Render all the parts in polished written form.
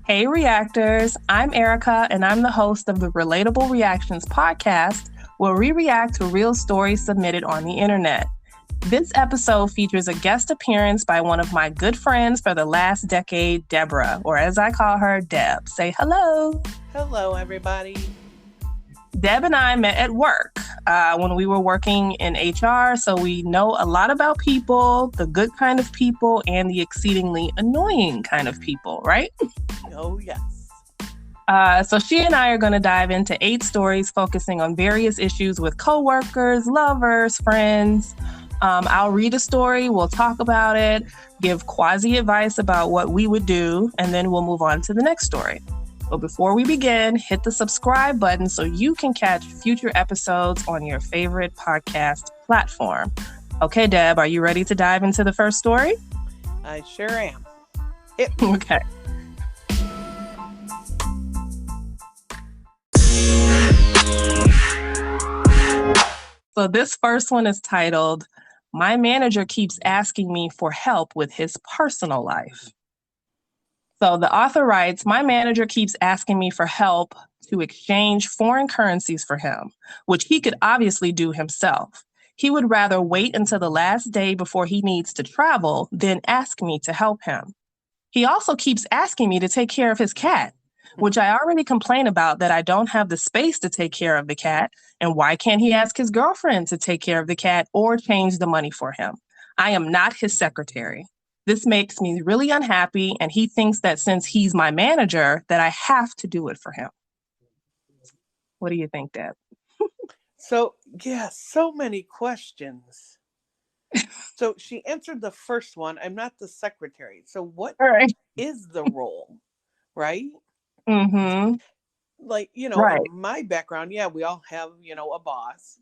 Hey, Reactors. I'm Erica, and I'm the host of the Relatable Reactions podcast, where we react to real stories submitted on the internet. This episode features a guest appearance by one of my good friends for the last decade, Deborah, or as I call her, Deb. Say hello. Hello, everybody. Deb and I met at work when we were working in HR, so we know a lot about people, the good kind of people, and the exceedingly annoying kind of people, right? Oh, yes. So she and I are going to dive into 8 stories focusing on various issues with coworkers, lovers, friends. I'll read a story, we'll talk about it, give quasi advice about what we would do, and then we'll move on to the next story. But before we begin, hit the subscribe button so you can catch future episodes on your favorite podcast platform. Okay, Deb, are you ready to dive into the first story? I sure am. Okay. So this first one is titled, "My Manager Keeps Asking Me for Help with His Personal Life." So the author writes, "My manager keeps asking me for help to exchange foreign currencies for him, which he could obviously do himself. He would rather wait until the last day before he needs to travel than ask me to help him. He also keeps asking me to take care of his cat, which I already complain about that I don't have the space to take care of the cat. And why can't he ask his girlfriend to take care of the cat or change the money for him? I am not his secretary. This makes me really unhappy, and he thinks that since he's my manager, that I have to do it for him." What do you think, Deb? So many questions. So she answered the first one. I'm not the secretary. So what is the role, right? Mm-hmm. Like, Right. in my background, we all have, a boss.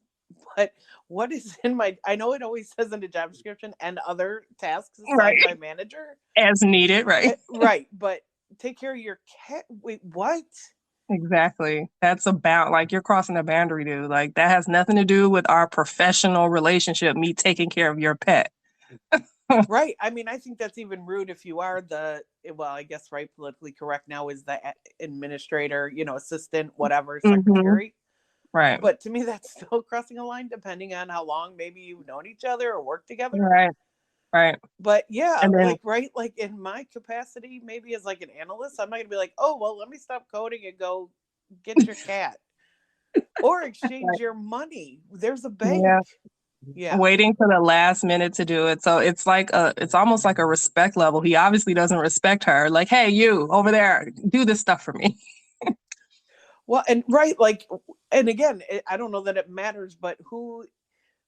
But what is in I know it always says in the job description and other tasks assigned by manager. As needed, right? Right. But take care of your cat. Wait, what? Exactly. That's about like you're crossing a boundary, dude. Like that has nothing to do with our professional relationship, me taking care of your pet. Right. I mean, I think that's even rude if you are I guess, right, politically correct now is the administrator, assistant, whatever, secretary. Mm-hmm. Right. But to me, that's still crossing a line depending on how long maybe you've known each other or worked together. Right. But and then, like in my capacity, maybe as like an analyst, I'm not going to be like, oh, well, let me stop coding and go get your cat or exchange your money. There's a bank. Yeah. Waiting for the last minute to do it. So it's almost like a respect level. He obviously doesn't respect her. Like, hey, you over there, do this stuff for me. Well, and right, like, and again, I don't know that it matters, but who,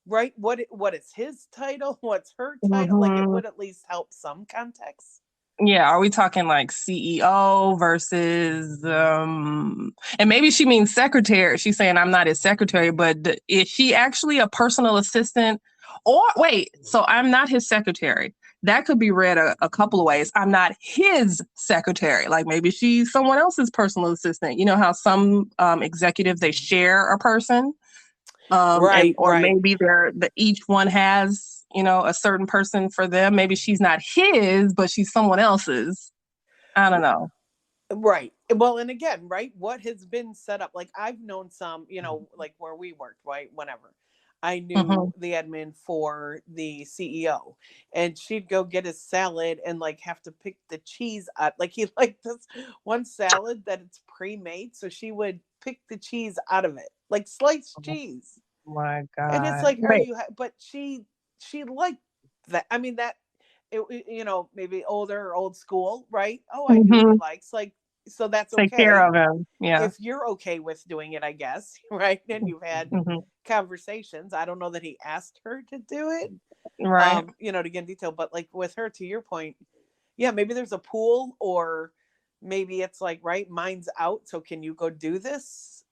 right? What is his title? What's her title? Mm-hmm. Like, it would at least help some context. Yeah, are we talking like CEO versus and maybe she means secretary. She's saying I'm not his secretary, but is she actually a personal assistant? Or wait, so I'm not his secretary. That could be read a couple of ways. I'm not his secretary. Like maybe she's someone else's personal assistant. You know how some executives, they share a person? Right. Maybe each one has, a certain person for them. Maybe she's not his, but she's someone else's. I don't know. Right. Well, and again, right, what has been set up? Like I've known some, like where we worked, right? Whenever I knew the admin for the CEO, and she'd go get his salad and like have to pick the cheese up. Like he liked this one salad that it's pre-made, so she would pick the cheese out of it, like sliced cheese. My God. And it's like, but she liked that. I mean, that, maybe older or old school, right? Oh, I knew he likes, like, so that's okay. Take care of him. Yeah. If you're okay with doing it, I guess, right? And you've had conversations. I don't know that he asked her to do it, right? To get in detail, but like with her, to your point, yeah, maybe there's a pool, or maybe it's like, right, mine's out, so can you go do this?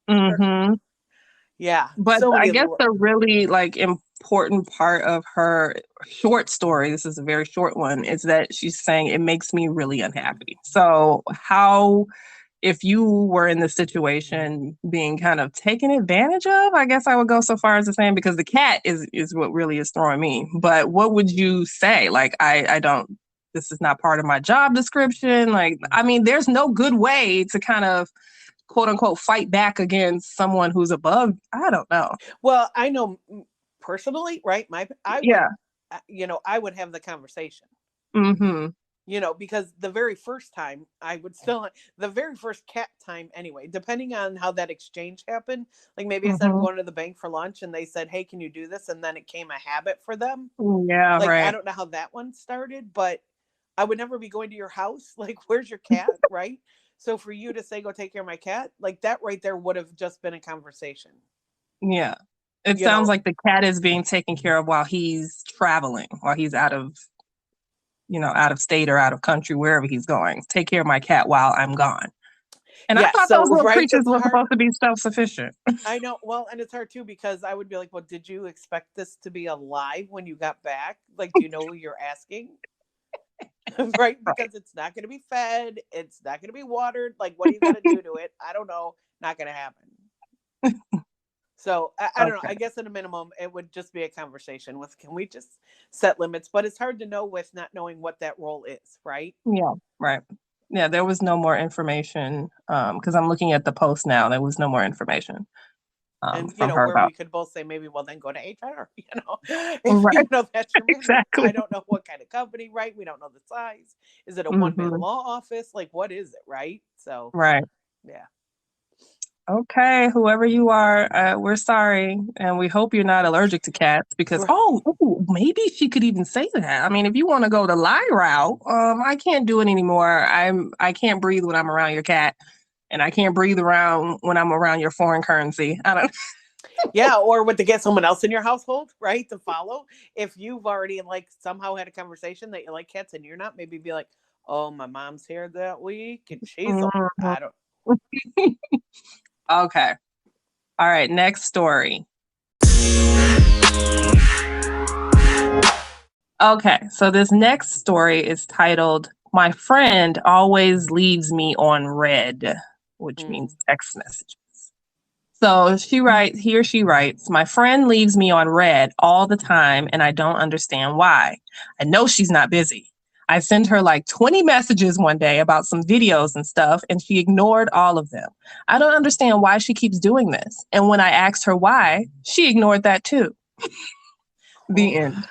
Yeah. But I guess the really like important part of her short story, this is a very short one, is that she's saying it makes me really unhappy. So if you were in the situation being kind of taken advantage of, I guess I would go so far as to saying, because the cat is what really is throwing me. But what would you say? Like, I don't this is not part of my job description. Like, I mean, there's no good way to kind of quote unquote fight back against someone who's above. I don't know. Well, I know personally, right? Yeah. I would have the conversation. Mm-hmm. Because the very first time the very first cat time anyway, depending on how that exchange happened, like maybe I said I'm going to the bank for lunch and they said, hey, can you do this? And then it came a habit for them. Yeah, like, right. I don't know how that one started, but I would never be going to your house. Like, where's your cat? Right. So for you to say, go take care of my cat, like that right there would have just been a conversation. Yeah. It sounds like the cat is being taken care of while he's traveling, while he's out of state or out of country, wherever he's going. Take care of my cat while I'm gone. And I thought those little creatures were supposed to be self-sufficient. I know. Well, and it's hard too, because I would be like, well, did you expect this to be alive when you got back? Like, do you know who you're asking? Right? Because it's not going to be fed. It's not going to be watered. Like, what are you going to do to it? I don't know. Not going to happen. So I don't know. I guess at a minimum, it would just be a conversation with, can we just set limits? But it's hard to know with not knowing what that role is, right? Yeah, right. Yeah, there was no more information because I'm looking at the post now. There was no more information and from her where about. We could both say maybe, well, then go to HR. Right. That's your Exactly. I don't know what kind of company, right? We don't know the size. Is it a one-man law office? Like, what is it, right? So, right. Yeah. Okay, whoever you are, we're sorry, and we hope you're not allergic to cats because maybe she could even say that. I mean, if you want to go the lie route, I can't do it anymore. I can't breathe when I'm around your cat, and I can't breathe around when I'm around your foreign currency. I don't. Yeah, or to get someone else in your household, right, to follow. If you've already like somehow had a conversation that you like cats and you're not, maybe be like, oh, my mom's here that week and she's I don't. Okay. All right, next story. Okay, so this next story is titled, My Friend Always Leaves Me on Red, which means text messages. So she writes, my friend leaves me on red all the time and I don't understand why. I know she's not busy. I sent her like 20 messages one day about some videos and stuff, and she ignored all of them. I don't understand why she keeps doing this. And when I asked her why, she ignored that too. The end.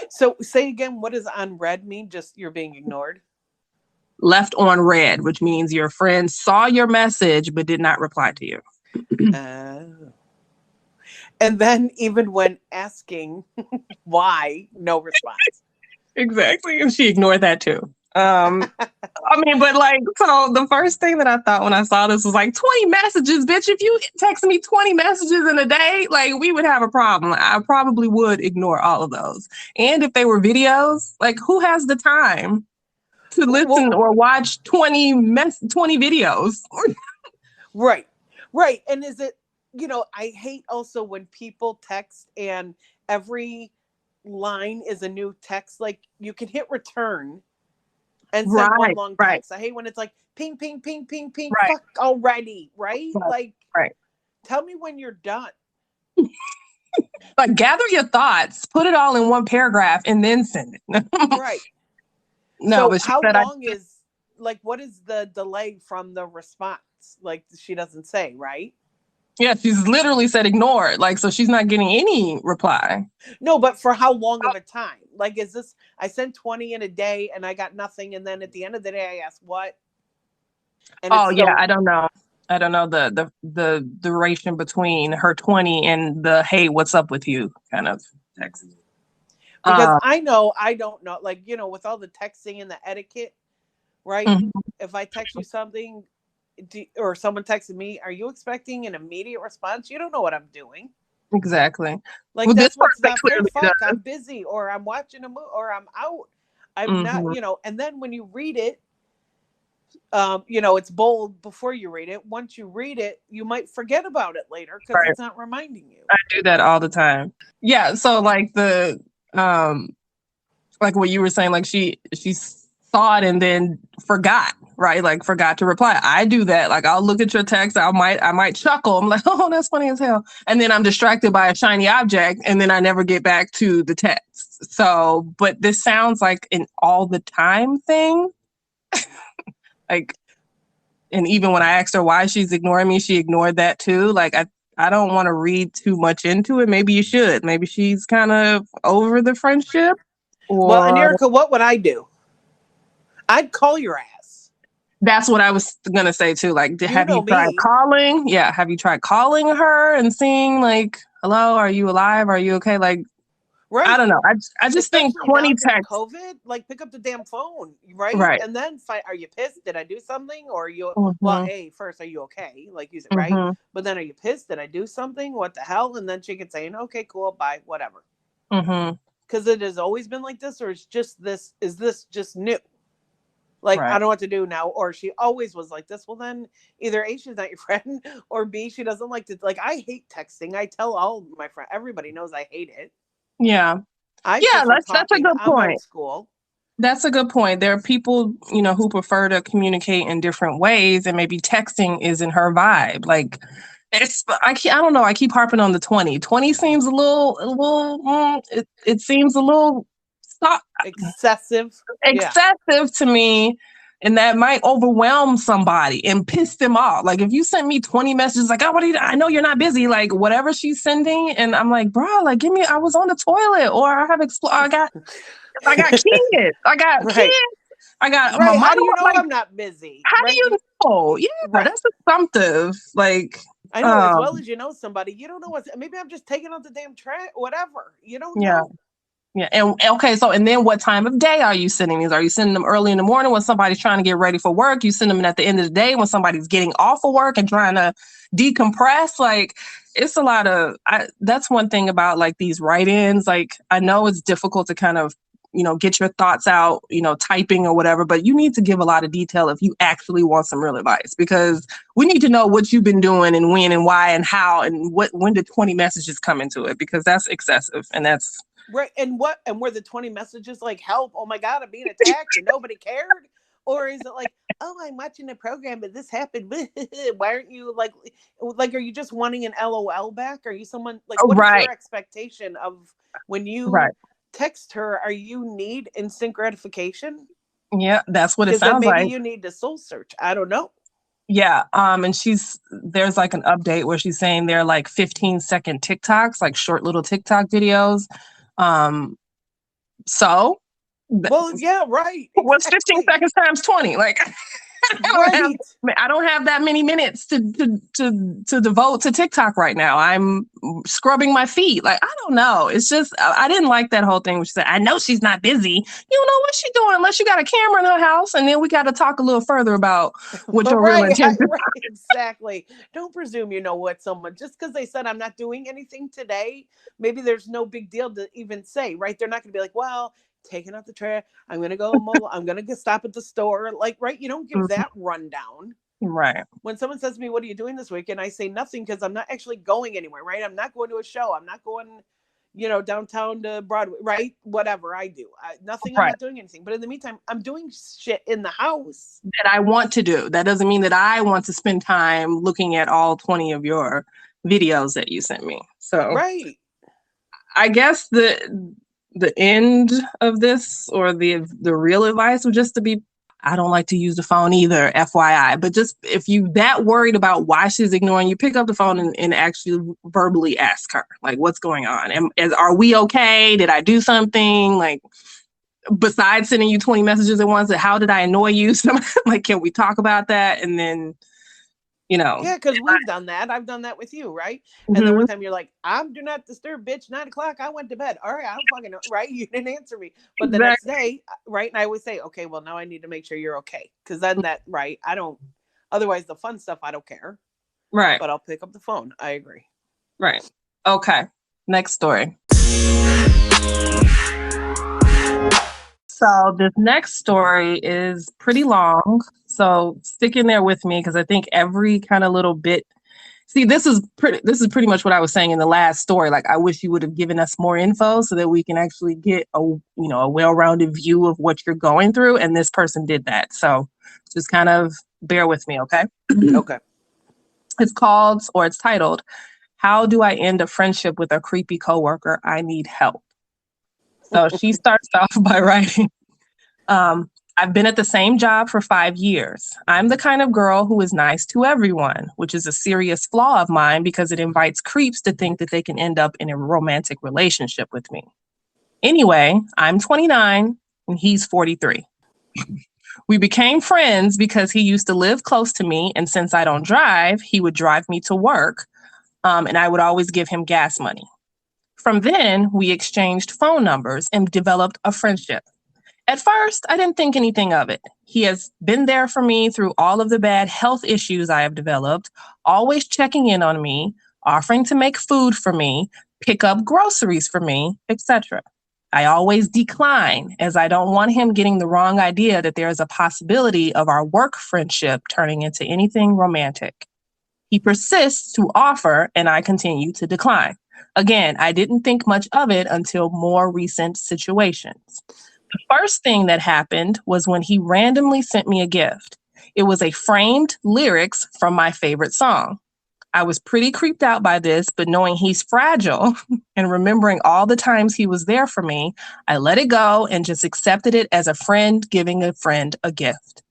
So say again, what does on red mean? Just you're being ignored? Left on red, which means your friend saw your message but did not reply to you. And then even when asking why, no response. Exactly. And she ignored that too. I mean, but like, so the first thing that I thought when I saw this was like 20 messages, bitch. If you text me 20 messages in a day, like we would have a problem. I probably would ignore all of those. And if they were videos, like who has the time to listen or watch 20 videos? Right. Right. And is it, I hate also when people text and every line is a new text. Like you can hit return and send one long text. I hate when it's like ping, ping, ping, ping, ping, fuck already, right? Like, tell me when you're done. Like gather your thoughts, put it all in one paragraph, and then send it. Right. No, so but how long is like what is the delay from the response? Like she doesn't say, right? Yeah, she's literally said ignored. Like, so she's not getting any reply. No, but for how long of a time? Like, is this, I sent 20 in a day and I got nothing. And then at the end of the day, I asked what? And I don't know. I don't know the duration between her 20 and the, hey, what's up with you kind of text. Because I don't know, like, with all the texting and the etiquette, right? If I text you something, or someone texted me, are you expecting an immediate response? You don't know what I'm doing. Exactly. Like, that's what's not fair. Fuck, I'm busy, or I'm watching a movie, or I'm out. I'm not, and then when you read it, it's bold before you read it. Once you read it, you might forget about it later because it's not reminding you. I do that all the time. Yeah. So like like what you were saying, like she saw it and then forgot. right? Like forgot to reply. I do that. Like I'll look at your text. I might chuckle. I'm like, oh, that's funny as hell. And then I'm distracted by a shiny object, and then I never get back to the text. So, but this sounds like an all the time thing. Like, and even when I asked her why she's ignoring me, she ignored that too. Like I don't want to read too much into it. Maybe you should. Maybe she's kind of over the friendship. Well, and Or Erica, what would I do? I'd call your ass. that's what I was gonna say too. Like, You have know you tried me. calling? Yeah, have you tried calling her and seeing like, hello, are you alive? Are you okay? Like, I Right. don't know. I just think Especially now 20 during texts. COVID, like pick up the damn phone, right? Right. And then fight. Are you pissed? Did I do something? Or are you, well, Mm-hmm. A, first, are you okay? Like you said, right? Mm-hmm. But then are you pissed? Did I do something? What the hell? And then she could say, okay, cool, bye, whatever. Mm-hmm. Because it has always been like this, or it's just this, is this just new? Like, I Right. don't know what to do now. Or she always was like this. Well, then either A, she's not your friend, or B, she doesn't like to, like, I hate texting. I tell all my friends, everybody knows I hate it. Yeah. I Yeah, prefer that's a talking. good I'm old point. school. That's a good point. There are people, who prefer to communicate in different ways, and maybe texting isn't her vibe. Like, I don't know. I keep harping on the 20. 20 seems it seems a little stop, Excessive. Yeah. excessive to me, and that might overwhelm somebody and piss them off. Like if you sent me 20 messages, like, oh, what are you, I know you're not busy, like whatever she's sending, and I'm like, bro, like give me, I was on the toilet, or I got kids. I got kids. Right. I got my Right. mom. How do you know Like, I'm not busy? how do Right. you know? Yeah, Right. that's assumptive. Like, I know, as well as you know somebody, you don't know what's, maybe I'm just taking out the damn trash, whatever. You don't yeah, know. yeah. And okay, so and then what time of day are you sending these? Are you sending them early in the morning when somebody's trying to get ready for work? You send them at the end of the day when somebody's getting off of work and trying to decompress? Like, it's a lot of. That's one thing about like these write-ins. Like, I know it's difficult to kind of get your thoughts out, typing or whatever, but you need to give a lot of detail if you actually want some real advice, because we need to know what you've been doing and when and why and how and when did 20 messages come into it, because that's excessive and that's Right. And were the 20 messages like, help, oh my God, I'm being attacked and nobody cared? Or is it like, oh, I'm watching a program, but this happened. Why aren't you like, are you just wanting an LOL back? Are you someone like, what is right, your expectation of when you right. text her? Are you need instant gratification? Yeah, that's what it Because then sounds maybe like. you need to soul search. I don't know. Yeah. And there's like an update where she's saying they're like 15-second TikToks, like short little TikTok videos. Um, so Well, yeah, right. what's 15 Exactly. seconds times 20? Like, Right. I don't have that many minutes to devote to TikTok right now. I'm scrubbing my feet. Like, I don't know. It's just I didn't like that whole thing, which said, I know she's not busy. You don't know what she's doing unless you got a camera in her house, and then we got to talk a little further about what your real Right, intention. right, exactly. Don't presume you know what someone, just because they said I'm not doing anything today, maybe there's no big deal to even say, right? They're not going to be like, well, taking out the trash, I'm going to go mobile, I'm going to stop at the store. Like, right? You don't give that rundown. Right. When someone says to me, what are you doing this week? And I say nothing because I'm not actually going anywhere, right? I'm not going to a show. I'm not going, downtown to Broadway, right? Whatever I do. Nothing, I'm Right. not doing anything. But in the meantime, I'm doing shit in the house. That I want to do. That doesn't mean that I want to spend time looking at all 20 of your videos that you sent me. So Right. I guess the end of this, or the real advice, would just to be, I don't like to use the phone either, FYI. But just if you that worried about why she's ignoring you, pick up the phone and actually verbally ask her, like, what's going on? Are we okay? Did I do something? Like, besides sending you 20 messages at once, how did I annoy you? Like, can we talk about that? And then, Yeah, because we've done that. I've done that with you, right? And then mm-hmm. one time you're like, I'm do not disturb, bitch. 9 o'clock. I went to bed. All right, I don't fucking know, right? You didn't answer me. But the next Exactly. day, right? And I always say, okay, well, now I need to make sure you're okay. Because then right? I don't, otherwise, the fun stuff, I don't care. Right. But I'll pick up the phone. I agree. Right. Okay. Next story. So this next story is pretty long. So stick in there with me, because I think every kind of little bit See, this is pretty much what I was saying in the last story. Like, I wish you would have given us more info so that we can actually get a well-rounded view of what you're going through. And this person did that. So just kind of bear with me, okay? Okay. It's titled, How Do I End a Friendship with a Creepy Coworker? I Need Help. So she starts off by writing, um, I've been at the same job for 5 years. I'm the kind of girl who is nice to everyone, which is a serious flaw of mine because it invites creeps to think that they can end up in a romantic relationship with me. Anyway, I'm 29 and he's 43. We became friends because he used to live close to me, and since I don't drive, he would drive me to work, and I would always give him gas money. From then, we exchanged phone numbers and developed a friendship. At first, I didn't think anything of it. He has been there for me through all of the bad health issues I have developed, always checking in on me, offering to make food for me, pick up groceries for me, etc. I always decline as I don't want him getting the wrong idea that there is a possibility of our work friendship turning into anything romantic. He persists to offer, and I continue to decline. Again, I didn't think much of it until more recent situations. The first thing that happened was when he randomly sent me a gift. It was a framed lyrics from my favorite song. I was pretty creeped out by this, but knowing he's fragile and remembering all the times he was there for me, I let it go and just accepted it as a friend giving a friend a gift.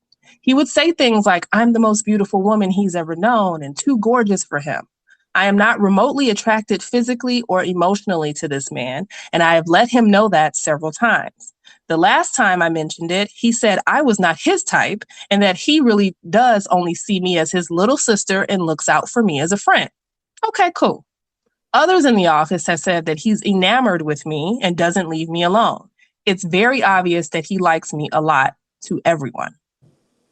He would say things like, I'm the most beautiful woman he's ever known and too gorgeous for him. I am not remotely attracted physically or emotionally to this man, and I have let him know that several times. The last time I mentioned it, he said I was not his type and that he really does only see me as his little sister and looks out for me as a friend. Okay, cool. Others in the office have said that he's enamored with me and doesn't leave me alone. It's very obvious that he likes me a lot to everyone.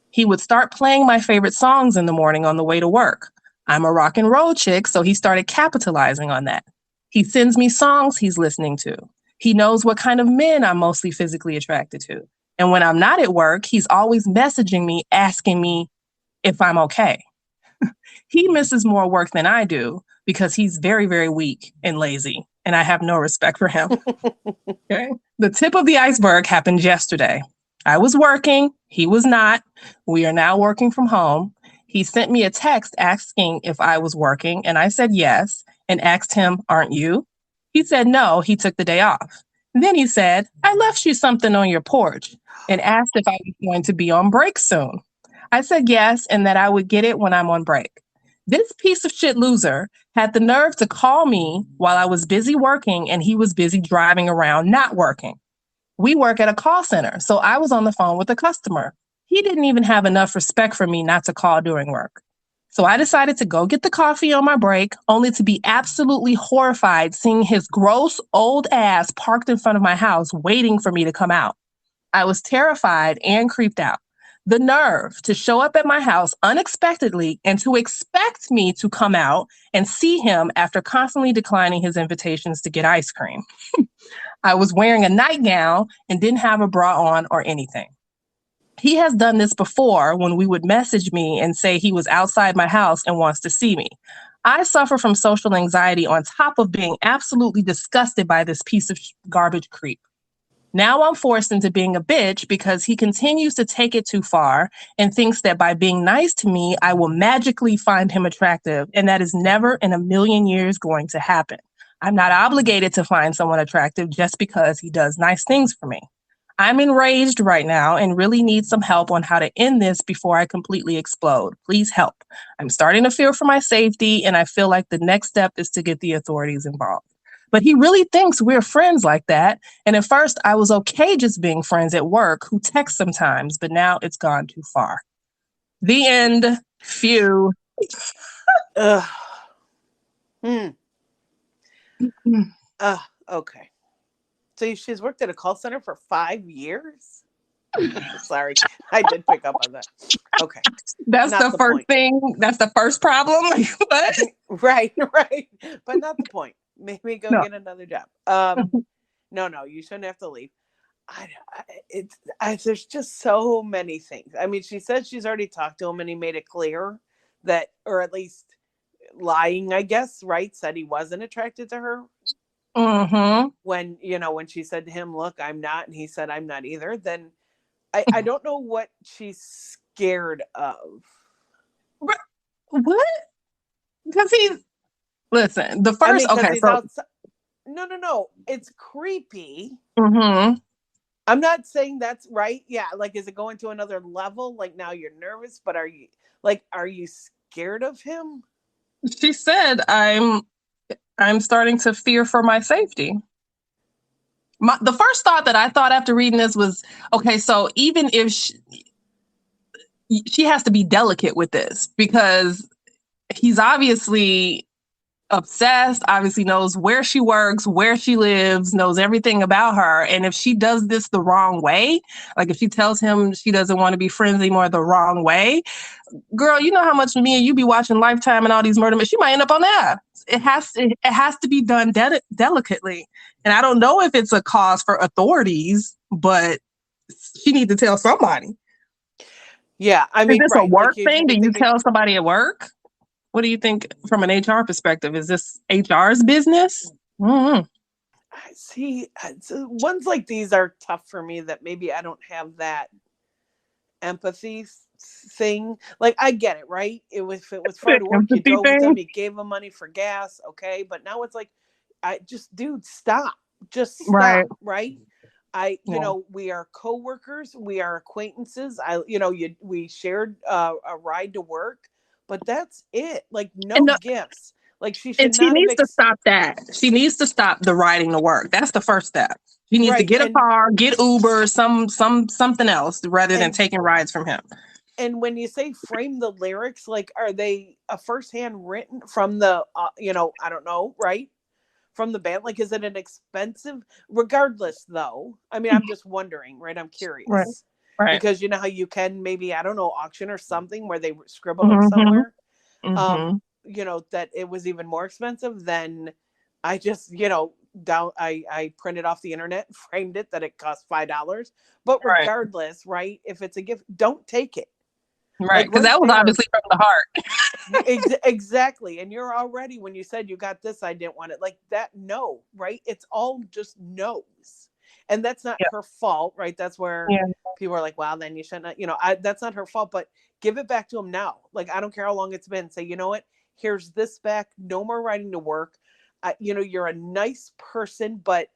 He would start playing my favorite songs in the morning on the way to work. I'm a rock and roll chick, so he started capitalizing on that. He sends me songs he's listening to. He knows what kind of men I'm mostly physically attracted to. And when I'm not at work, he's always messaging me, asking me if I'm okay. He misses more work than I do because he's very, very weak and lazy, and I have no respect for him. Okay. The tip of the iceberg happened yesterday. I was working, he was not. We are now working from home. He sent me a text asking if I was working, and I said yes, and asked him, aren't you? He said no, he took the day off. Then he said, I left you something on your porch, and asked if I was going to be on break soon. I said yes, and that I would get it when I'm on break. This piece of shit loser had the nerve to call me while I was busy working, and he was busy driving around not working. We work at a call center, so I was on the phone with a customer. He didn't even have enough respect for me not to call during work. So I decided to go get the coffee on my break, only to be absolutely horrified seeing his gross old ass parked in front of my house waiting for me to come out. I was terrified and creeped out. The nerve to show up at my house unexpectedly and to expect me to come out and see him after constantly declining his invitations to get ice cream. I was wearing a nightgown and didn't have a bra on or anything. He has done this before when we would message me and say he was outside my house and wants to see me. I suffer from social anxiety on top of being absolutely disgusted by this piece of garbage creep. Now I'm forced into being a bitch because he continues to take it too far and thinks that by being nice to me, I will magically find him attractive, and that is never in a million years going to happen. I'm not obligated to find someone attractive just because he does nice things for me. I'm enraged right now and really need some help on how to end this before I completely explode. Please help. I'm starting to fear for my safety, and I feel like the next step is to get the authorities involved. But he really thinks we're friends like that. And at first, I was okay just being friends at work who text sometimes, but now it's gone too far. The end. Phew. Ugh. Okay. So she's worked at a call center for 5 years? Sorry, I did pick up on that. Okay. That's Not the first point. thing. That's the first problem. What? Right. But not the point. Maybe go get another job. No, you shouldn't have to leave. There's just so many things. I mean, she said she's already talked to him and he made it clear that, or at least lying, I guess, right? Said he wasn't attracted to her. Mm-hmm. When, when she said to him, look, I'm not, and he said, I'm not either, then I don't know what she's scared of. What? Because listen, the I first, mean, because okay, he's so, outside. No. It's creepy. mm-hmm. I'm not saying that's right. Yeah, like, is it going to another level? Like, now you're nervous, but are you scared of him? She said, I'm starting to fear for my safety. The first thought that I thought after reading this was, okay, so even if she has to be delicate with this because he's obviously obsessed, obviously knows where she works, where she lives, knows everything about her. And if she does this the wrong way, like if she tells him she doesn't want to be friends anymore the wrong way, girl, you know how much me and you be watching Lifetime and all these murder, she might end up on there. It has to be done delicately. And I don't know if it's a cause for authorities, but she needs to tell somebody. Yeah, I Is mean, this a right. work Like, you thing? should Do be you thinking, tell somebody at work? What do you think from an HR perspective? Is this HR's business? Mm-hmm. see, ones like these are tough for me, that maybe I don't have that empathy thing. Like, I get it, right? If it was far to work, you Empathy drove with them, thing? you gave them money for gas, okay? But now it's like, dude, stop. Just Right. stop, right? Yeah. We are coworkers, we are acquaintances. We shared a ride to work, but that's it. Like, no And gifts. Like, she And should she not have needs to stop that. She needs to stop the riding to work. That's the first step. She needs to right. get a car, get Uber, something else rather than And taking rides from him. and when you say frame the lyrics, like, are they a firsthand written from the I don't know, right? From the band? Like, is it an expensive, regardless though? I mean, I'm just wondering, right? I'm Right. curious. Right. Because you know how you can maybe, I don't know, auction or something where they scribble them Mm-hmm. somewhere. Mm-hmm. That it was even more expensive than, I just, down I printed off the internet and framed it that it cost $5. But Right. regardless, right? If it's a gift, don't take it. Right. Like, Because right that was there. obviously from the heart. Exactly. And you're already, when you said you got this, I didn't want it, like that. No, right? It's all just no's. And that's not Yeah. her fault, right? That's where Yeah. people are like, wow, then you shouldn't, that's not her fault, but give it back to him now. Like, I don't care how long it's been. Say, you know what? Here's this back. No more riding to work. You're a nice person, but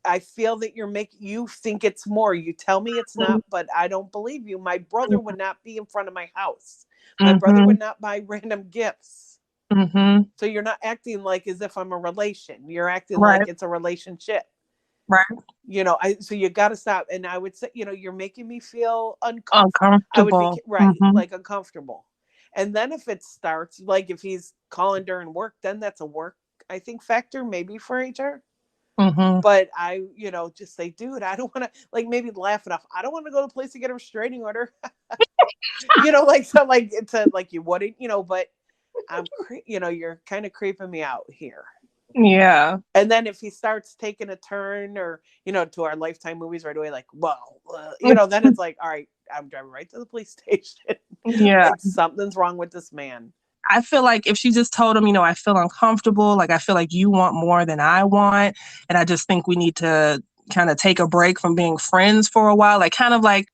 I feel that you think it's more. You tell me it's not, but I don't believe you. My brother would not be in front of my house. My brother Mm-hmm. would not buy random gifts. Mm-hmm. So you're not acting like as if I'm a relation. You're acting like Right. it's a relationship. Right. So you got to stop. And I would say, you're making me feel uncomfortable. I would be Uncomfortable. right, Mm-hmm. like uncomfortable. And then if it starts, like if he's calling during work, then that's a work, I think, factor maybe for HR. Mm-hmm. But I, just say, dude, I don't want to, like, maybe laugh it off. I don't want to go to a place to get a restraining order. Like, so, like, it's like you wouldn't, but you're kind of creeping me out here. Yeah. And then if he starts taking a turn, or, to our Lifetime movies right away, like, well, then it's like, all right, I'm driving right to the police station. Yeah. Like, something's wrong with this man. I feel like if she just told him, I feel uncomfortable, like I feel like you want more than I want, and I just think we need to kind of take a break from being friends for a while, like kind of like,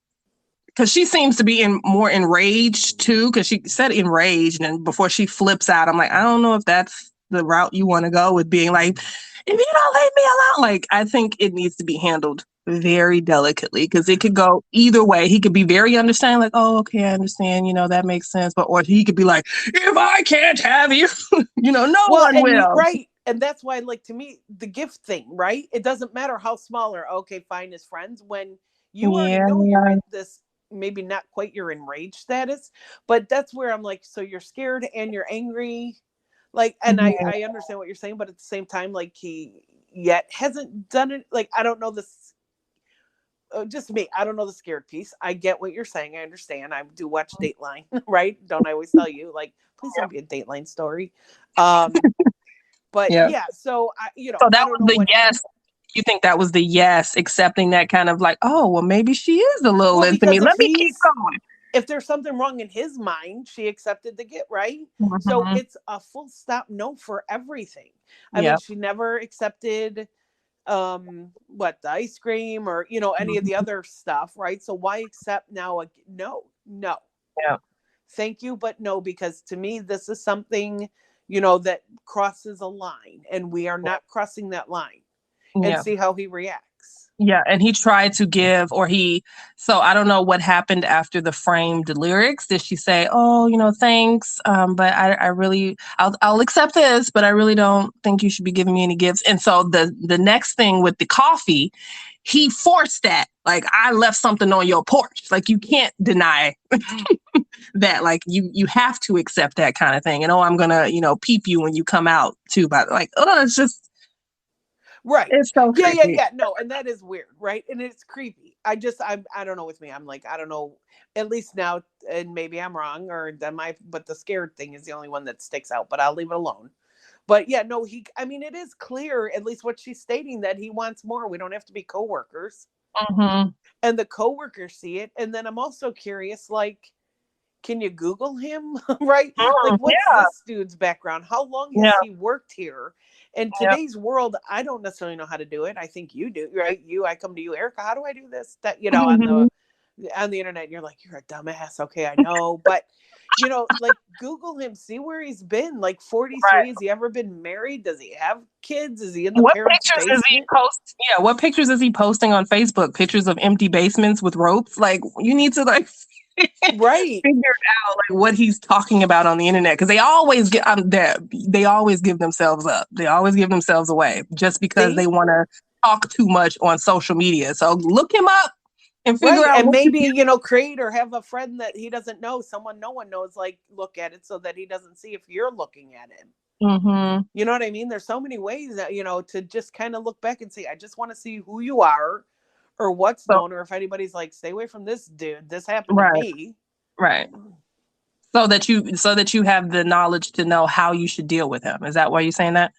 because she seems to be more enraged too, because she said enraged, and before she flips out, I'm like, I don't know if that's the route you want to go with being like, if you don't leave me alone. Like, I think it needs to be handled very delicately because it could go either way. He could be very understanding, like, oh, okay, I understand, that makes sense. But, or he could be like, if I can't have you, no Well, one will. right. And that's why, like, to me, the gift thing, right? It doesn't matter how small, or, okay, fine, as friends, when you already know you're Yeah. at this, maybe not quite your enraged status, but that's where I'm like, so you're scared and you're angry. Like, and I understand what you're saying, but at the same time, like, he yet hasn't done it. Like, I don't know this. Just me. I don't know the scared piece. I get what you're saying. I understand. I do watch Dateline, right? Don't I always tell you, like, please don't be a Dateline story. But Yeah. yeah, so So that I don't was know the what yes. You think that was the yes, accepting that kind of like, oh, well, maybe she is a little well, into me. because Let if me keep he's going. if there's something wrong in his mind, she accepted the get right. So Mhm. it's a full stop no for everything. I mean, Yeah. she never accepted what, the ice cream or, any of the Mhm. other stuff, right? So why accept now? No, no. Yeah. Thank you, but no, because to me, this is something, that crosses a line, and we are not crossing that line. And Yeah. see how he reacts. Yeah, and he tried to give, so I don't know what happened after the framed lyrics. Did she say, "Oh, thanks, but I really, I'll accept this, but I really don't think you should be giving me any gifts." And so the next thing with the coffee, he forced that. Like, I left something on your porch. Like, you can't deny that. Like, you have to accept that kind of thing. And oh, I'm gonna, peep you when you come out too. But like, oh, Right. it's so Yeah, yeah, creepy. yeah. No, and that is weird, right? And it's creepy. I don't know with me. I'm like, I don't know. At least now, and maybe I'm wrong, or but the scared thing is the only one that sticks out, but I'll leave it alone. But yeah, no, I mean, it is clear, at least what she's stating, that he wants more. We don't have to be coworkers. Hmm. And the coworkers see it. And then I'm also curious, like, can you Google him? Right? Like, what's Yeah. this dude's background? How long has Yeah. he worked here? In Yeah. today's world, I don't necessarily know how to do it. I think you do, right? I come to you, Erica, how do I do this? That, Mhm. on the internet, and you're like, you're a dumbass. Okay, I know. But like, Google him, see where he's been. Like, Right. 43. Has he ever been married? Does he have kids? Is he in the What parents' pictures is he basement? post? Yeah, what pictures is he posting on Facebook? Pictures of empty basements with ropes? Like, you need to like Right. figure out like what he's talking about on the internet, because they always get they always give themselves up. They always give themselves away just because they See? want to talk too much on social media. So look him up and figure Right. out And what you maybe, create or have a friend that he doesn't know, someone no one knows, like, look at it so that he doesn't see if you're looking at him. Mm-hmm. You know what I mean? There's so many ways that, to just kind of look back and say, I just want to see who you are or what's So known, or if anybody's like, stay away from this dude. This happened to right, me. right. So that you have the knowledge to know how you should deal with him. Is that why you're saying that?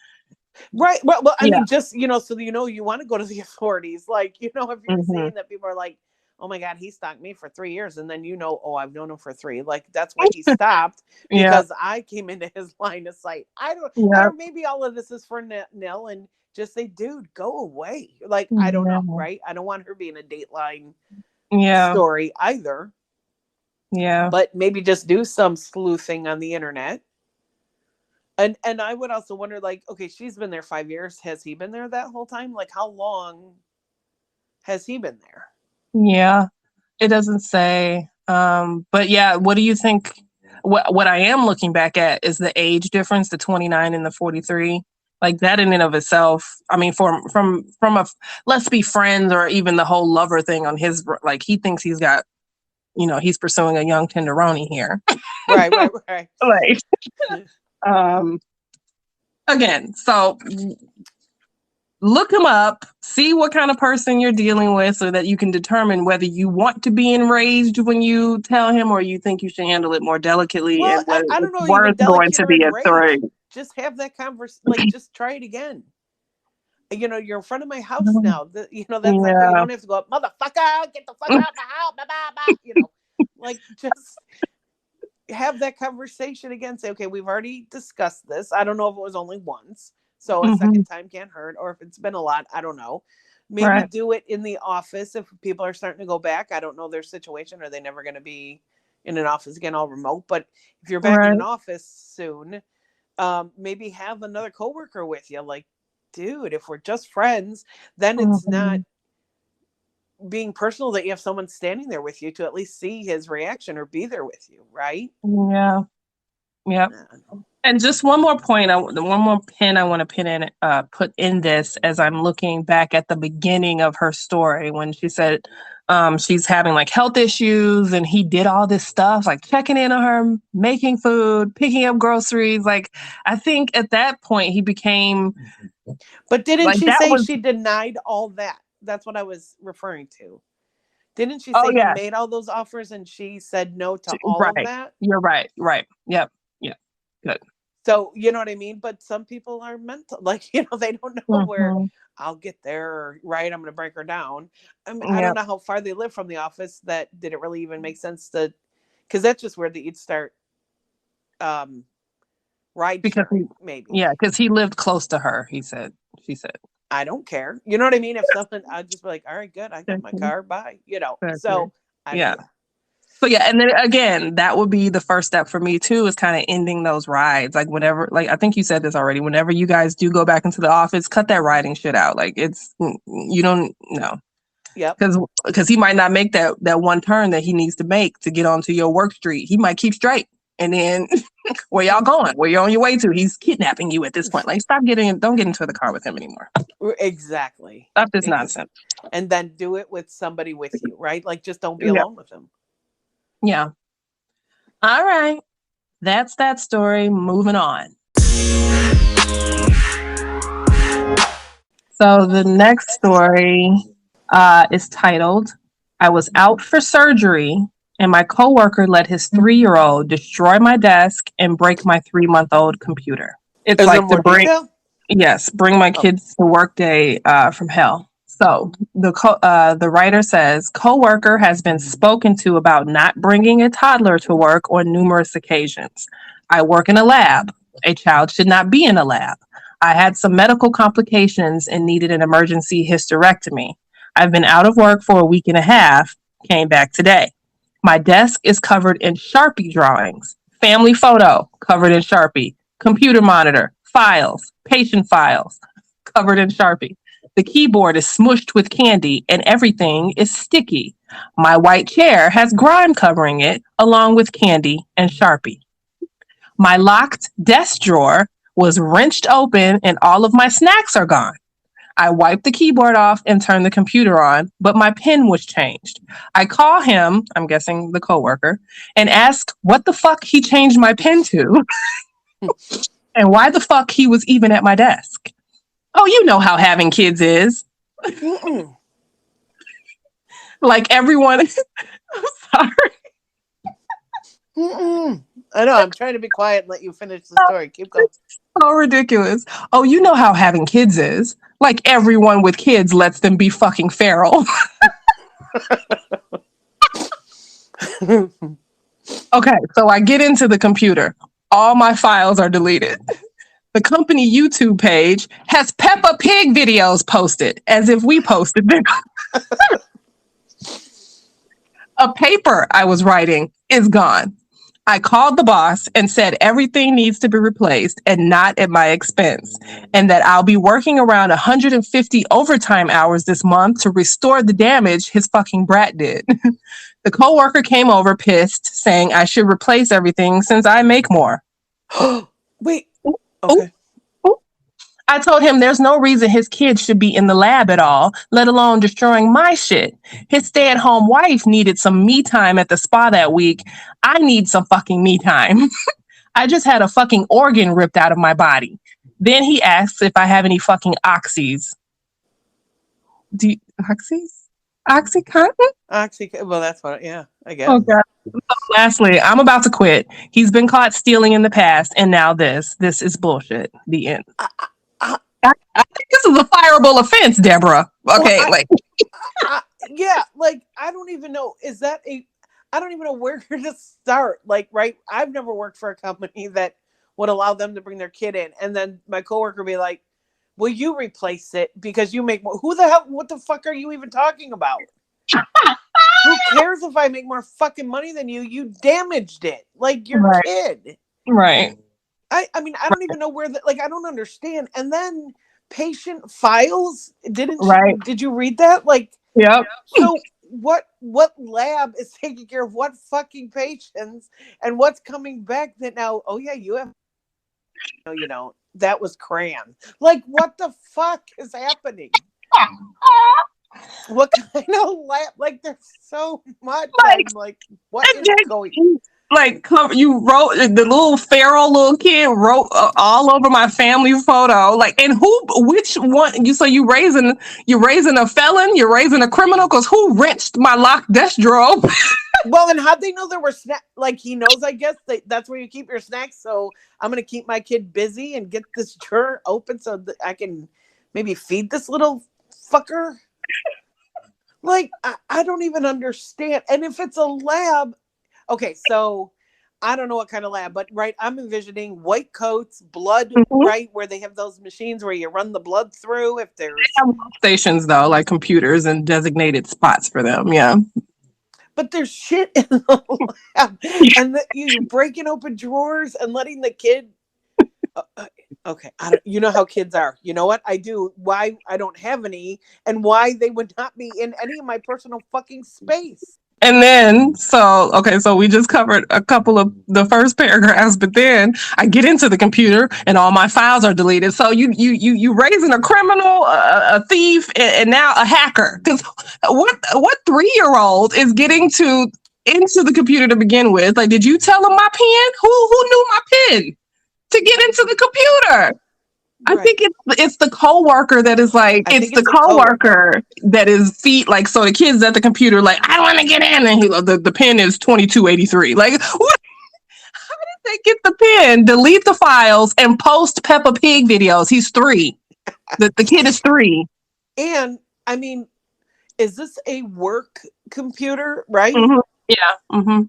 Right. Well, I Yeah. mean, just, so you want to go to the authorities. Like, if you're Mm-hmm. seeing that people are like, oh my God, he stalked me for 3 years. And then, oh, I've known him for 3. Like, that's why he stopped, Yeah. because I came into his line of sight. I Yeah. don't, maybe all of this is for Nell, and just say, dude, go away. Like, I don't know. Yeah. Right. I don't want her being a Dateline Yeah. story either, Yeah. but maybe just do some sleuthing on the internet. And I would also wonder, like, okay, she's been there 5 years. Has he been there that whole time? Like, how long has he been there? Yeah. It doesn't say. But yeah, what do you think? What I am looking back at is the age difference, the 29 and the 43. Like that in and of itself. I mean, from a let's be friends, or even the whole lover thing on his, like he thinks he's got, he's pursuing a young tenderoni here. Right, right, right. Like, um, again, so look him up, see what kind of person you're dealing with so that you can determine whether you want to be enraged when you tell him, or you think you should handle it more delicately, Well, and whether I don't it's know, worth even going delicate to or the enraged. authority. Just have that conversation. Like, just try it again. You're in front of my house now. That's not good. You Yeah. don't have to go, motherfucker, get the fuck out the house. Blah, blah, blah. Like, just have that conversation again. Say, okay, we've already discussed this. I don't know if it was only once, so a Hmm. second time can't hurt, or if it's been a lot, I don't know. Maybe Right. do it in the office if people are starting to go back. I don't know their situation. Are they never going to be in an office again, all remote? But if you're back in Right. an office soon, maybe have another coworker with you. Like, dude, if we're just friends, then it's not Hmm. being personal, that you have someone standing there with you to at least see his reaction or be there with you, right? Yeah. Yeah. Yeah. And just one more point, the one more pin I want to put in this, as I'm looking back at the beginning of her story when she said she's having like health issues, and he did all this stuff like checking in on her, making food, picking up groceries. Like, I think at that point he became But didn't like she that say was. she denied all that? That's what I was referring to. Didn't she Oh say he yeah, made all those offers and she said no to all of right. that? You're right. Right. Yep. Yep. Good. So, you know what I mean? But some people are mental. Like, they don't know where Hmm. I'll get there, or, right, I'm going to break her down. I Yep. don't know how far they live from the office. That did it really even make sense to because that's just where you'd start ride Because sharing, maybe. yeah, because he lived close to her. She said. I don't care. You know what I mean? If someone, I'd just be like, all right, good. I got my car. Bye. Exactly. So I don't Yeah. know. So yeah, and then again, that would be the first step for me too, is kind of ending those rides. Like whenever, like I think you said this already. Whenever you guys do go back into the office, cut that riding shit out. Like you don't know, Yep. because he might not make that one turn that he needs to make to get onto your work street. He might keep straight, and then where y'all going? Where you're on your way to? He's kidnapping you at this point. Like don't get into the car with him anymore. Exactly. Stop this nonsense. And then do it with somebody with you, right? Like just don't be Yeah. alone with him. Yeah. All right. That's that story. Moving on. So the next story is titled, I was out for surgery and my coworker let his 3-year-old destroy my desk and break my 3-month-old computer. It's Is there like more detail? Yes, bring my kids to work day from hell. So the writer says, coworker has been spoken to about not bringing a toddler to work on numerous occasions. I work in a lab. A child should not be in a lab. I had some medical complications and needed an emergency hysterectomy. I've been out of work for a week and a half, came back today. My desk is covered in Sharpie drawings, family photo covered in Sharpie, computer monitor, files, patient files covered in Sharpie. The keyboard is smushed with candy and everything is sticky. My white chair has grime covering it, along with candy and Sharpie. My locked desk drawer was wrenched open and all of my snacks are gone. I wiped the keyboard off and turned the computer on, but my pen was changed. I call him, I'm guessing the coworker, and ask what the fuck he changed my pen to and why the fuck he was even at my desk. Oh, you know how having kids is. Like everyone, I'm sorry. I know. I'm trying to be quiet and let you finish the story. Keep going. So ridiculous. Oh, you know how having kids is. Like everyone with kids lets them be fucking feral. Okay, so I get into the computer. All my files are deleted. The company YouTube page has Peppa Pig videos posted, as if we posted them. A paper I was writing is gone. I called the boss and said everything needs to be replaced and not at my expense, and that I'll be working around 150 overtime hours this month to restore the damage his fucking brat did. The coworker came over pissed, saying I should replace everything since I make more. Wait. Okay. I told him there's no reason his kids should be in the lab at all, let alone destroying my shit. His stay-at-home wife needed some me time at the spa that week. I need some fucking me time. I just had a fucking organ ripped out of my body. Then he asks if I have any fucking oxys. Oxys? Oxycontin? Well, that's what. Yeah, I guess. Oh, God. Lastly, I'm about to quit. He's been caught stealing in the past, and now this. This is bullshit. The end. I think this is a fireable offense, Deborah. Okay, yeah, like I don't even know. I don't even know where to start. Like, right? I've never worked for a company that would allow them to bring their kid in, and then my coworker be like, "Will you replace it because you make more?" Who the hell? What the fuck are you even talking about? Who cares if I make more fucking money than you? You damaged it, like your kid. Right. I mean, I don't even know where I don't understand. And then patient files, did you read that? Like, yep. So what lab is taking care of what fucking patients and what's coming back that now, oh yeah, you have, no, you don't. That was crayon. Like, what the fuck is happening? What kind of lab? Like, there's so much. I'm like, what is going on? Like, you wrote, the little feral little kid wrote all over my family photo. Like, and which one? You raising a felon? You're raising a criminal? Because who wrenched my locked desk drawer? Well, and how'd they know there were snacks? Like, he knows, I guess, that's where you keep your snacks. So I'm going to keep my kid busy and get this drawer open so that I can maybe feed this little fucker. Like, I don't even understand. And if it's a lab, Okay, so I don't know what kind of lab, but right, I'm envisioning white coats, blood, Mhm. right, where they have those machines where you run the blood through if there's, Stations though, like computers and designated spots for them. Yeah. but there's shit in the lab, and you breaking open drawers and letting the kid. Uh, uh, okay, I don't. You know how kids are. You know what I do? Why I don't have any, and why they would not be in any of my personal fucking space. And then, so, okay, so we just covered a couple of the first paragraphs, but then I get into the computer and all my files are deleted. So you raising a criminal, a thief, and now a hacker. Because what 3-year-old is getting into the computer to begin with? Like, did you tell him my pin? Who knew my pin to get into the computer? I Right. think it's the coworker that is like, I it's think the it's a coworker. coworker that is feet like, so the kid's at the computer like, I want to get in, and the pin is 2283. Like, what? How did they get the pin, delete the files, and post Peppa Pig videos? He's 3. The kid is 3. And I mean, is this a work computer, right? Mm-hmm. Yeah. Mm-hmm.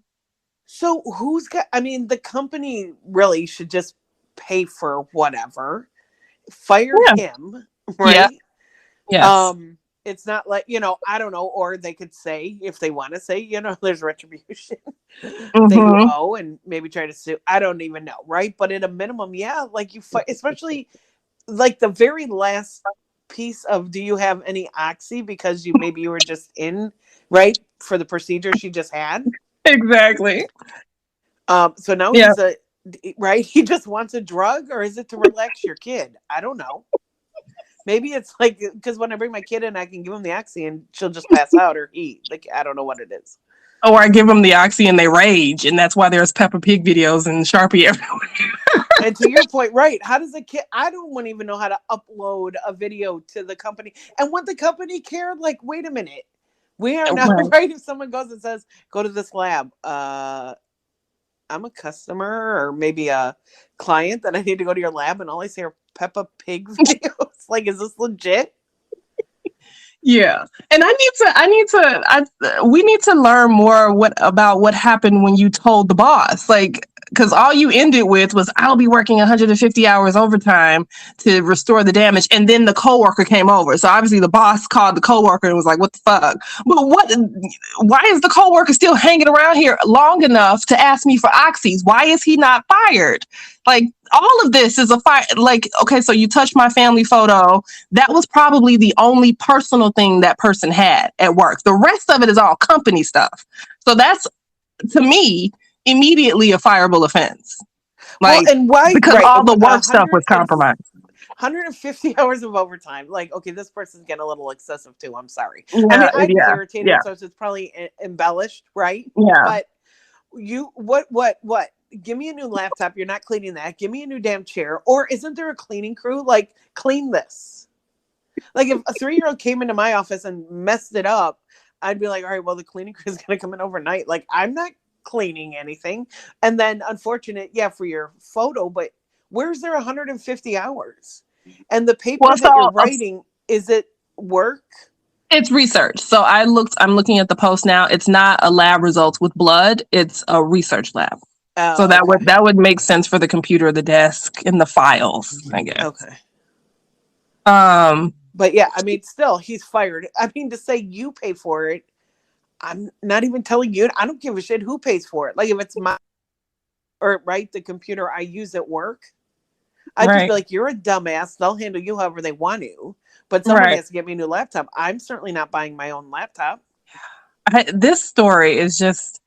So who's got, I mean, the company really should just pay for whatever, fire Yeah. him, Yeah. right? Yes. It's not like, I don't know, or they could say, if they want to say, there's retribution that you Mm-hmm. owe, and maybe try to sue. I don't even know, right? But at a minimum, yeah, like you fight, especially like the very last piece of, do you have any oxy, because you were just in, right, for the procedure she just had. Exactly. So now Yeah. he's a, right, he just wants a drug, or is it to relax your kid? I don't know. Maybe it's like, because when I bring my kid in, I can give him the oxy and she'll just pass out, or eat. Like, I don't know what it is. Or I give them the oxy and they rage, and that's why there's Peppa Pig videos and Sharpie everywhere. And to your point, right? How does a kid? I don't even know how to upload a video to the company. And would the company care? Like, wait a minute, we are not Right. right. If someone goes and says, "Go to this lab," I'm a customer or maybe a client that I need to go to your lab, and all I see are Peppa Pig videos. Like, is this legit? Yeah. And we need to learn more about what happened when you told the boss. Like, because all you ended with was, I'll be working 150 hours overtime to restore the damage. And then the coworker came over. So obviously the boss called the coworker and was like, what the fuck? But why is the coworker still hanging around here long enough to ask me for oxys? Why is he not fired? Like, all of this is a fire. Like, okay, so you touched my family photo. That was probably the only personal thing that person had at work. The rest of it is all company stuff. So that's, to me, immediately a fireable offense. Well, Like, and why? because Right, all the work stuff was compromised. 150 hours of overtime. Like, okay, this person's getting a little excessive too. I'm sorry. I Yeah, mean, I'd be yeah, yeah, irritated, so it's probably embellished, right? yeah. But what? Give me a new laptop. You're not cleaning that. Give me a new damn chair. Or isn't there a cleaning crew? Like, clean this. Like, if a 3-year-old came into my office and messed it up, I'd be like, all right, well, the cleaning crew is going to come in overnight. Like, I'm not cleaning anything. And then, unfortunate, yeah, for your photo, but where's there 150 hours? And the paper Well, that you're so writing, is it work? it's research. So I'm looking at the post now. It's not a lab results with blood. It's a research lab. So Oh, okay. that would make sense for the computer, the desk, and the files, I guess. Okay. Um, But yeah, I mean, still, he's fired. I mean, to say you pay for it, I'm not even telling you. I don't give a shit who pays for it. Like, if it's my, or right, the computer I use at work, I'd just be right, like, you're a dumbass. They'll handle you however they want to. But someone right. has to get me a new laptop. I'm certainly not buying my own laptop. This story is just,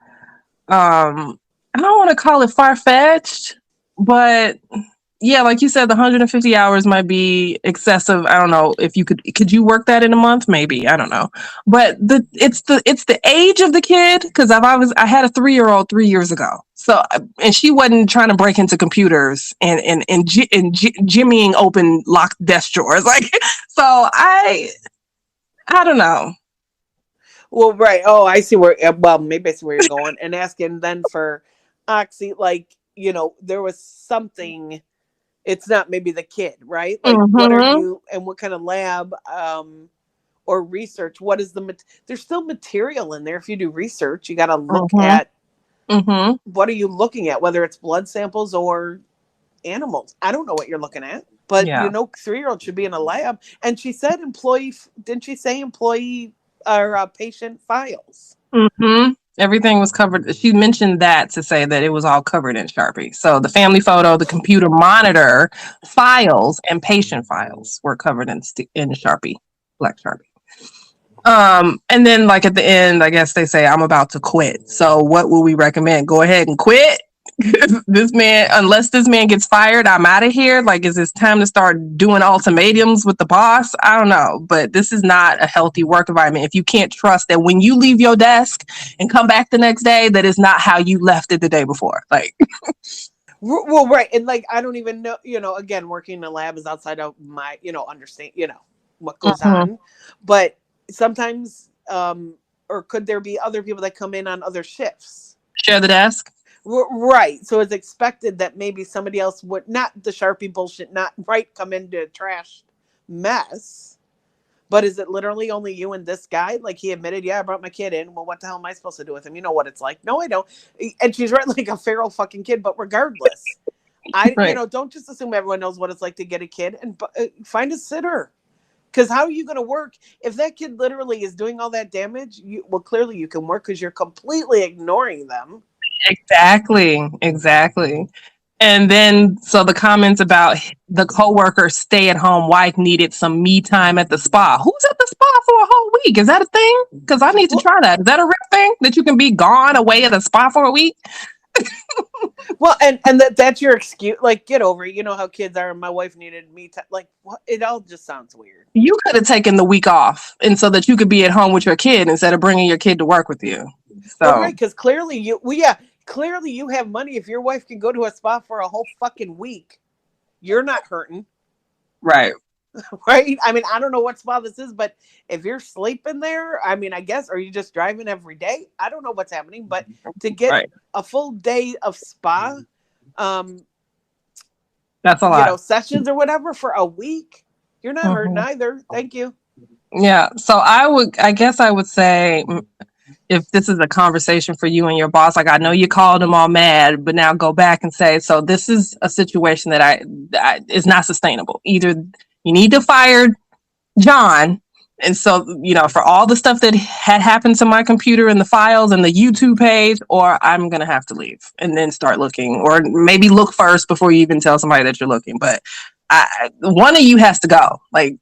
I don't want to call it far fetched, but yeah, like you said, the 150 hours might be excessive. I don't know if could you work that in a month? Maybe, I don't know. But it's the age of the kid, because I had a 3-year-old 3 years ago. So, and she wasn't trying to break into computers and jimmying open locked desk drawers. Like, so I don't know. Well, right. Oh, I see where, well, maybe I see where you're going. And asking then for oxy, like, there was something, it's not maybe the kid, right? Like, what are Mm-hmm. you, and what kind of lab, or research? What is there's still material in there. If you do research, you got to look Mm-hmm. at, Mm-hmm. What are you looking at? Whether it's blood samples or animals, I don't know what you're looking at. But Yeah. 3-year-old should be in a lab. And she said employee. Didn't she say employee or patient files? Mm-hmm. Everything was covered. She mentioned that to say that it was all covered in Sharpie. So the family photo, the computer monitor files, and patient files were covered in Sharpie, black Sharpie. And then like at the end, I guess they say I'm about to quit. So what will we recommend? Go ahead and quit. This man, unless this man gets fired, I'm out of here. Like, is it time to start doing ultimatums with the boss? I don't know, but this is not a healthy work environment. If you can't trust that when you leave your desk and come back the next day, that is not how you left it the day before. Like, Well, right. And like, I don't even know, again, working in a lab is outside of my, understand, what goes mhm. on. But sometimes, or could there be other people that come in on other shifts? Share the desk. Right. So it's expected that maybe somebody else would, not the Sharpie bullshit, not right, come into a trash mess. But is it literally only you and this guy? Like, he admitted, yeah, I brought my kid in. Well, what the hell am I supposed to do with him? You know what it's like. No, I don't. And she's right, like a feral fucking kid. But regardless, Right. don't just assume everyone knows what it's like to get a kid, and find a sitter. Because how are you going to work if that kid literally is doing all that damage? Well, clearly you can work because you're completely ignoring them. Exactly. And then, so the comments about the coworker stay-at-home wife needed some me time at the spa. Who's at the spa for a whole week? Is that a thing? Because I need to try that. Is that a real thing that you can be gone away at a spa for a week? Well, and that's your excuse. Like, get over it. You know how kids are. My wife needed me time. Like, what? It all just sounds weird. You could have taken the week off, and so that you could be at home with your kid instead of bringing your kid to work with you. Well, So, right, because clearly yeah, clearly you have money. If your wife can go to a spa for a whole fucking week, you're not hurting. right. Right? I mean, I don't know what spa this is, but if you're sleeping there, I mean, I guess, are you just driving every day? I don't know what's happening, but to get Right. a full day of spa, That's a lot. sessions or whatever for a week, you're not hurting Mhm. either. Thank you. Yeah. So I guess I would say, if this is a conversation for you and your boss, like I know you called him all mad, but now go back and say, so this is a situation that I is not sustainable. Either you need to fire John, and so for all the stuff that had happened to my computer and the files and the YouTube page, or I'm gonna have to leave and then start looking, or maybe look first before you even tell somebody that you're looking. But one of you has to go. Like,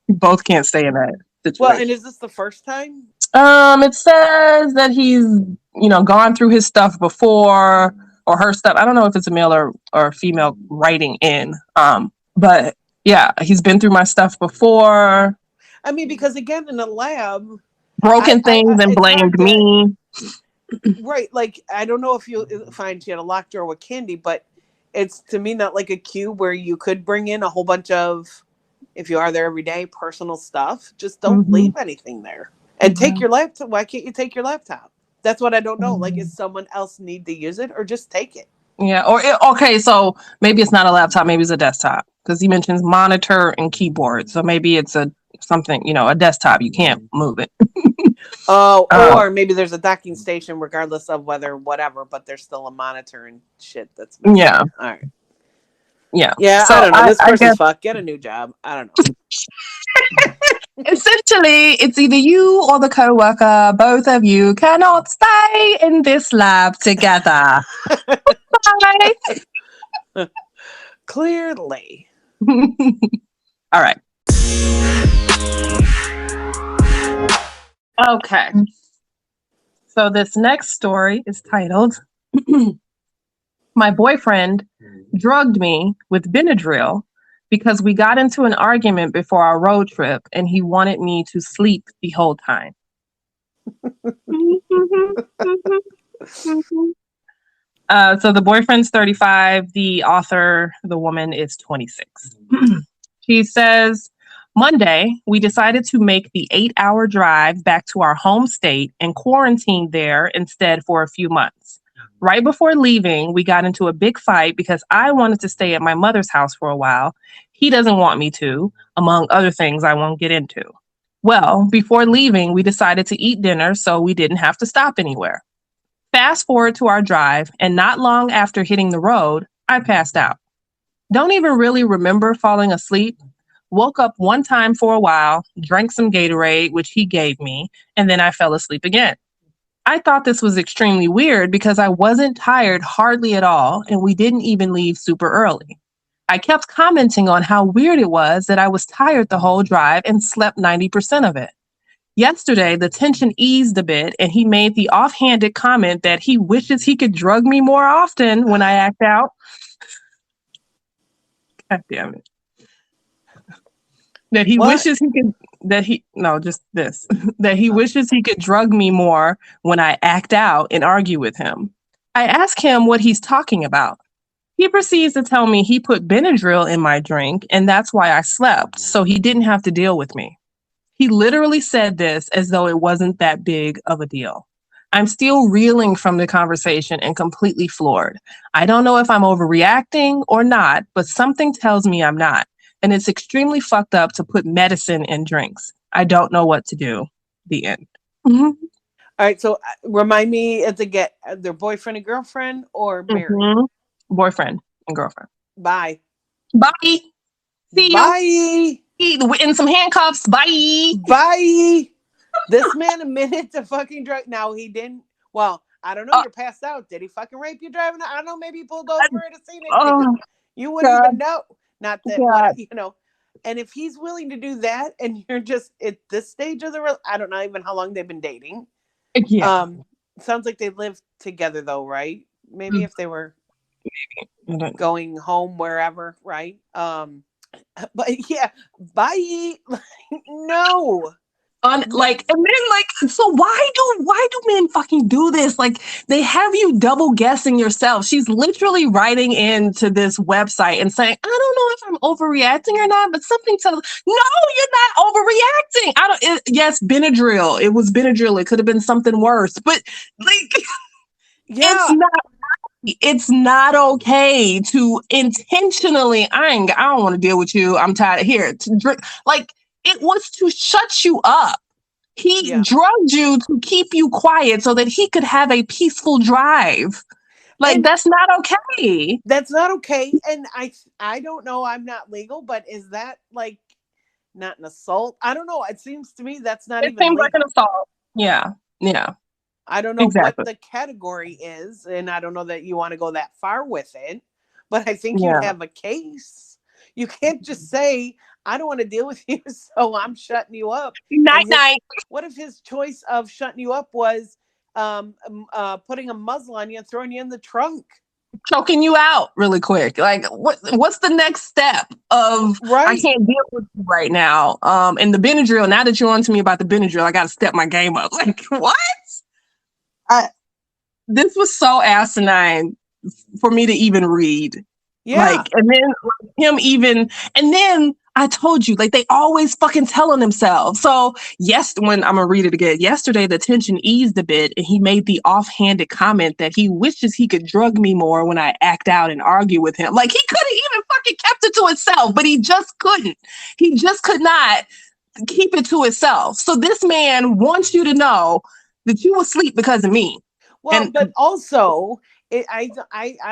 you both can't stay in that Well, and situation. is this the first time? It says that he's, gone through his stuff before, or her stuff. I don't know if it's a male or female writing in. But yeah, he's been through my stuff before, I mean, because again, in a lab, broken things and it's blamed hard to, me. right. Like, I don't know if you find she had a locked door with candy, but it's to me not like a cube where you could bring in a whole bunch of, if you are there every day, personal stuff. Just don't Mm-hmm. leave anything there. And take your laptop. Why can't you take your laptop? That's what I don't know. Like, is someone else need to use it, or just take it? Yeah. Okay. So maybe it's not a laptop. Maybe it's a desktop, because he mentions monitor and keyboard. So maybe it's something, a desktop. You can't move it. Oh, Um, or maybe there's a docking station, regardless of whether whatever, but there's still a monitor and shit that's missing. yeah. All right. Yeah. Yeah, So I don't know. This I person's guess fucked. Get a new job. I don't know. essentially it's either you or the coworker. Both of you cannot stay in this lab together. Bye. Clearly. All right. Okay. So this next story is titled My Boyfriend Drugged Me with Benadryl because we got into an argument before our road trip and he wanted me to sleep the whole time. So the boyfriend's 35, the author, the woman, is 26. She says, Monday, we decided to make the 8-hour drive back to our home state and quarantine there instead for a few months. Right before leaving, we got into a big fight because I wanted to stay at my mother's house for a while. He doesn't want me to, among other things I won't get into. Well, before leaving, we decided to eat dinner so we didn't have to stop anywhere. Fast forward to our drive, and not long after hitting the road, I passed out. Don't even really remember falling asleep. Woke up one time for a while, drank some Gatorade, which he gave me, and then I fell asleep again. I thought this was extremely weird because I wasn't tired hardly at all, and we didn't even leave super early. I kept commenting on how weird it was that I was tired the whole drive and slept 90% of it. Yesterday, the tension eased a bit, and he made the offhanded comment that he wishes he could drug me more often when I act out. God damn it. That he What? wishes he could, that he, no, just this, that he wishes he could drug me more when I act out and argue with him. I ask him what he's talking about. He proceeds to tell me he put Benadryl in my drink and that's why I slept, so he didn't have to deal with me. He literally said this as though it wasn't that big of a deal. I'm still reeling from the conversation and completely floored. I don't know if I'm overreacting or not, but something tells me I'm not. And it's extremely fucked up to put medicine in drinks. I don't know what to do. The end. Mm-hmm. All right. So remind me if they get their boyfriend and girlfriend or married. Mm-hmm. Boyfriend and girlfriend. Bye. Bye. See you. Bye. In some handcuffs. Bye. Bye. This man admitted to fucking drug. Now he didn't. Well, I don't know. You're passed out. Did he fucking rape you driving? I don't know. Maybe he pulled over at a scene. Oh, You wouldn't God. even know. Not that God. what. And if he's willing to do that, and you're just at this stage of the, I don't know even how long they've been dating. Yeah. Sounds like they lived together though, right? Maybe if they were going home wherever, right? But yeah, bye. No. Like, and then like, so why do men fucking do this? Like, they have you double guessing yourself. She's literally writing into this website and saying, I don't know if I'm overreacting or not, but something tells, no, you're not overreacting. Yes, Benadryl. It was Benadryl. It could have been something worse, but like, Yeah. it's not okay to intentionally, I don't want to deal with you. I'm tired of here to drink. Like, it was to shut you up. He drugged you to keep you quiet so that he could have a peaceful drive. Like, and that's not okay. That's not okay. And I don't know. I'm not legal, but is that like not an assault? I don't know. It seems to me that's not even legal. Like an assault. Yeah. Yeah. I don't know what the category is, and I don't know that you want to go that far with it, but I think you have a case. You can't just say, I don't want to deal with you, so I'm shutting you up. Night. What if his choice of shutting you up was putting a muzzle on you and throwing you in the trunk? Choking you out really quick. Like, what's the next step of, I can't deal with you right now. And the Benadryl, now that you're on to me about the Benadryl, I got to step my game up. Like, what? This was so asinine for me to even read. Yeah. Like, and then him even, and then I told you, like, they always fucking telling themselves. So yes, when I'm gonna read it again, yesterday the tension eased a bit and he made the offhanded comment that he wishes he could drug me more when I act out and argue with him. Like, he could have even fucking kept it to himself, but he just couldn't. He just could not keep it to himself. So this man wants you to know that you will sleep because of me. Well, but also, I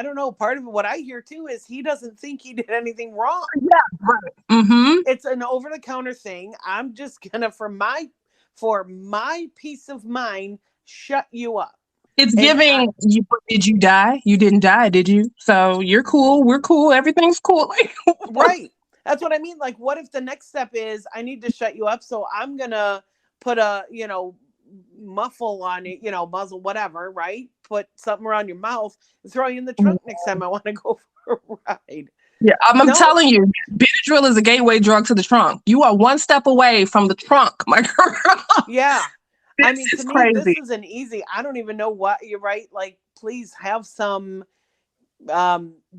don't know. Part of what I hear too is he doesn't think he did anything wrong. Yeah, right. Mm-hmm. It's an over-the-counter thing. I'm just gonna, for my peace of mind, shut you up. It's giving. Did you die? You didn't die, did you? So you're cool. We're cool. Everything's cool. Like, right. That's what I mean. Like, what if the next step is I need to shut you up? So I'm gonna put a muffle on it, muzzle, whatever, right? Put something around your mouth and throw you in the trunk next time I want to go for a ride. Yeah, I'm telling you, Benadryl is a gateway drug to the trunk. You are one step away from the trunk, my girl. Yeah. I mean, to me, this is an easy, I don't even know what you're right. Like, please have some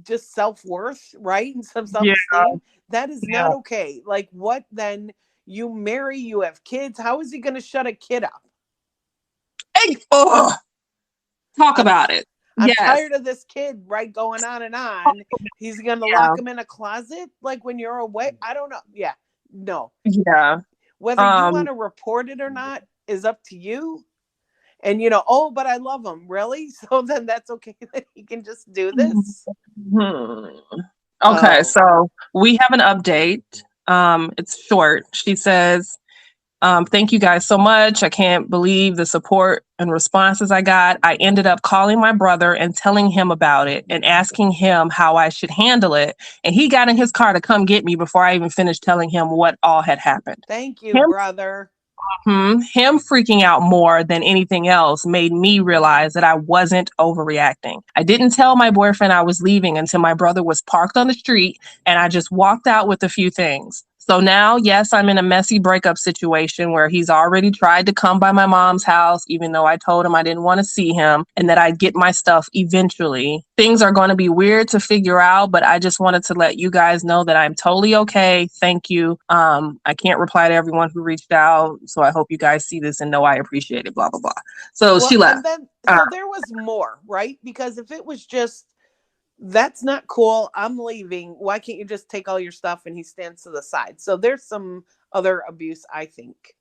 just self-worth, right? And some self-esteem. Yeah. That is not okay. Like, what then? You marry, you have kids. How is he going to shut a kid up? Hey, talk about it. I'm tired of this kid, right? Going on and on. He's going to lock him in a closet like when you're away. I don't know. Yeah. No. Yeah. Whether you want to report it or not is up to you. And oh, but I love him. Really? So then that's okay that he can just do this? Hmm. Okay, Oh, so we have an update. It's short. She says, thank you guys so much. I can't believe the support and responses I got. I ended up calling my brother and telling him about it and asking him how I should handle it. And he got in his car to come get me before I even finished telling him what all had happened. thank you, Him brother. Him freaking out more than anything else made me realize that I wasn't overreacting. I didn't tell my boyfriend I was leaving until my brother was parked on the street and I just walked out with a few things. So now, yes, I'm in a messy breakup situation where he's already tried to come by my mom's house, even though I told him I didn't want to see him and that I'd get my stuff eventually. Things are going to be weird to figure out, but I just wanted to let you guys know that I'm totally okay. Thank you. I can't reply to everyone who reached out, so I hope you guys see this and know I appreciate it, blah, blah, blah. So Well, she and left. then, so there was more, right? Because if it was just, that's not cool, I'm leaving, why can't you just take all your stuff and he stands to the side? So there's some other abuse, I think.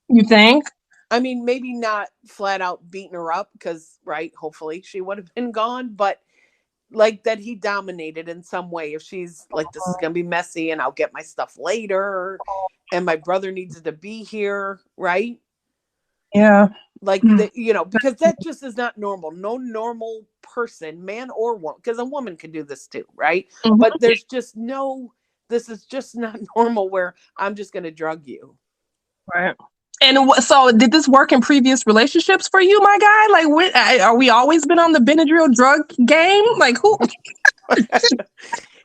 You think? I mean, maybe not flat out beating her up because, right, hopefully she would have been gone, but like that he dominated in some way. If she's like, this is going to be messy and I'll get my stuff later and my brother needs to be here, right? Yeah. Like that, because that just is not normal. No normal person, man or woman, because a woman can do this too, right? But Mhm. there's just no, this is just not normal where I'm just going to drug you. Right. And so, did this work in previous relationships for you, my guy? Like, are we always been on the Benadryl drug game? Like, who?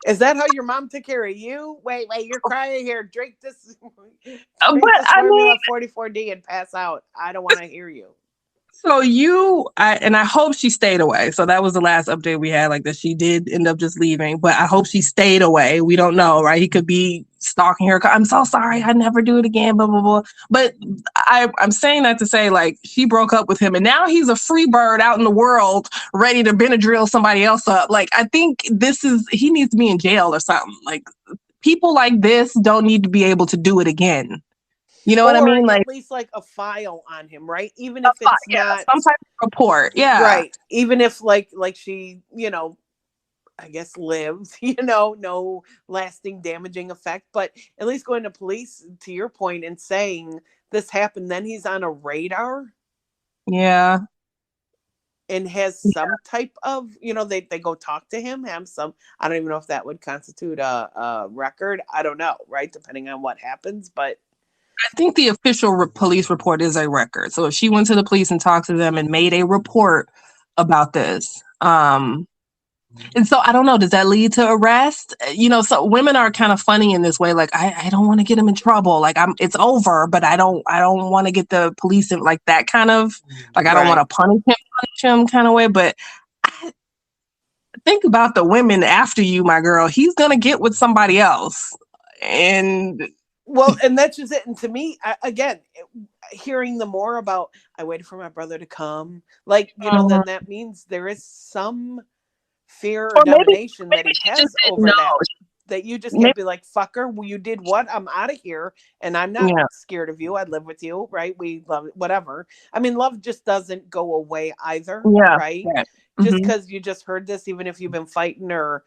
Is that how your mom took care of you? Wait, you're crying here. Drink this, drink But this I mean, formula 44D and pass out. I don't want to hear you. so I hope she stayed away. So that was the last update we had, like that she did end up just leaving. But I hope she stayed away. We don't know, right? He could be stalking her. I'm so sorry. I never do it again. Blah blah blah. But I'm saying that to say, like, she broke up with him, and now he's a free bird out in the world, ready to Benadryl somebody else up. Like, I think he needs to be in jail or something. Like, people like this don't need to be able to do it again. You know what I Or mean? Like at least like a file on him, right? Even if it's yeah, not some type of report. Yeah. right. Even if like she, I guess lives, no lasting damaging effect, but at least going to police, to your point, and saying this happened, then he's on a radar Yeah. and has some type of, they go talk to him, have some, I don't even know if that would constitute a record. I don't know, right? Depending on what happens, but I think the official police report is a record. So if she went to the police and talked to them and made a report about this, and so I don't know, does that lead to arrest? So women are kind of funny in this way. Like, I don't want to get him in trouble. Like, it's over, but I don't want to get the police in, like, that kind of, like, I don't want right. to punish him kind of way. But I think about the women after you, my girl. He's gonna get with somebody else, and Well, and that's just it. And to me, again, hearing the more about, I waited for my brother to come, like, then that means there is some fear or or maybe domination that maybe he she just has didn't over know. that you just Maybe, can't be like, fucker, well, you did what? I'm out of here. And I'm not yeah. scared of you. I live with you, right? We love it, whatever. I mean, love just doesn't go away either, Yeah. right? Right. Just Mhm. because you just heard this, even if you've been fighting or,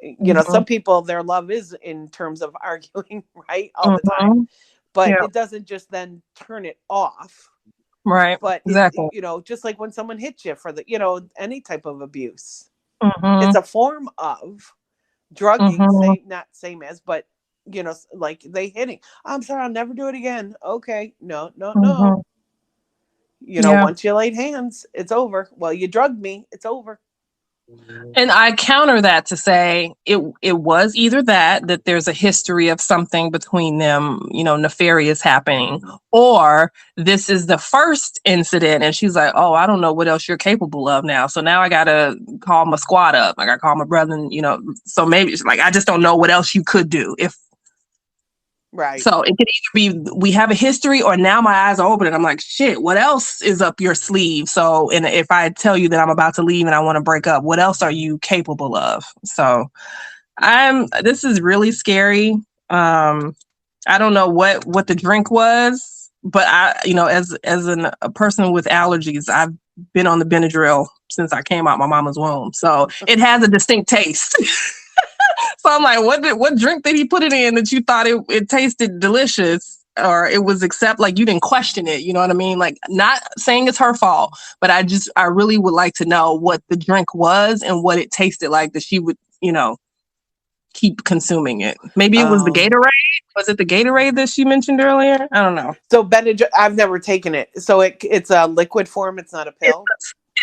Mhm. some people, their love is in terms of arguing, right? All the time. Mhm. But Yeah. it doesn't just then turn it off. Right. But Exactly. just like when someone hits you for the, any type of abuse, it's Mhm. a form of drugging, Mhm. same, not same as, but like they hitting. I'm sorry, I'll never do it again. Okay, no, no, no. Mhm. Yeah. Once you laid hands, it's over. Well, you drugged me, it's over. And I counter that to say it was either that there's a history of something between them, nefarious happening, or this is the first incident and she's like, "Oh, I don't know what else you're capable of now. So now I got to call my squad up. I got to call my brother, so maybe it's like I just don't know what else you could do if." Right. So it could either be we have a history or now my eyes are open and I'm like, shit, what else is up your sleeve? So, and if I tell you that I'm about to leave and I want to break up, what else are you capable of? So this is really scary. I don't know what the drink was, but a person with allergies, I've been on the Benadryl since I came out my mama's womb. So it has a distinct taste. So I'm like, what drink did he put it in that you thought it tasted delicious, or it was like you didn't question it? You know what I mean? Like, not saying it's her fault, but I really would like to know what the drink was and what it tasted like that she would, keep consuming it. Maybe it was the Gatorade. Was it the Gatorade that she mentioned earlier? I don't know. So Benadryl, I've never taken it. So it's a liquid form. It's not a pill.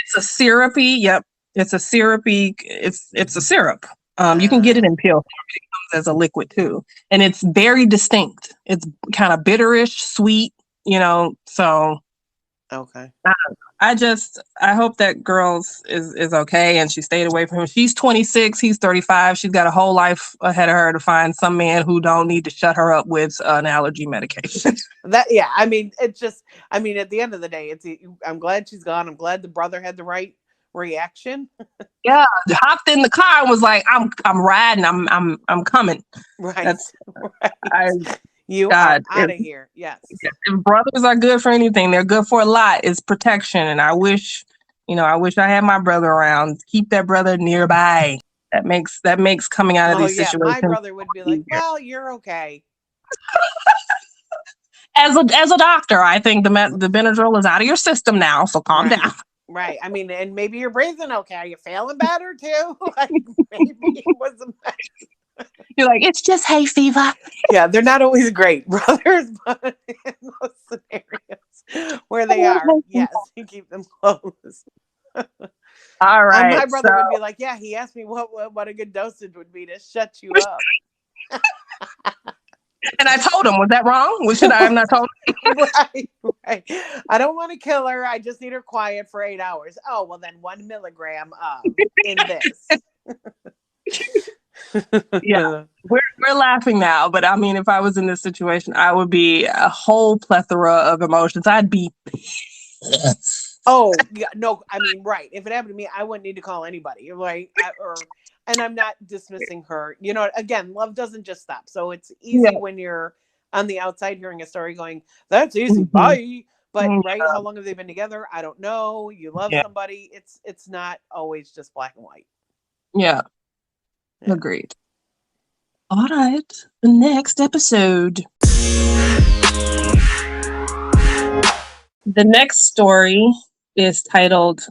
It's a syrupy. Yep, it's a syrupy. It's a syrup. You can get it in pill form. It comes as a liquid too, and it's very distinct. It's kind of bitterish, sweet. So okay. I hope that girls is okay and she stayed away from him. She's 26, he's 35. She's got a whole life ahead of her to find some man who don't need to shut her up with an allergy medication. I mean, at the end of the day, I'm glad she's gone. I'm glad the brother had the right reaction. Yeah, hopped in the car and was like, I'm riding. I'm coming. Right. Right. You are out of here. Yes. If brothers are good for anything, they're good for a lot. It's protection. And I wish I had my brother around. Keep that brother nearby. That makes coming out of these situations. My brother would be like, well, you're okay. As a doctor, I think the Benadryl is out of your system now, so calm down. Right. I mean, and maybe you're breathing okay. Are you feeling better too? Like, maybe it wasn't bad. You're like, it's just hay fever. Yeah, they're not always great brothers, but in those scenarios where they are, yes, you keep them close. All right. My brother would be like, yeah, he asked me what a good dosage would be to shut you up. And I told him, was that wrong? Should I have not told him? Right. I don't want to kill her. I just need her quiet for 8 hours. Oh, well then 1 milligram in this. Yeah, we're laughing now, but I mean, if I was in this situation, I would be a whole plethora of emotions. I'd be pissed. Oh, yeah, no, I mean, right. If it happened to me, I wouldn't need to call anybody, right? And I'm not dismissing her. Again, love doesn't just stop. So it's easy when you're on the outside hearing a story going, that's easy, bye. But right, how long have they been together? I don't know. You love somebody. It's not always just black and white. Yeah. Agreed. All right. The next episode. The next story is titled,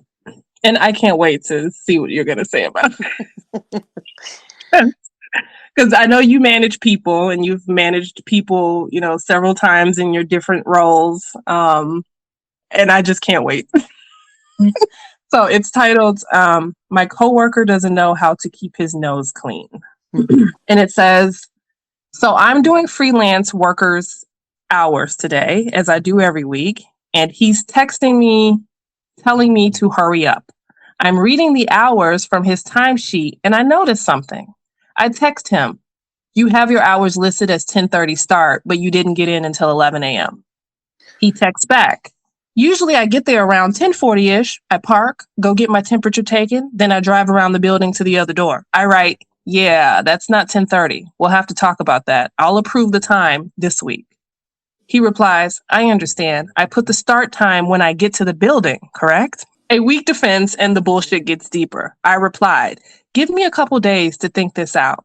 and I can't wait to see what you're going to say about it. Because I know you manage people and you've managed people, several times in your different roles. And I just can't wait. So it's titled, My Coworker Doesn't Know How to Keep His Nose Clean. And it says, so I'm doing freelance workers hours today, as I do every week. And he's texting me, telling me to hurry up. I'm reading the hours from his timesheet and I noticed something. I text him, you have your hours listed as 10:30 start, but you didn't get in until 11 a.m. He texts back. Usually I get there around 10:40-ish. I park, go get my temperature taken, then I drive around the building to the other door. I write, yeah, that's not 10:30. We'll have to talk about that. I'll approve the time this week. He replies, I understand. I put the start time when I get to the building, correct? A weak defense and the bullshit gets deeper. I replied, give me a couple days to think this out.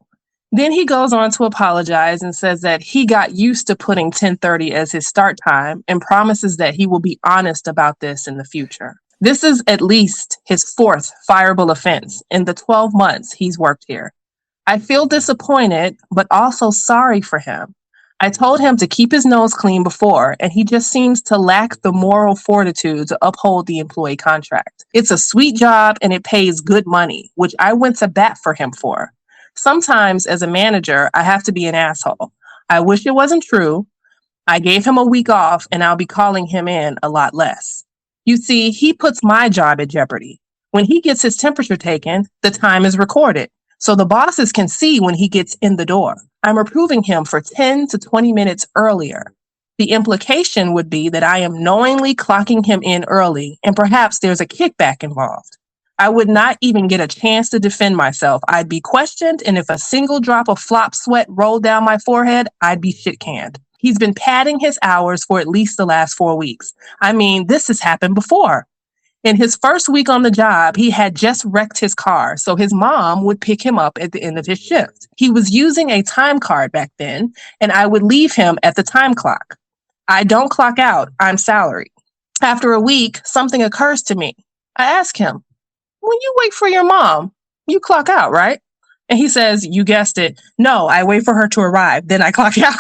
Then he goes on to apologize and says that he got used to putting 10:30 as his start time and promises that he will be honest about this in the future. This is at least his 4th fireable offense in the 12 months he's worked here. I feel disappointed, but also sorry for him. I told him to keep his nose clean before, and he just seems to lack the moral fortitude to uphold the employee contract. It's a sweet job and it pays good money, which I went to bat for him for. Sometimes as a manager, I have to be an asshole. I wish it wasn't true. I gave him a week off and I'll be calling him in a lot less. You see, he puts my job at jeopardy. When he gets his temperature taken, the time is recorded, so the bosses can see when he gets in the door. I'm approving him for 10 to 20 minutes earlier. The implication would be that I am knowingly clocking him in early and perhaps there's a kickback involved. I would not even get a chance to defend myself. I'd be questioned, and if a single drop of flop sweat rolled down my forehead, I'd be shit-canned. He's been padding his hours for at least the last 4 weeks. I mean, this has happened before. In his first week on the job, he had just wrecked his car, so his mom would pick him up at the end of his shift. He was using a time card back then, and I would leave him at the time clock. I don't clock out, I'm salaried. After a week, something occurs to me. I ask him, when you wait for your mom, you clock out, right? And he says, you guessed it. No, I wait for her to arrive, then I clock out.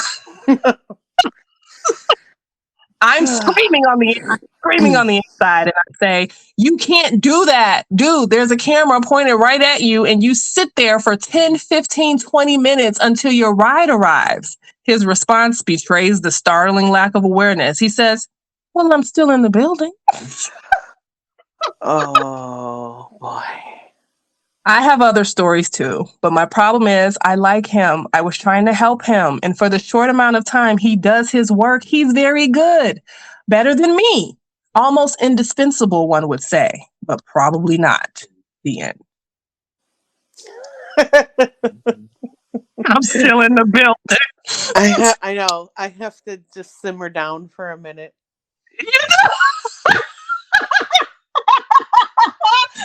I'm screaming on the inside, and I say, you can't do that. Dude, there's a camera pointed right at you, and you sit there for 10, 15, 20 minutes until your ride arrives. His response betrays the startling lack of awareness. He says, well, I'm still in the building. Oh, boy. I have other stories too, but my problem is I like him. I was trying to help him. And for the short amount of time he does his work, he's very good. Better than me. Almost indispensable, one would say, but probably not. The end. I'm still in the building. I know. I have to just simmer down for a minute.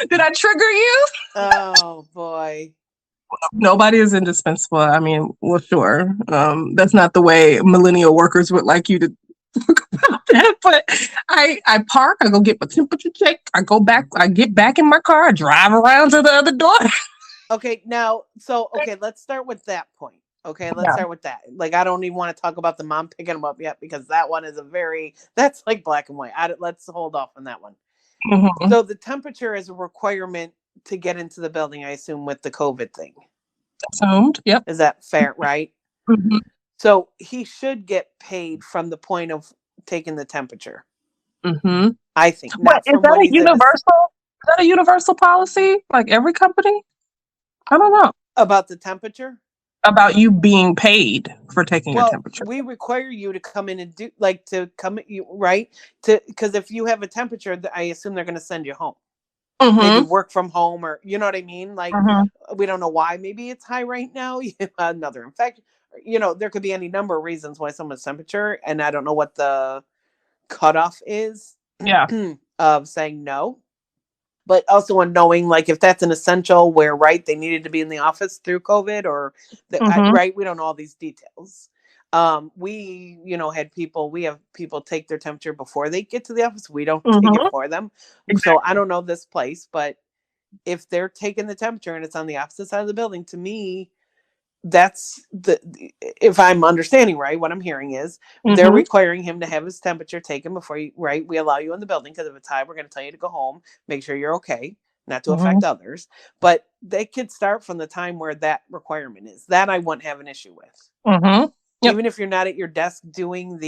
Did I trigger you? Oh, boy. Nobody is indispensable. I mean, well, sure. That's not the way millennial workers would like you to talk about that. But I park, I go get my temperature checked, I go back, I get back in my car, I drive around to the other door. Okay, now, let's start with that point. Okay, let's Yeah. start with that. Like, I don't even want to talk about the mom picking them up yet because that one is that's like black and white. Let's hold off on that one. Mm-hmm. So the temperature is a requirement to get into the building, I assume, with the COVID thing. Assumed. Yep. Is that fair, right? Mm-hmm. So he should get paid from the point of taking the temperature. Mm-hmm. I think. But is that a universal? Is that a universal policy? Like every company? I don't know. About the temperature? About you being paid for taking your temperature. We require you to come in and right? Because if you have a temperature, I assume they're going to send you home. Mm-hmm. Maybe work from home, or you know what I mean? Like, we don't know why. Maybe it's high right now. Another infection. There could be any number of reasons why someone's temperature, and I don't know what the cutoff is. Yeah. Of saying no. But also in knowing, like, if that's an essential where, right, they needed to be in the office through COVID or, right, we don't know all these details. We, we have people take their temperature before they get to the office. We don't take it for them. Exactly. So I don't know this place, but if they're taking the temperature and it's on the opposite side of the building, to me, that's if I'm understanding right, what I'm hearing is they're requiring him to have his temperature taken before we allow you in the building, because if it's high, we're going to tell you to go home, make sure you're okay, not to affect others. But they could start from the time where that requirement is. That I wouldn't have an issue with. Yep. Even if you're not at your desk doing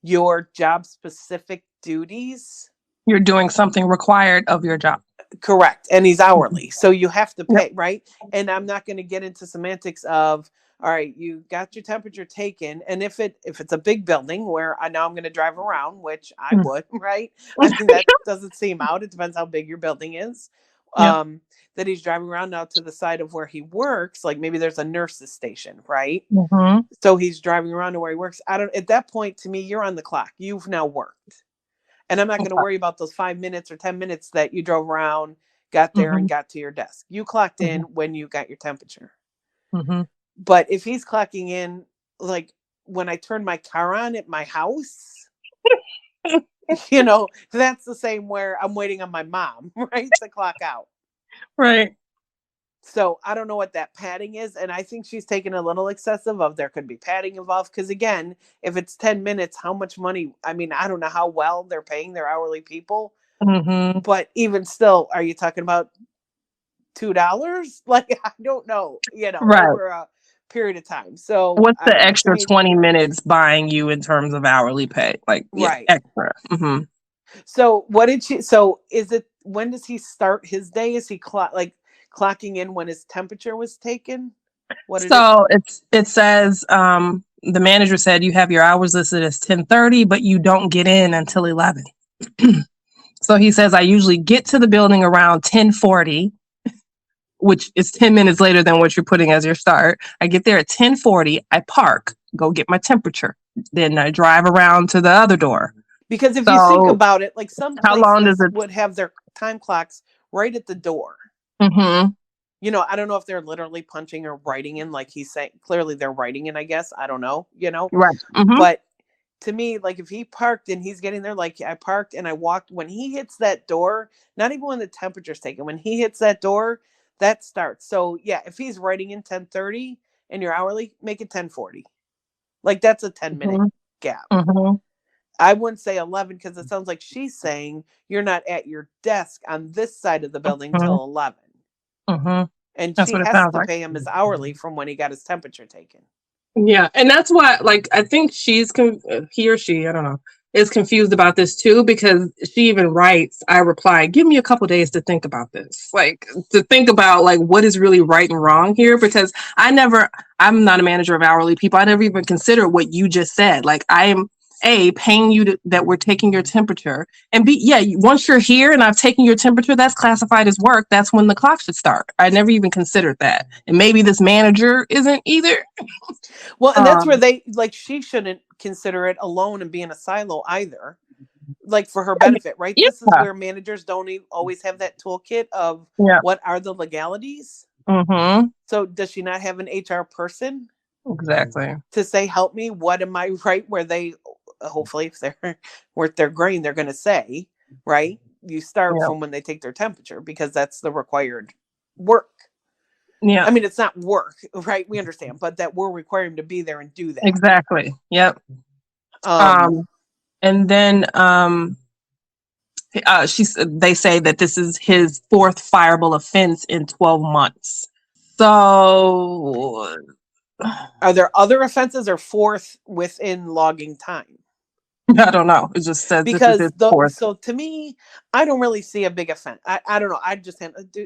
your job specific duties, you're doing something required of your job. Correct. And he's hourly. So you have to pay, right? And I'm not going to get into semantics of, all right, you got your temperature taken. And if it's a big building where I'm going to drive around, which I would, right? I mean, that doesn't seem out. It depends how big your building is. That he's driving around now to the side of where he works. Like maybe there's a nurse's station, right? So he's driving around to where he works. At that point, to me, you're on the clock. You've now worked. And I'm not going to worry about those 5 minutes or 10 minutes that you drove around, got there and got to your desk. You clocked in when you got your temperature. But if he's clocking in, like when I turn my car on at my house, that's the same where I'm waiting on my mom, right? To clock out. Right. So I don't know what that padding is. And I think she's taken a little excessive of there could be padding involved. Because again, if it's 10 minutes, how much money? I mean, I don't know how well they're paying their hourly people. But even still, are you talking about $2? Like, I don't know, over a period of time. So what's the extra 20 minutes buying you in terms of hourly pay? Like, extra. So when does he start his day? Is he clocking in when his temperature was taken? It says the manager said you have your hours listed as 10:30, but you don't get in until 11. So he says I usually get to the building around 10:40, which is 10 minutes later than what you're putting as your start. I get there at 10:40, I park, go get my temperature. Then I drive around to the other door. Because if you think So about it, like some how long does places it? would have their time clocks right at the door. Mm-hmm. You know, I don't know if they're literally punching or writing in, like he's saying. Clearly, they're writing in, I guess. I don't know, you know. Right. Mm-hmm. But to me, like if he parked and he's getting there, like I parked and I walked, when he hits that door, not even when the temperature's taken, when he hits that door, that starts. So yeah, if he's writing in 10:30 and you're hourly, make it 10:40. Like that's a 10-minute Mm-hmm. gap. Mm-hmm. I wouldn't say 11 because it sounds like she's saying you're not at your desk on this side of the building Mm-hmm. till 11. Mm-hmm. And That's she what it has sounds to like. pay him his hourly from when he got his temperature taken. Yeah, and that's why, like, I think he or she, I don't know, is confused about this too because she even writes, I reply, give me a couple days to think about this, like to think about like what is really right and wrong here because I'm not a manager of hourly people. I never even consider what you just said. Like I am paying you that we're taking your temperature, and b, yeah, once you're here and I've taken your temperature, that's classified as work. That's when the clock should start. I never even considered that, and maybe this manager isn't either. Well, and that's where um they, like, she shouldn't consider it alone and be in a silo either, like for her benefit, right? This is yeah, where managers don't always have that toolkit of yeah. what are the legalities. Mm-hmm. So does she not have an HR person Exactly. to say, help me, what am I right? Where they, hopefully if they're worth their grain, they're going to say, right, you start Yeah. from when they take their temperature because that's the required work. Yeah. I mean, it's not work, right? We understand, but that we're requiring to be there and do that. Exactly. Yep. Um, Um, and then they say that this is his fourth fireable offense in 12 months. So are there other offenses or fourth within logging time? I don't know. It just says this is his Because fourth. so to me, I don't really see a big offense. I don't know. I just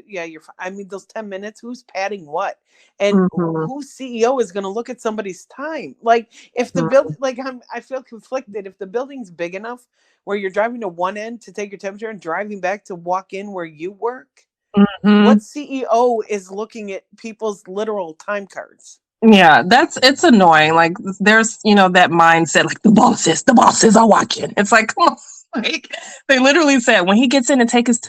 yeah, you're fine. I mean, those 10 minutes, who's padding what? And Mm-hmm. whose CEO is going to look at somebody's time? Like if the build, like I feel conflicted. If the building's big enough where you're driving to one end to take your temperature and driving back to walk in where you work, Mm-hmm. what CEO is looking at people's literal time cards? Yeah, it's annoying. Like there's, that mindset, like the bosses are watching. It's like, come on. Like they literally said when he gets in and take his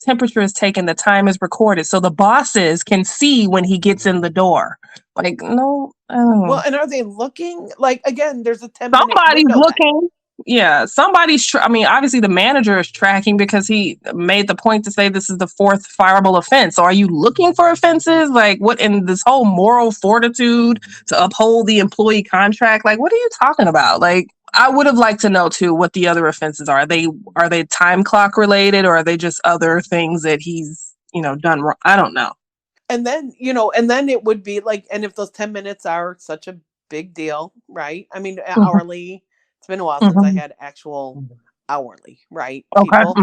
temperature is taken, the time is recorded. So the bosses can see when he gets in the door. Like, no, Well, and are they looking? Like again, there's a 10-minute somebody's window then. looking. Yeah, I mean, obviously the manager is tracking because he made the point to say this is the fourth fireable offense. So are you looking for offenses? Like what in this whole moral fortitude to uphold the employee contract? Like what are you talking about? Like I would have liked to know too what the other offenses are. Are they time clock related or are they just other things that he's, done wrong? I don't know. And then, and then it would be like, and if those 10 minutes are such a big deal, right? I mean, Mhm, hourly, it's been a while since I mhm. had actual hourly, right? Okay. People.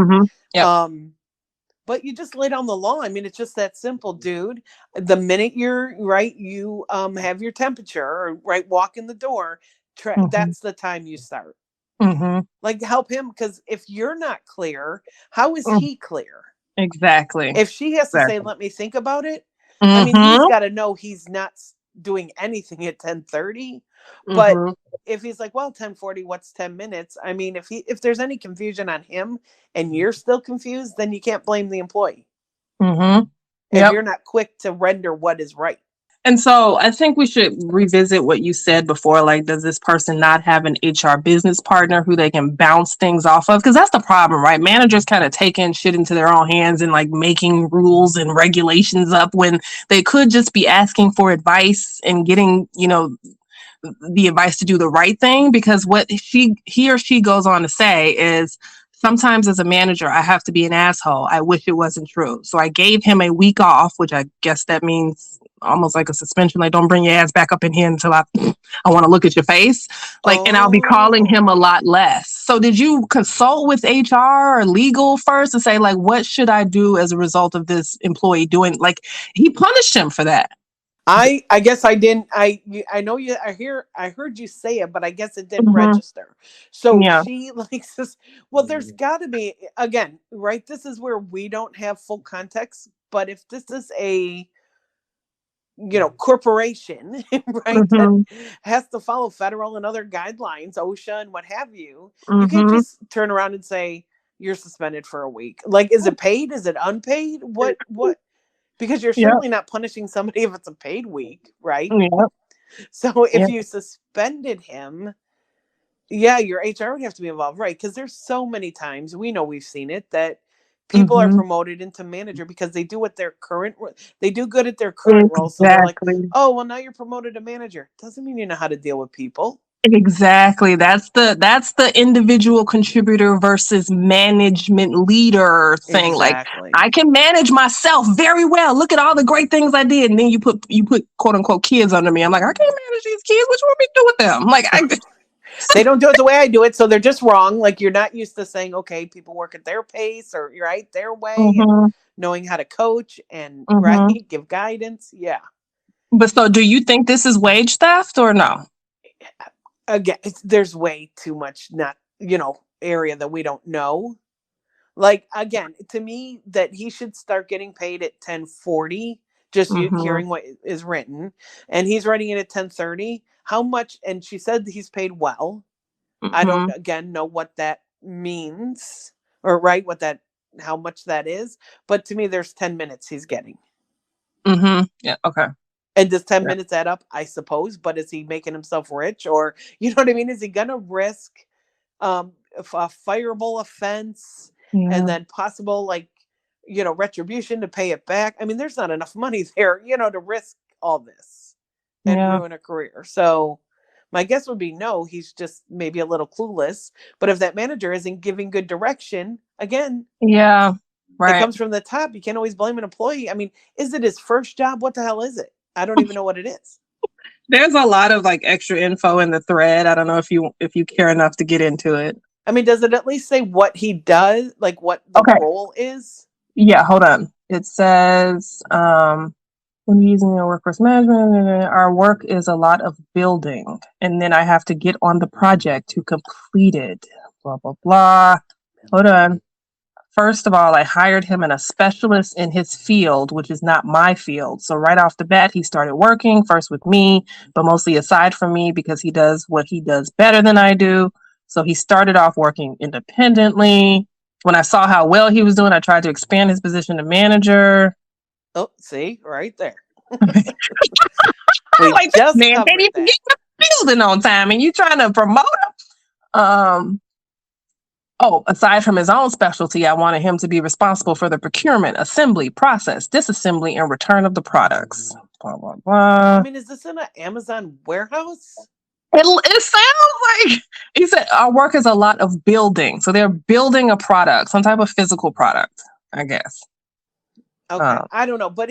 Yep. Um, but you just lay down the law. I mean, it's just that simple, dude. The minute you're right, you have your temperature or right, walk in the door, Hmm. that's the time you start. Hmm. Like help him because if you're not clear, how is he clear? Exactly. If she has to say, Exactly. let me think about it, I mean, he's Hmm. got to know he's not doing anything at 10:30. But Hmm. if he's like, well, 10:40, what's 10 minutes? I mean, if there's any confusion on him and you're still confused, then you can't blame the employee Hmm. if Yep. you're not quick to render what is right. And so I think we should revisit what you said before. Like, does this person not have an HR business partner who they can bounce things off of? Because that's the problem, right? Managers kind of taking shit into their own hands and like making rules and regulations up when they could just be asking for advice and getting, the advice to do the right thing. Because what he or she goes on to say is, sometimes as a manager I have to be an asshole. I wish it wasn't true. So I gave him a week off, which I guess that means almost like a suspension. Like, don't bring your ass back up in here until I want to look at your face. Like, and I'll be calling him a Oh, lot less. So did you consult with HR or legal first to say, like, what should I do as a result of this employee doing? Like, he punished him for that. I guess I didn't. I know you. I heard you say it, but I guess it didn't Hmm. register. So Yeah. she likes this. Well, there's got to be again, right? This is where we don't have full context. But if this is a corporation, right, that Mm-hmm. has to follow federal and other guidelines, OSHA and what have you. You can't Mm-hmm. just turn around and say you're suspended for a week. Like, is it paid? Is it unpaid? What? Because you're Yep. certainly not punishing somebody if it's a paid week, right? Yep. So if Yep. you suspended him, yeah, your HR would have to be involved, right? Because there's so many times, we know, we've seen it, that people are Mm-hmm. promoted into manager because they do they do good at their current role. So they're like, Exactly. oh, well, now you're promoted to manager. Doesn't mean you know how to deal with people. Exactly. That's the individual contributor versus management leader thing. Like, Exactly. I can manage myself very well. Look at all the great things I did. And then you put quote unquote kids under me. I'm like, I can't manage these kids. What you want me to do with them? Like, They don't do it the way I do it, so they're just wrong. Like, you're not used to saying, okay, people work at their pace, or right, their way, and hmm knowing how to coach and right, hmm give guidance. Yeah. But so do you think this is wage theft or no? Again, there's way too much not area that we don't know. Like, again, to me, that he should start getting paid at 10:40, just hmm hearing what is written, and he's writing it at 10:30. How much? And she said he's paid well. I don't, hmm again, know what that means, or right, how much that is. But to me, there's 10 minutes he's getting. Yeah. Okay. And does 10 Yeah. minutes add up? I suppose. But is he making himself rich? Or, you know what I mean? Is he going to risk a fireable offense and Yeah. then possible, like, retribution to pay it back? I mean, there's not enough money there, to risk all this and Yeah. ruin a career. So my guess would be no, he's just maybe a little clueless. But if that manager isn't giving good direction, again, Yeah. it Right. comes from the top. You can't always blame an employee. I mean, is it his first job? What the hell is it? I don't even know what it is. There's a lot of like extra info in the thread. I don't know if you care enough to get into it. I mean, does it at least say what he does, like what the Okay. role is? Yeah, hold on. It says, when using your workforce management, our work is a lot of building, and then I have to get on the project to complete it. Blah, blah, blah. Hold on. First of all, I hired him and a specialist in his field, which is not my field. So right off the bat, he started working first with me, but mostly aside from me because he does what he does better than I do. So he started off working independently. When I saw how well he was doing, I tried to expand his position to manager. Oh, see, right there. I'm We like, this just man can't covered even get that. in the building on time, and you trying to promote him? Oh, aside from his own specialty, I wanted him to be responsible for the procurement, assembly, process, disassembly, and return of the products. Blah, blah, I blah. mean, is this in an Amazon warehouse? It sounds like he said our work is a lot of building. So they're building a product, some type of physical product, I guess. Okay, Um, I don't know, but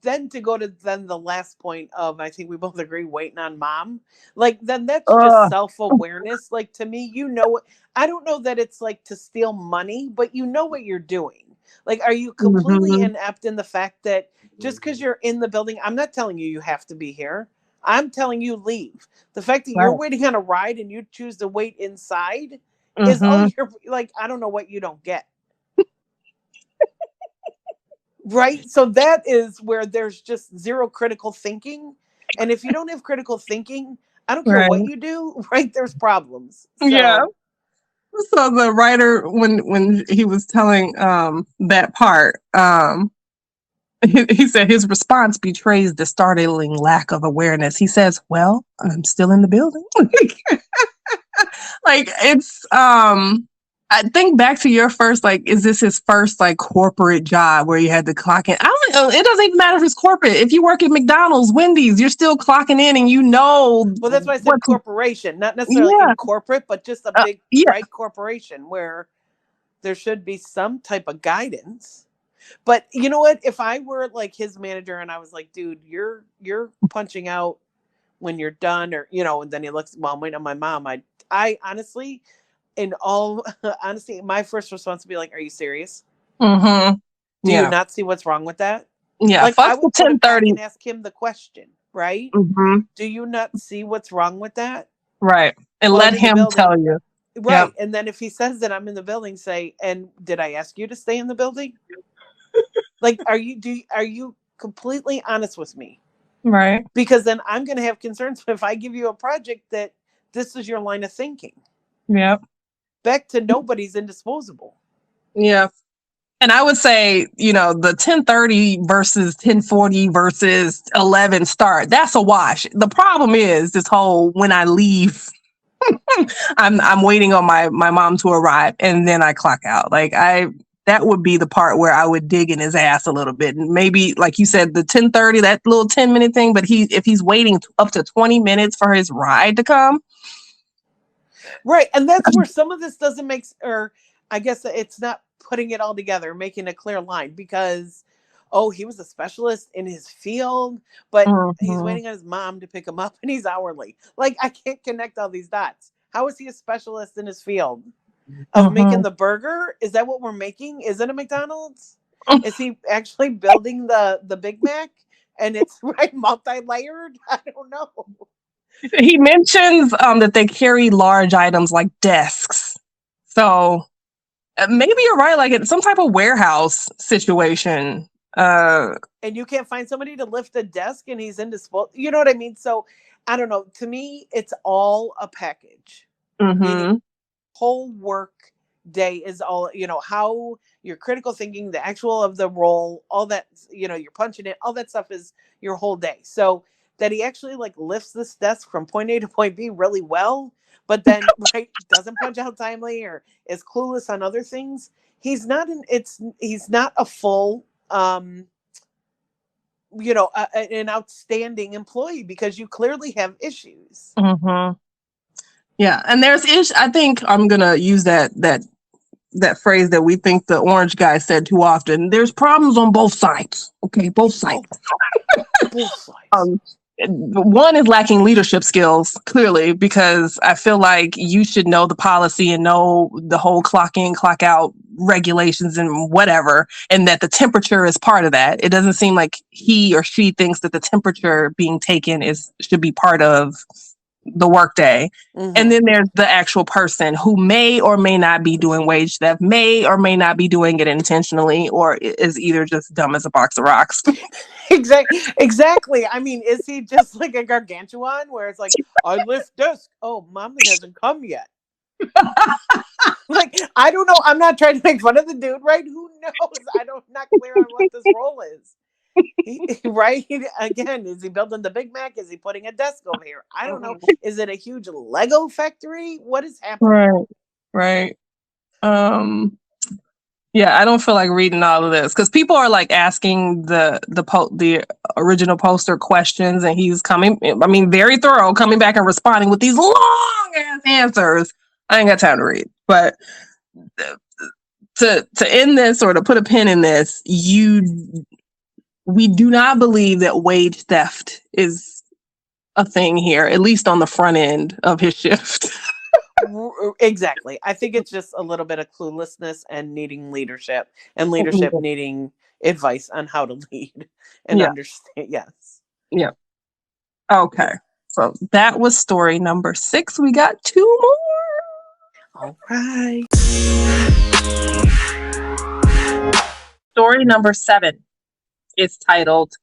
then to go to then the last point of, I think we both agree, waiting on mom, like, then that's just uh, self-awareness. Like, to me, I don't know that it's like to steal money, but you know what you're doing. Like, are you completely mhm, inept in the fact that just because you're in the building, I'm not telling you you have to be here. I'm telling you leave. The fact that you're right. waiting on a ride and you choose to wait inside is, oh, Mhm, you're like, I don't know what you don't get. Right? So that is where there's just zero critical thinking. And if you don't have critical thinking, I don't care what right. you do, right? There's problems. Yeah. So, So the writer, when he was telling that part, he said his response betrays the startling lack of awareness. He says, "Well, I'm still in the building." Like it's I think back to your first, like, is this his first like corporate job where you had to clock in? I don't know. It doesn't even matter if it's corporate. If you work at McDonald's, Wendy's, you're still clocking in and you know well, that's why I what said corporation, not necessarily yeah. in corporate, but just a big, Yeah. right, corporation where there should be some type of guidance. But you know what? If I were like his manager and I was like, dude, you're punching out when you're done, or and then he looks, well, I'm waiting on my mom. I honestly, in all honesty, my first response would be like, are you serious? Mm-hmm. Do you Yeah. not see what's wrong with that? Yeah. Like, I Fuck the would put it back 10:30. and ask him the question, right? Mm-hmm. Do you not see what's wrong with that? Right. And Well, I'm let in the him building. tell you. Yep. Right. And then if he says that I'm in the building, say, and did I ask you to stay in the building? Like, are you completely honest with me? Right. Because then I'm going to have concerns if I give you a project that this is your line of thinking. Yep. Back to nobody's indisposable. Yeah. And I would say, the 10:30 versus 10:40 versus 11 start, that's a wash. The problem is this whole when I leave, I'm waiting on my mom to arrive and then I clock out. Like that would be the part where I would dig in his ass a little bit. And maybe like you said, the 10:30, that little 10-minute thing, but if he's waiting up to 20 minutes for his ride to come. Right. And that's where some of this doesn't make, or I guess it's not putting it all together, making a clear line because, oh, he was a specialist in his field, but he's waiting on his mom to pick him up and he's hourly. Like, I can't connect all these dots. How is he a specialist in his field of making the burger? Is that what we're making? Is it a McDonald's? Is he actually building the Big Mac and it's right multi-layered? I don't know. He mentions that they carry large items like desks. So maybe you're right, like it's some type of warehouse situation. And you can't find somebody to lift a desk and he's indisposable. You know what I mean? So I don't know. To me, it's all a package. Meaning whole work day is all, how your critical thinking, the actual of the role, all that, you're punching it, all that stuff is your whole day. So that he actually like lifts this desk from point A to point B really well, but then right doesn't punch out timely or is clueless on other things. He's not a full an outstanding employee because you clearly have issues. Yeah, and there's I think I'm gonna use that phrase that we think the orange guy said too often. There's problems on both sides. Okay, both sides. Both sides. One is lacking leadership skills, clearly, because I feel like you should know the policy and know the whole clock in, clock out regulations and whatever, and that the temperature is part of that. It doesn't seem like he or she thinks that the temperature being taken should be part of the workday. And then there's the actual person who may or may not be doing wage theft, may or may not be doing it intentionally, or is either just dumb as a box of rocks. Exactly. I mean, is he just like a gargantuan where it's like, I lift desk. Oh, mom hasn't come yet. Like, I don't know. I'm not trying to make fun of the dude, right? Who knows? Not clear on what this role is. Right? Again, is he building the Big Mac? Is he putting a desk over here? I don't know. Is it a huge Lego factory? What is happening? Right. Yeah, I don't feel like reading all of this because people are like asking the original poster questions, and he's coming. I mean, very thorough, coming back and responding with these long ass answers. I ain't got time to read, but to end this or to put a pin in this, we do not believe that wage theft is a thing here, at least on the front end of his shift. Exactly. I think it's just a little bit of cluelessness and needing leadership, and leadership needing advice on how to lead and understand. Yes. Yeah. Okay. So that was story number 6. We got 2 more. All right. Story number 7 is titled,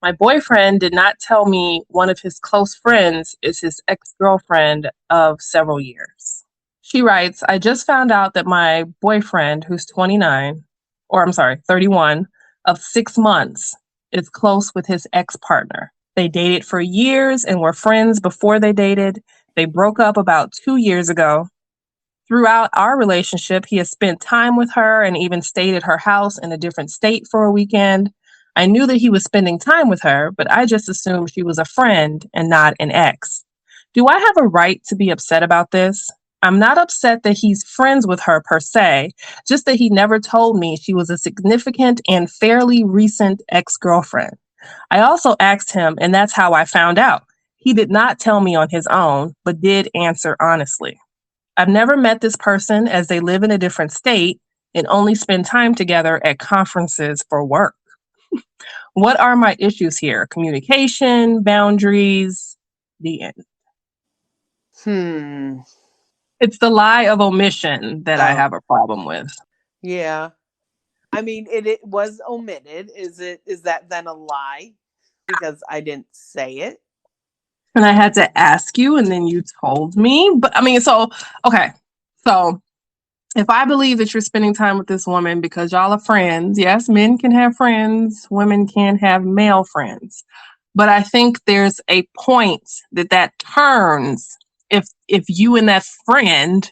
My boyfriend did not tell me one of his close friends is his ex-girlfriend of several years. She writes, I just found out that my boyfriend, who's 31, of 6 months, is close with his ex-partner. They dated for years and were friends before they dated. They broke up about 2 years ago. Throughout our relationship, he has spent time with her and even stayed at her house in a different state for a weekend. I knew that he was spending time with her, but I just assumed she was a friend and not an ex. Do I have a right to be upset about this? I'm not upset that he's friends with her per se, just that he never told me she was a significant and fairly recent ex-girlfriend. I also asked him, and that's how I found out. He did not tell me on his own, but did answer honestly. I've never met this person as they live in a different state and only spend time together at conferences for work. What are my issues here? Communication, boundaries, the end. It's the lie of omission that I have a problem with. Yeah. I mean, it was omitted. Is that then a lie? because I didn't say it. And I had to ask you, and then you told me. But I mean, so, okay. So if I believe that you're spending time with this woman because y'all are friends, yes, men can have friends, women can have male friends. But I think there's a point that turns if you and that friend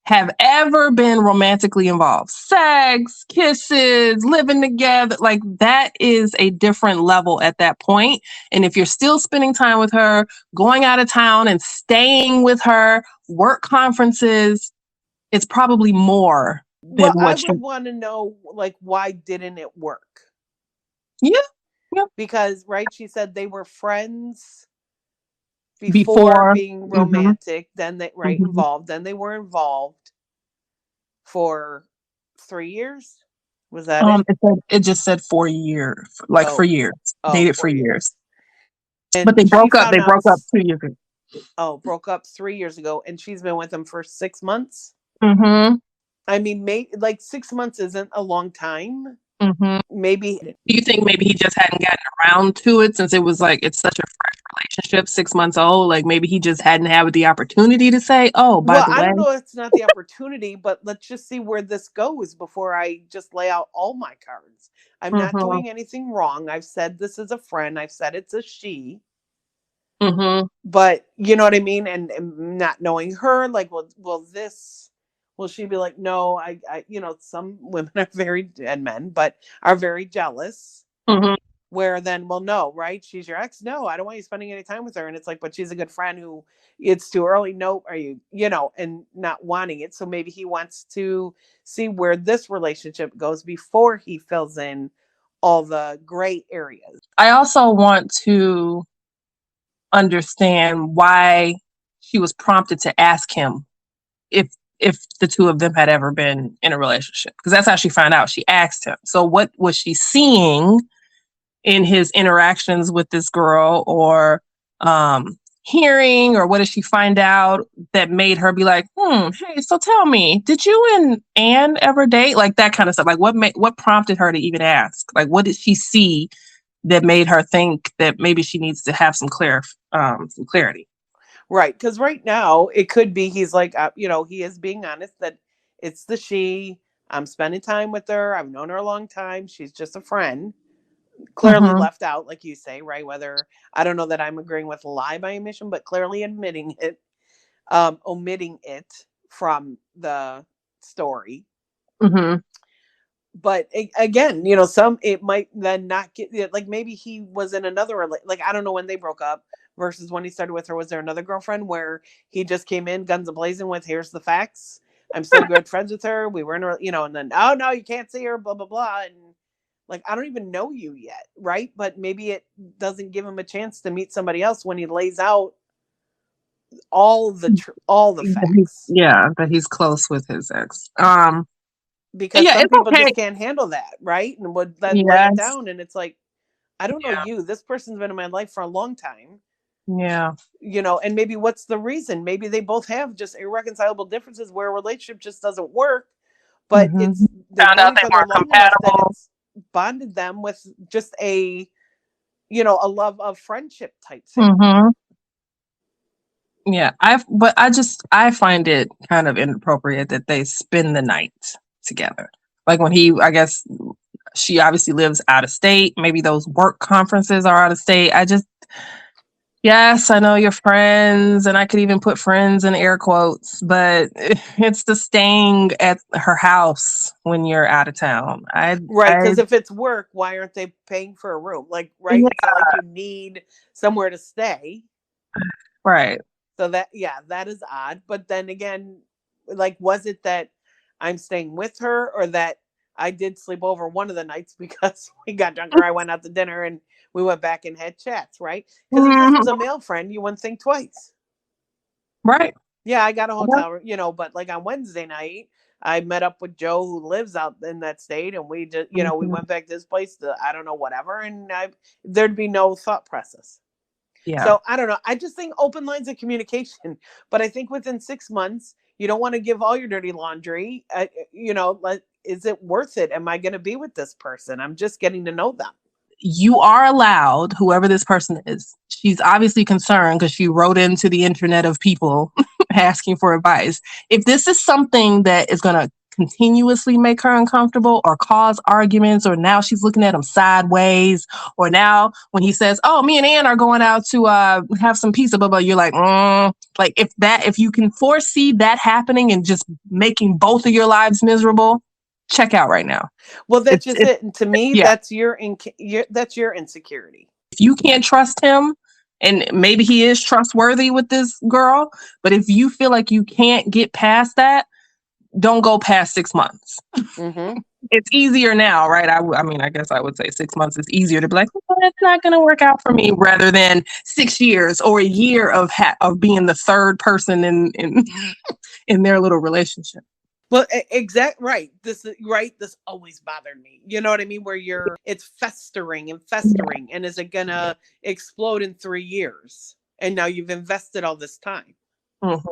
have ever been romantically involved. Sex, kisses, living together, like that is a different level at that point. And if you're still spending time with her, going out of town and staying with her, work conferences, it's probably more than Well, I what would you. want to know, like, why didn't it work? Yeah, yeah. Because, right, she said they were friends before Before. being Hmm. romantic, then they, right, Hmm. involved, then they were involved for 3 years. Was that it? It just said 4 years, like for Oh, years, oh, dated for 4 years. years. But And they she broke up. found They out, broke up 2 years ago. broke up 3 years ago, and she's been with him for 6 months. Hmm. I mean, like 6 months isn't a long time. Hmm. Maybe. Do you think maybe he just hadn't gotten around to it since it was like it's such a fresh relationship, 6 months old? Like maybe he just hadn't had the opportunity to say, "Oh, by Well, the I way." don't know if it's not the opportunity, but let's just see where this goes before I just lay out all my cards. I'm not Mm-hmm. doing anything wrong. I've said this is a friend. I've said it's a she. Mm-hmm. But you know what I mean? And not knowing her, like, will she be like, no, some women are very, and men, but are very jealous. Mm-hmm. Where then, well, no, right? She's your ex. No, I don't want you spending any time with her. And it's like, but she's a good friend who it's too early. Nope. Are you, and not wanting it. So maybe he wants to see where this relationship goes before he fills in all the gray areas. I also want to understand why she was prompted to ask him if if the two of them had ever been in a relationship, because that's how she found out. She asked him. So what was she seeing in his interactions with this girl, or hearing, or what did she find out that made her be like, hey, so tell me, did you and Anne ever date? Like that kind of stuff. Like what prompted her to even ask? Like what did she see that made her think that maybe she needs to have some clarity? Right. Because right now it could be he's like, he is being honest that it's the she. I'm spending time with her. I've known her a long time. She's just a friend. Clearly Mm-hmm. left out, like you say, right? Whether I don't know that I'm agreeing with lie by omission, but clearly admitting it, omitting it from the story. Mm-hmm. But again, some it might then not get, like maybe he was in another, like I don't know when they broke up versus when he started with her. Was there another girlfriend where he just came in guns a blazing with, here's the facts, I'm still good friends with her, we were in a, and then, oh no, you can't see her, blah blah blah, and like I don't even know you yet, right? But maybe it doesn't give him a chance to meet somebody else when he lays out all the facts, Yeah, that he's close with his ex. because Yeah, some it's people okay. just can't handle that, right? And would then lay it Yes. down, and it's like, I don't know Yeah. you. This person's been in my life for a long time, Yeah. and maybe what's the reason? Maybe they both have just irreconcilable differences where a relationship just doesn't work, but Mm-hmm. it's they've Found known out each they other weren't long enough that compatible. it's bonded them with just a love of friendship type thing. Mm-hmm. Yeah, I find it kind of inappropriate that they spend the night together. Like when I guess she obviously lives out of state. Maybe those work conferences are out of state. Yes, I know you're friends, and I could even put friends in air quotes, but it's the staying at her house when you're out of town. Right, because if it's work, why aren't they paying for a room? Like, right, Yeah, it's not like you need somewhere to stay. right. So that, yeah, that is odd. But then again, like, was it that I'm staying with her, or that I did sleep over one of the nights because we got drunk, or I went out to dinner and we went back and had chats, right? Because if this was a Mhm. male friend, you wouldn't think twice. Right. Yeah, I got a Yeah. hotel room, but like on Wednesday night, I met up with Joe who lives out in that state, and we just, we Mhm. went back to his place to, I don't know, whatever, and there'd be no thought process. Yeah. So I don't know. I just think open lines of communication. But I think within 6 months, you don't want to give all your dirty laundry. Like, is it worth it? Am I going to be with this person? I'm just getting to know them. you are allowed, whoever this person is, she's obviously concerned because she wrote into the internet of people asking for advice. If this is something that is going to continuously make her uncomfortable or cause arguments, or now she's looking at him sideways, or now when he says, oh, me and Ann are going out to have some pizza, blah, blah, you're like, like if you can foresee that happening and just making both of your lives miserable, check out right now. Well, that's just it. And to me, yeah. that's your insecurity. If you can't trust him, and maybe he is trustworthy with this girl, but if you feel like you can't get past that, don't go past 6 months. Mm-hmm. It's easier now, right? I mean, I guess I would say 6 months is easier to be like, oh, that's not going to work out for me, rather than 6 years or a year of being the third person in their little relationship. Well, right. This always bothered me. You know what I mean? Where it's festering, and is it gonna explode in 3 years? And now you've invested all this time. Mm-hmm.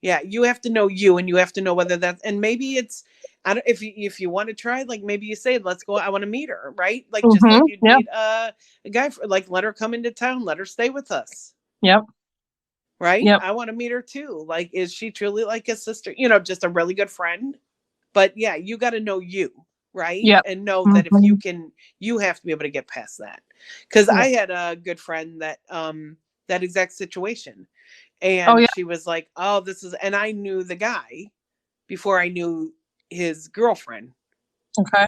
Yeah, you have to know you, and you have to know whether that's, and maybe it's, I don't, if you want to try, like maybe you say, let's go, I want to meet her, right? Like just like you'd meet a guy, like let her come into town, let her stay with us. Yep. Right? Yep. I want to meet her too. Like, is she truly like a sister? You know, just a really good friend. But yeah, you got to know you, right? Yep. And know that if you can, you have to be able to get past that. Because I had a good friend that that exact situation, and she was like, "Oh, this is," and I knew the guy before I knew his girlfriend. Okay.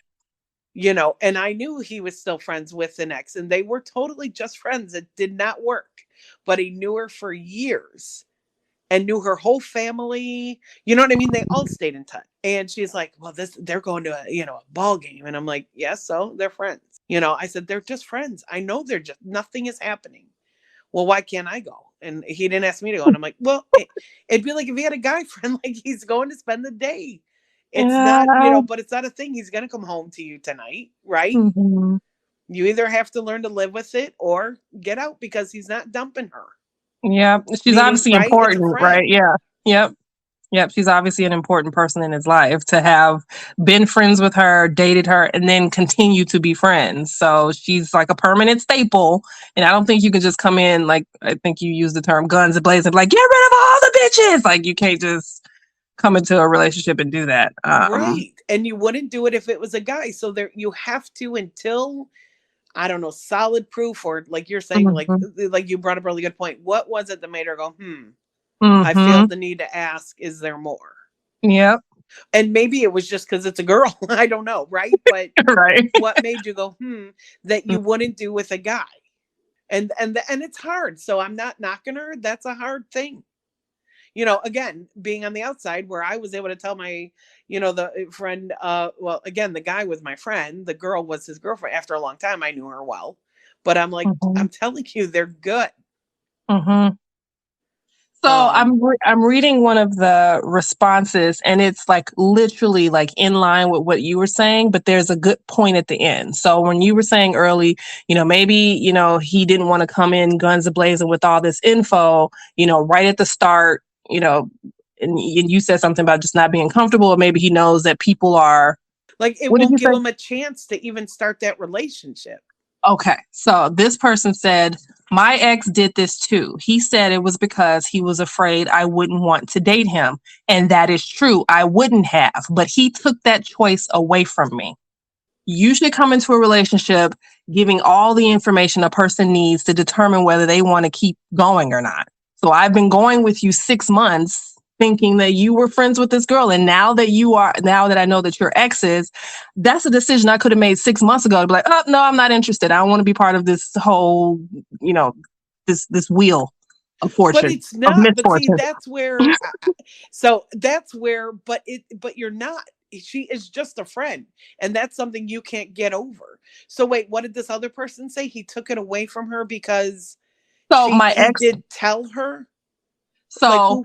You know, and I knew he was still friends with an ex, and they were totally just friends. It did not work. But he knew her for years and knew her whole family. You know what I mean? They all stayed in touch. And she's like, well, they're going to a ball game. And I'm like, yes, so they're friends. You know, I said, they're just friends. I know they're just, nothing is happening. Well, why can't I go? And he didn't ask me to go. And I'm like, well, it'd be like if he had a guy friend, like he's going to spend the day. It's not, but it's not a thing. He's going to come home to you tonight, right? Mm-hmm. You either have to learn to live with it or get out, because he's not dumping her. Yeah, she's obviously important, right? Yeah. Yep. She's obviously an important person in his life to have been friends with her, dated her, and then continue to be friends. So she's like a permanent staple. And I don't think you can just come in, like, I think you use the term guns blazing, like, get rid of all the bitches. Like, you can't just come into a relationship and do that. Right. And you wouldn't do it if it was a guy. So you have to, until, I don't know, solid proof, or like you're saying, like you brought up a really good point. What was it that made her go, I feel the need to ask, is there more? Yep. And maybe it was just because it's a girl. I don't know. Right. But what made you go, that you wouldn't do with a guy? And it's hard. So I'm not knocking her. That's a hard thing. You know, again, being on the outside, where I was able to tell my, the friend, well, again, the guy was my friend, the girl was his girlfriend. After a long time, I knew her well, but I'm like, I'm telling you, they're good. So I'm reading one of the responses, and it's like literally like in line with what you were saying, but there's a good point at the end. So when you were saying early, maybe, he didn't want to come in guns a-blazing with all this info, right at the start, and you said something about just not being comfortable, or maybe he knows that people are like, it won't give him a chance to even start that relationship. Okay. So this person said, my ex did this too. He said it was because he was afraid I wouldn't want to date him. And that is true. I wouldn't have, but he took that choice away from me. You should come into a relationship giving all the information a person needs to determine whether they want to keep going or not. So I've been going with you 6 months thinking that you were friends with this girl. And now that I know that you're exes, that's a decision I could have made 6 months ago to be like, oh, no, I'm not interested. I don't want to be part of this whole, this wheel of fortune. But it's not, but see, that's where, but you're not. She is just a friend, and that's something you can't get over. So wait, what did this other person say? He took it away from her because my ex did tell her? So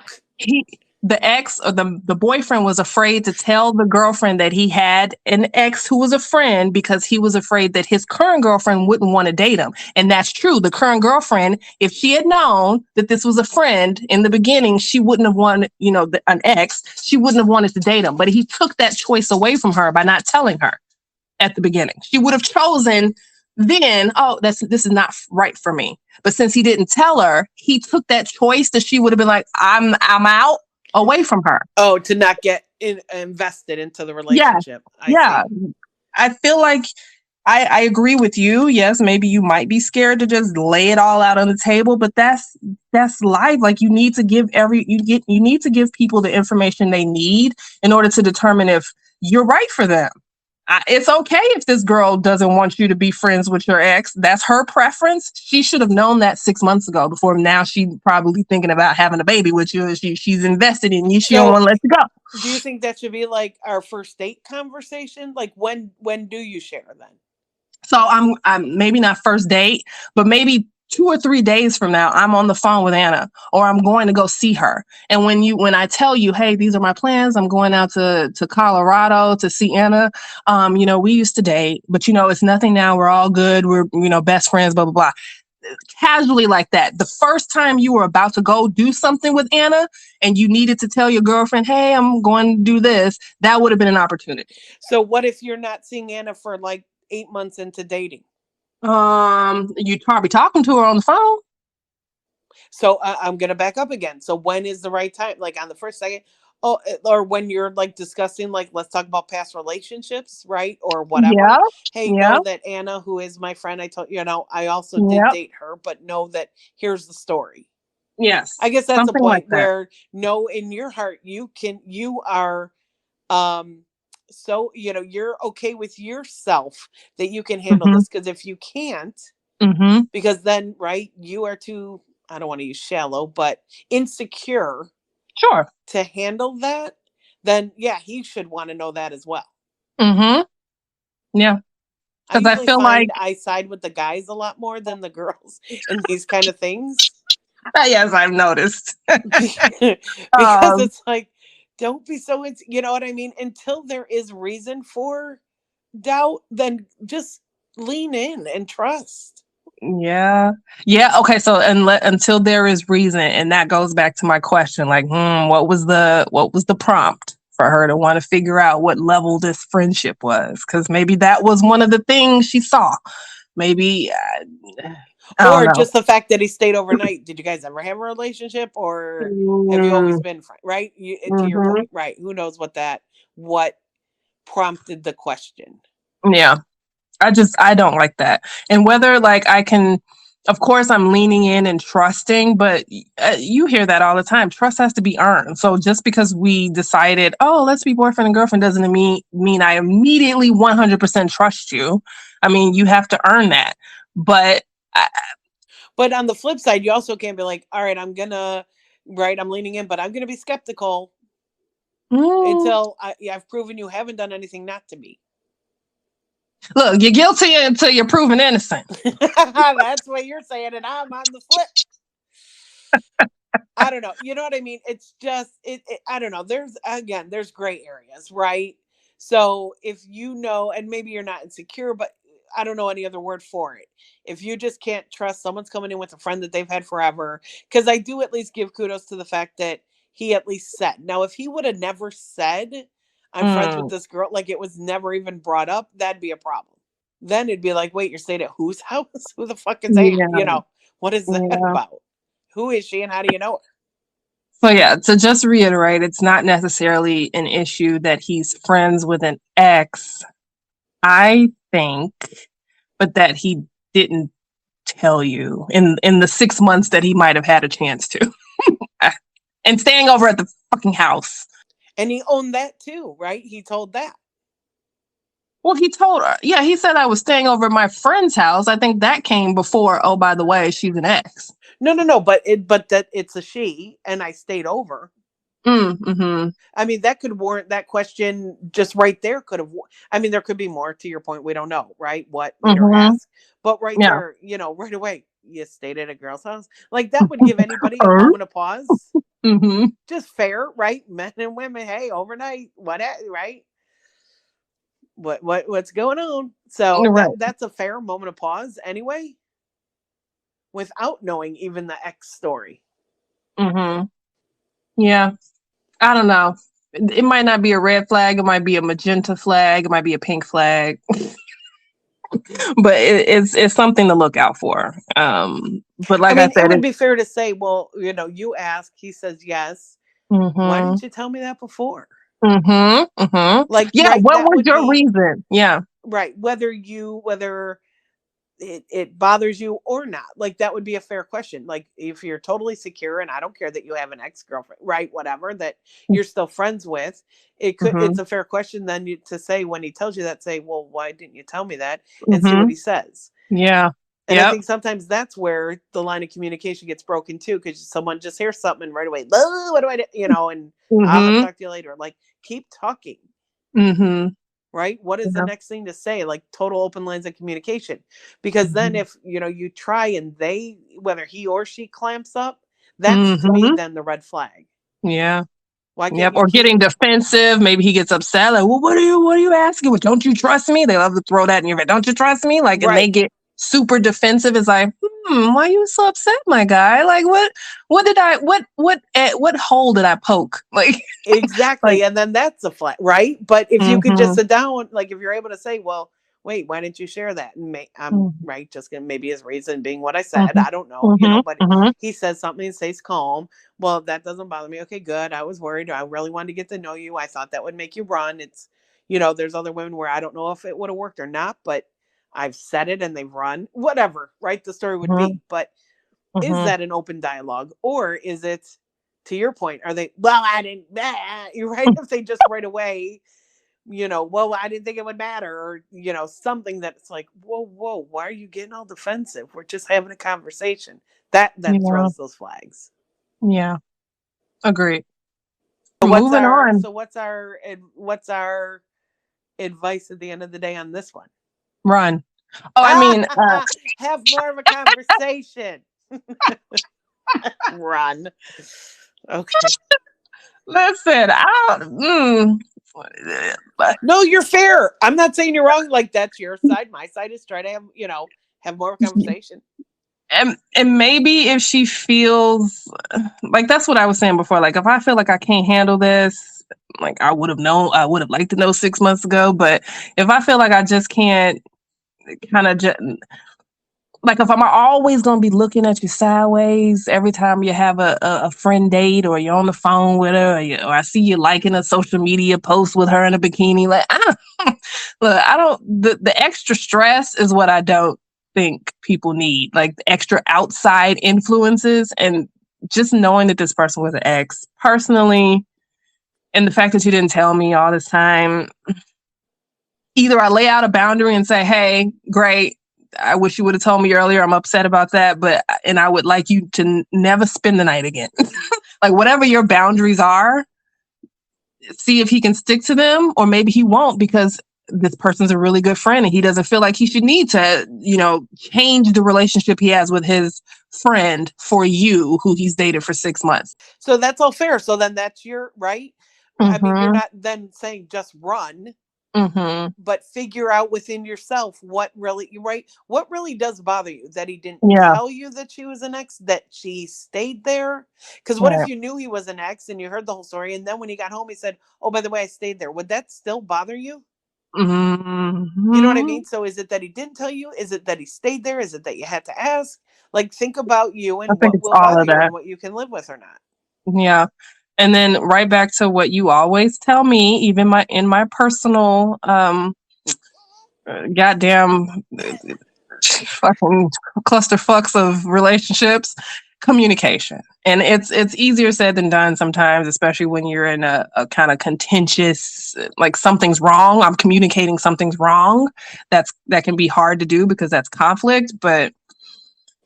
the ex, or the boyfriend, was afraid to tell the girlfriend that he had an ex who was a friend, because he was afraid that his current girlfriend wouldn't want to date him. And that's true. The current girlfriend, if she had known that this was a friend in the beginning, she wouldn't have wanted, an ex, she wouldn't have wanted to date him. But he took that choice away from her by not telling her at the beginning. She would have chosen then, oh, this is not right for me. But since he didn't tell her, he took that choice that she would have been like, I'm out, away from her. Oh, to not get invested into the Yeah, relationship. I yeah. see. I feel like I agree with you. Yes, maybe you might be scared to just lay it all out on the table, but that's life. Like you need to give you need to give people the information they need in order to determine if you're right for them. It's okay if this girl doesn't want you to be friends with your ex. That's her preference. She should have known that 6 months ago. Before now, she's probably thinking about having a baby with you. She's invested in you. She don't So, want to let you go. do you think that should be like our first date conversation? Like when do you share then? So I'm maybe not first date, but maybe 2 or 3 days from now, I'm on the phone with Anna, or I'm going to go see her. And when I tell you, hey, these are my plans, I'm going out to Colorado to see Anna. We used to date, but it's nothing now. We're all good. We're best friends. Blah blah blah. Casually like that. The first time you were about to go do something with Anna, and you needed to tell your girlfriend, hey, I'm going to do this. That would have been an opportunity. So what if you're not seeing Anna for like 8 months into dating? You'd probably talking to her on the phone. So I'm gonna back up again. So when is the right time? Like on the first second, oh, or when you're like discussing, like let's talk about past relationships, right, or whatever. Yeah, Hey, yeah, know that Anna, who is my friend, I told I also did yeah, date her, but know that here's the story. I yes, guess that's a something like point that. where no, in your heart, you are um so you're okay with yourself that you can handle Mhm, this, because if you can't, mhm. because then right you are too, I don't want to use shallow, but insecure Sure. to handle that, then yeah, he should want to know that as well. Mhm. Yeah, I because I usually feel like find I side with the guys a lot more than the girls in these kind of things. yes, I've noticed. Because Um, it's like, don't be so you know what I mean, until there is reason for doubt, then just lean in and trust. yeah, yeah. Okay, so until there is reason, and that goes back to my question, like, what was the prompt for her to want to figure out what level this friendship was? Because maybe that was one of the things she saw. Maybe I don't Or know. just the fact that he stayed overnight. Did you guys ever have a relationship, or have you always Mm, been right? To your mhm. point, right? Who knows what prompted the question? Yeah. I don't like that. And whether like I can, of course, I'm leaning in and trusting, but you hear that all the time. Trust has to be earned. So just because we decided, oh, let's be boyfriend and girlfriend, doesn't mean I immediately 100% trust you. I mean, you have to earn that. But I, But on the flip side, you also can't be like, all right, I'm leaning in, but I'm gonna be skeptical mm, until I've proven you haven't done anything not to be. look, you're guilty until you're proven innocent. That's what you're saying, and I'm on the flip. I don't know. You know what I mean? It's just I don't know. There's gray areas, right? So if and maybe you're not insecure, but I don't know any other word for it. If you just can't trust someone's coming in with a friend that they've had forever, because I do at least give kudos to the fact that he at least said. Now, if he would have never said, "I'm friends with Mm, this girl," like it was never even brought up, that'd be a problem. Then it'd be like, wait, you're staying at whose house? Who the fuck is Anne? yeah, What is that yeah. about? Who is she and how do you know her? So yeah, to just reiterate, it's not necessarily an issue that he's friends with an ex, I think, but that he didn't tell you in the 6 months that he might have had a chance to. And staying over at the fucking house. And he owned that too, right? He told that. Well, he told her, yeah, he said I was staying over at my friend's house. I think that came before, oh, by the way, she's an ex. No, no, no, but that it's a she and I stayed over. Mm-hmm. I mean, that could warrant that question just right there could have I mean, there could be more to your point. We don't know, right? What made her Mm-hmm. ask. But right Yeah. there, right away, you stayed at a girl's house. Like that would give anybody a moment of pause. Mm-hmm. Just fair, right? Men and women, hey, overnight, right? What's going on? So Right. that's a fair moment of pause anyway, without knowing even the X story. Mm-hmm. Yeah. I don't know. It might not be a red flag. It might be a magenta flag. It might be a pink flag. but it's something to look out for. But I like I mean, it said, would be fair to say, well, you ask, he says yes. Why mm-hmm, didn't you tell me that before? mm-hmm, mm-hmm. Like, Yeah, right, what that was would your be reason? Yeah. right. Whether it bothers you or not, like that would be a fair question. Like, if you're totally secure, and I don't care that you have an ex-girlfriend, right, whatever, that you're still friends with, Mm-hmm, it's a fair question then to say, when he tells you that, say, well, why didn't you tell me that, and see mm-hmm. what he says. Yeah. And I Yep. think sometimes that's where the line of communication gets broken too, because someone just hears something and right away, "Ugh, what do I do?" And I'll Mm-hmm, talk to you later. Like, keep talking, mm-hmm. right? What is the Yeah. next thing to say? Like, total open lines of communication. Because then Mm-hmm. if you try and whether he or she clamps up, that's to me Mm-hmm. then the red flag. Yeah. Why can't Yep. you Or keep getting defensive. Maybe he gets upset. Like, well, what are you asking? Well, don't you trust me? They love to throw that in your face. Don't you trust me? Like, and they right? get super defensive. It's like, why are you so upset, my guy? Like, what hole did I poke? Like, Exactly. And then that's a flat, right? But if you could just mm-hmm, sit down, like if you're able to say, well, wait, why didn't you share that? And I'm mm-hmm, right, just gonna maybe his reason being what I said. mm-hmm, I don't know, mm-hmm, but mm-hmm, he says something and stays calm. Well, that doesn't bother me. Okay, good. I was worried. I really wanted to get to know you. I thought that would make you run. There's other women where I don't know if it would have worked or not, but I've said it and they've run. Whatever, right? The story would be. But is mm-hmm. that an open dialogue, or is it, to your point, are they, well, I didn't, you're right, if they just right away, well, I didn't think it would matter, or something that's like, whoa, why are you getting all defensive? We're just having a conversation. That then Yeah. throws those flags. Yeah. Agreed. So what's Moving our on. so what's our advice at the end of the day on this one? Run. Oh, I mean, Have more of a conversation. Run. Okay. listen, I don't, but- No, you're fair. I'm not saying you're wrong. Like, that's your side. My side is try to have more conversation. and maybe if she feels like that's what I was saying before. Like, if I feel like I can't handle this, like I would have known, I would have liked to know 6 months ago. But if I feel like I just can't, kind of just like if I'm always gonna be looking at you sideways every time you have a friend date or you're on the phone with her, or I see you liking a social media post with her in a bikini, like look, I don't. The extra stress is what I don't think people need. Like the extra outside influences, and just knowing that this person was an ex personally, and the fact that you didn't tell me all this time. Either I lay out a boundary and say, "Hey, great. I wish you would have told me earlier. I'm upset about that, and I would like you to never spend the night again." Like whatever your boundaries are, see if he can stick to them, or maybe he won't because this person's a really good friend and he doesn't feel like he should need to, change the relationship he has with his friend for you, who he's dated for 6 months. So that's all fair. So then that's your right. I mean, you're Mm-hmm. not then saying just run, Mm-hmm. but figure out within yourself what really, right? What really does bother you? That he didn't Yeah. tell you that she was an ex, that she stayed there? Because what if Right. you knew he was an ex and you heard the whole story, and then when he got home, he said, "Oh, by the way, I stayed there." Would that still bother you? You know what I Mm-hmm. mean? So is it that he didn't tell you? Is it that he stayed there? Is it that you had to ask? Like, think about you I and think what it's will all bother of you that. and what you can live with or not. Yeah. And then right back to what you always tell me, even in my personal goddamn fucking clusterfucks of relationships, communication. And it's easier said than done sometimes, especially when you're in a kind of contentious, like something's wrong, I'm communicating something's wrong. That can be hard to do because that's conflict, but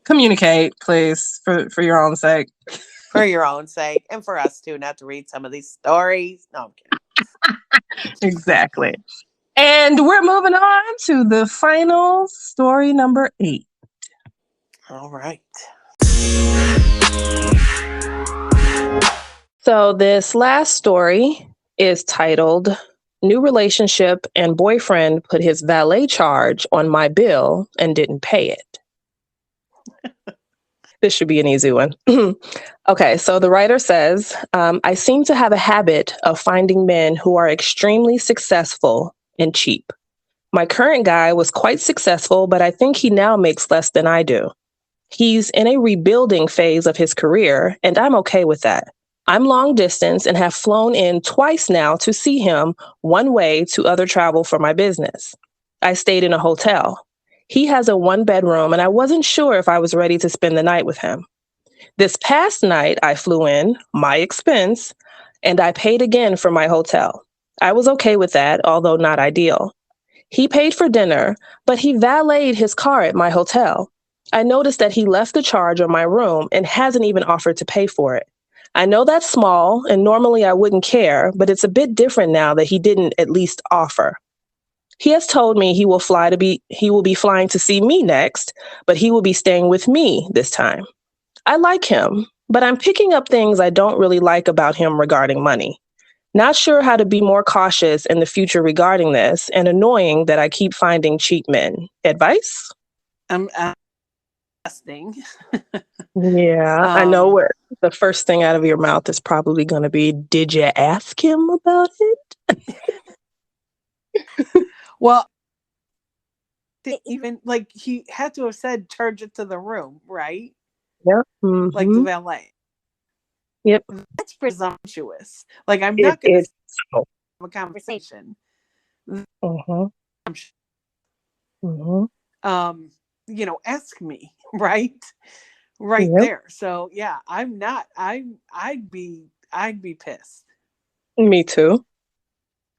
communicate, please, for your own sake. For your own sake and for us too, not to read some of these stories. No, I'm kidding. Exactly. And we're moving on to the final story, number 8. All right. So this last story is titled New Relationship and Boyfriend Put His Valet Charge on My Bill and Didn't Pay It. This should be an easy one. Okay, so the writer says, I seem to have a habit of finding men who are extremely successful and cheap. My current guy was quite successful, but I think he now makes less than I do. He's in a rebuilding phase of his career, and I'm okay with that. I'm long distance and have flown in twice now to see him, one way to other travel for my business. I stayed in a hotel. He has a one bedroom, and I wasn't sure if I was ready to spend the night with him. This past night, I flew in, my expense, and I paid again for my hotel. I was okay with that, although not ideal. He paid for dinner, but he valeted his car at my hotel. I noticed that he left the charge on my room and hasn't even offered to pay for it. I know that's small, and normally I wouldn't care, but it's a bit different now that he didn't at least offer. He has told me he will be flying to see me next, but he will be staying with me this time. I like him, but I'm picking up things I don't really like about him regarding money. Not sure how to be more cautious in the future regarding this, and annoying that I keep finding cheap men. Advice? I'm asking. Yeah, I know where the first thing out of your mouth is probably going to be, did you ask him about it? Well, even like he had to have said charge it to the room, right? Yep. Like the valet. Yep. That's presumptuous. Like I'm It not going to is. have a conversation. Ask me, right? Right Yep. there. So yeah, I'm not. I'd be pissed Me too.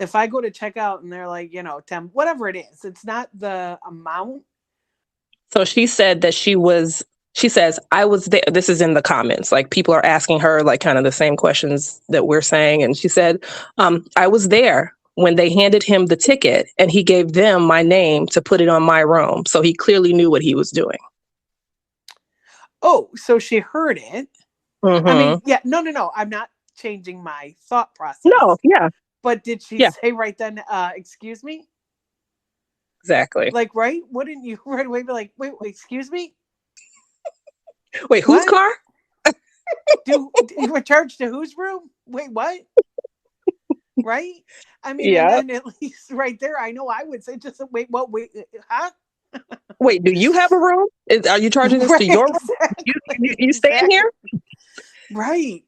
if I go to check out and they're like, 10, whatever it is. It's not the amount. So she said that she says, I was there. This is in the comments. Like people are asking her like kind of the same questions that we're saying. And she said, I was there when they handed him the ticket and he gave them my name to put it on my room. So he clearly knew what he was doing. Oh, so she heard it. Mm-hmm. I mean, yeah, no. I'm not changing my thought process. No, yeah. But did she say right then, excuse me? Exactly. Like, right? Wouldn't you right away be like, wait, excuse me? Wait, whose car? Do you were charged to whose room? Wait, what? Right? I mean, Yeah. and then at least right there, I know I would say just wait, huh? Wait, do you have a room? Are you charging this to your room? Exactly. You staying here? Right.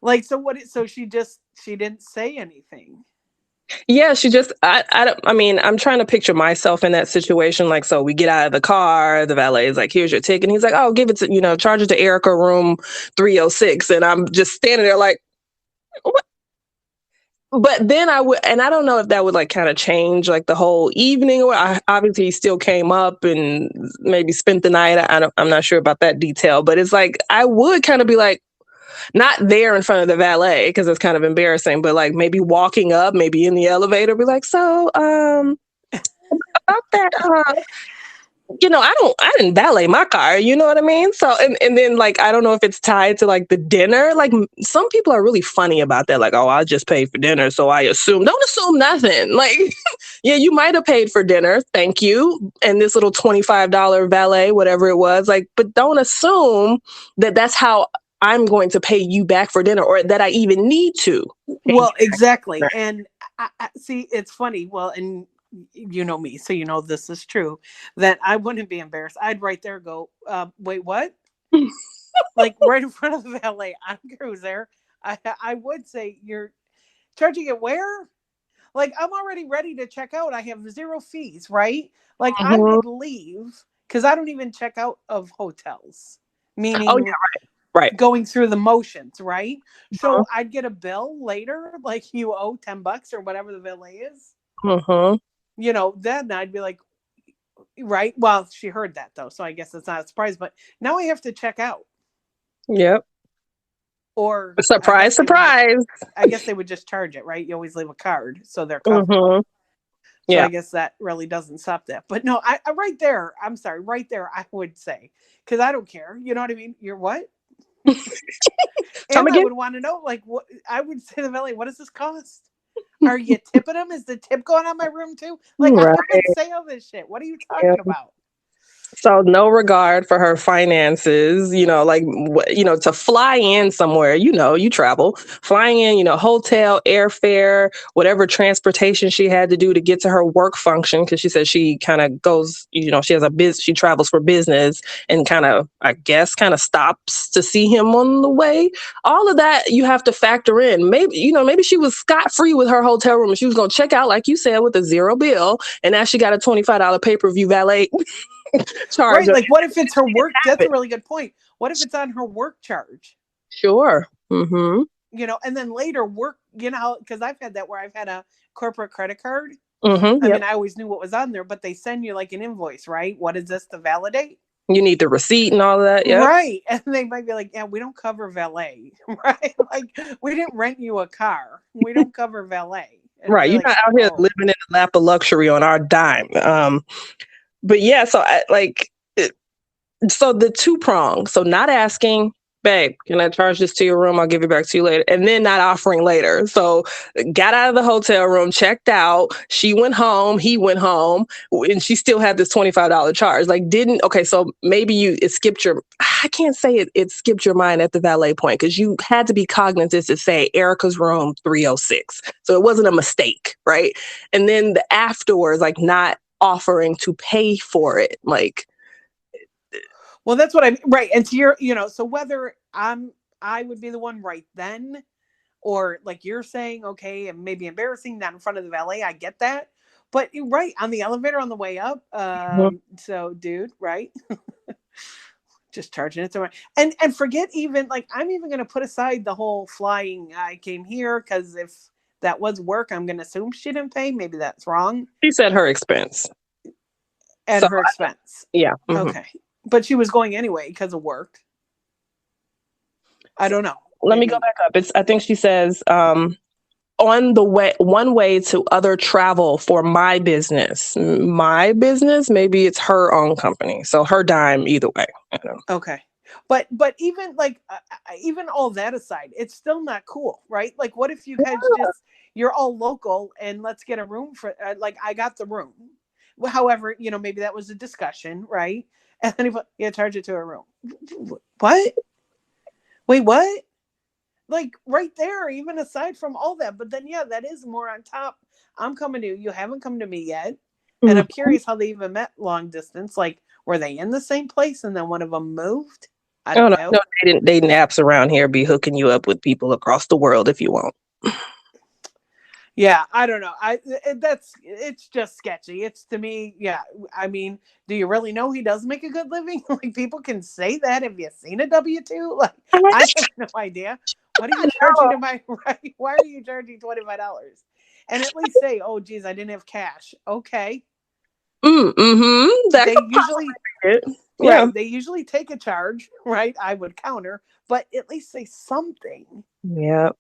Like, so she didn't say anything. Yeah, she just, I mean, I'm trying to picture myself in that situation. Like, so we get out of the car, the valet is like, here's your ticket. And he's like, oh, give it to, charge it to Erica room 306. And I'm just standing there like, what? But then I would, and I don't know if that would like kind of change like the whole evening, or obviously he still came up and maybe spent the night. I'm not sure about that detail, but it's like, I would kind of be like, not there in front of the valet because it's kind of embarrassing, but like maybe walking up, maybe in the elevator, be like, so, about that, I didn't valet my car, you know what I mean? So, and then like, I don't know if it's tied to like the dinner. Like some people are really funny about that. Like, oh, I just paid for dinner. So don't assume nothing. Like, yeah, you might have paid for dinner. Thank you. And this little $25 valet, whatever it was, like, but don't assume that that's how I'm going to pay you back for dinner or that I even need to. Well, exactly. And I see, it's funny. Well, and you know me, so you know this is true, that I wouldn't be embarrassed. I'd right there go, wait, what? Like right in front of the valet. I don't care who's there. I would say, you're charging it where? Like, I'm already ready to check out. I have 0 fees, right? Like, I would leave because I don't even check out of hotels. Meaning, oh, yeah, right. Going through the motions, right? So I'd get a bill later, like you owe $10 or whatever the valet is. Then I'd be like, right? Well, she heard that though, so I guess it's not a surprise. But now I have to check out. Yep. Or surprise. I guess they would just charge it, right? You always leave a card, so they're covered. So I guess that really doesn't stop that. But no, I right there. I'm sorry, right there. I would say, because I don't care. You know what I mean? You're what? And I would want to know, like, what I would say to the valet, what does this cost? Are you tipping them? Is the tip going on my room too? Like, I would say all this shit. What are you talking about? So no regard for her finances, like, to fly in somewhere, you travel, flying in, hotel, airfare, whatever transportation she had to do to get to her work function. Cause she said she kind of goes, she has she travels for business and kind of, I guess, kind of stops to see him on the way. All of that you have to factor in. Maybe she was scot free with her hotel room and she was going to check out, like you said, with a zero bill. And now she got a $25 pay-per-view valet charge. Right. Like, what if it's her work? That's Happen. a really good point. What if it's on her work charge? Sure. Mm-hmm. And then later work, because I've had that where I've had a corporate credit card. Mm-hmm. I Yep. mean, I always knew what was on there, but they send you like an invoice, right? What is this to validate? You need the receipt and all that. Yeah. Right. And they might be like, yeah, we don't cover valet, right? Like, we didn't rent you a car. We don't cover valet. And Right. You're like, not out here living in the lap of luxury on our dime. But yeah, so so the two prongs. So not asking, babe, can I charge this to your room? I'll give it back to you later. And then not offering later. So got out of the hotel room, checked out. She went home. He went home. And she still had this $25 charge. Like, okay, so maybe it skipped I can't say it skipped your mind at the valet point because you had to be cognizant to say Erica's room 306. So it wasn't a mistake, right? And then the afterwards, like not offering to pay for it. Like, well, that's what right. And to your, so whether I would be the one right then, or like you're saying, okay, and maybe embarrassing, not in front of the valet. I get that. But right on the elevator on the way up. So dude, right. Just charging it to my, and forget even like, I'm even going to put aside the whole flying. I came here because if that was work, I'm going to assume she didn't pay. Maybe that's wrong. She said her expense. At her expense. Yeah. Mm-hmm. Okay. But she was going anyway because of work. I don't know. Let me go back up. I think she says, on the way, one way to other travel for my business. Maybe it's her own company. So her dime either way. Okay. But even like, even all that aside, it's still not cool, right? Like, what if you guys you're all local and let's get a room for, like, I got the room. Well, however, maybe that was a discussion, right? And then charge it to a room. What? Wait, what? Like right there, even aside from all that. But then, that is more on top. I'm coming to you. You haven't come to me yet. And I'm curious how they even met long distance. Like, were they in the same place and then one of them moved? I don't know. No, dating apps around here be hooking you up with people across the world if you want. Yeah, I don't know. It's just sketchy. It's to me, yeah. I mean, do you really know he does make a good living? Like, people can say that. Have you seen a W-2? Like, I have no idea. What are you charging to my right? Why are you charging $25? And at least say, oh geez, I didn't have cash. Okay. They usually right. They usually take a charge, right? I would counter, but at least say something. Yeah.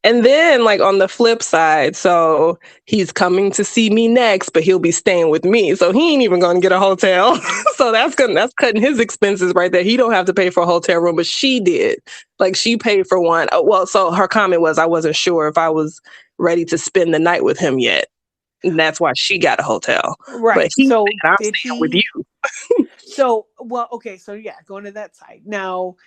And then, like, on the flip side, so he's coming to see me next, but he'll be staying with me. So he ain't even going to get a hotel. So that's cutting his expenses right there. He don't have to pay for a hotel room, but she did. Like, she paid for one. Well, so her comment was, I wasn't sure if I was ready to spend the night with him yet. And that's why she got a hotel. Right. But so did he with you? So, well, okay. So yeah, going to that side now.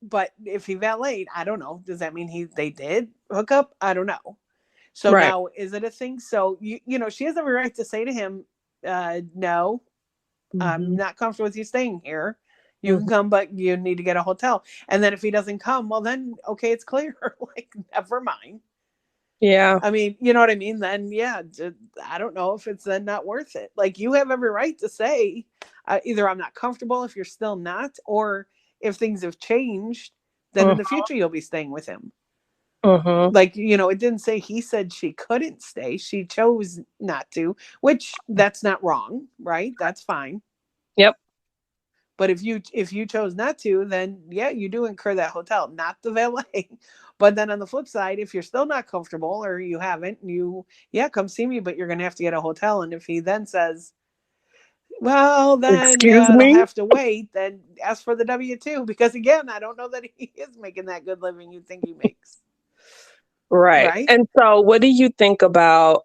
But if he valeted, I don't know. Does that mean they did hook up? I don't know. So now, is it a thing? So she has every right to say to him, no, I'm not comfortable with you staying here. You can come, but you need to get a hotel. And then if he doesn't come, well then, okay, it's clear. Like, never mind. Yeah. I mean, you know what I mean? Then, I don't know if it's then not worth it. Like, you have every right to say, either I'm not comfortable if you're still not, or if things have changed, then in the future you'll be staying with him. Like, it didn't say he said she couldn't stay. She chose not to, which that's not wrong, right? That's fine. Yep. But if you chose not to, then you do incur that hotel, not the valet. But then on the flip side, if you're still not comfortable or you haven't, come see me, but you're going to have to get a hotel. And if he then says, well, then I'll have to wait, then ask for the W-2, because again, I don't know that he is making that good living you think he makes. Right. And so what do you think about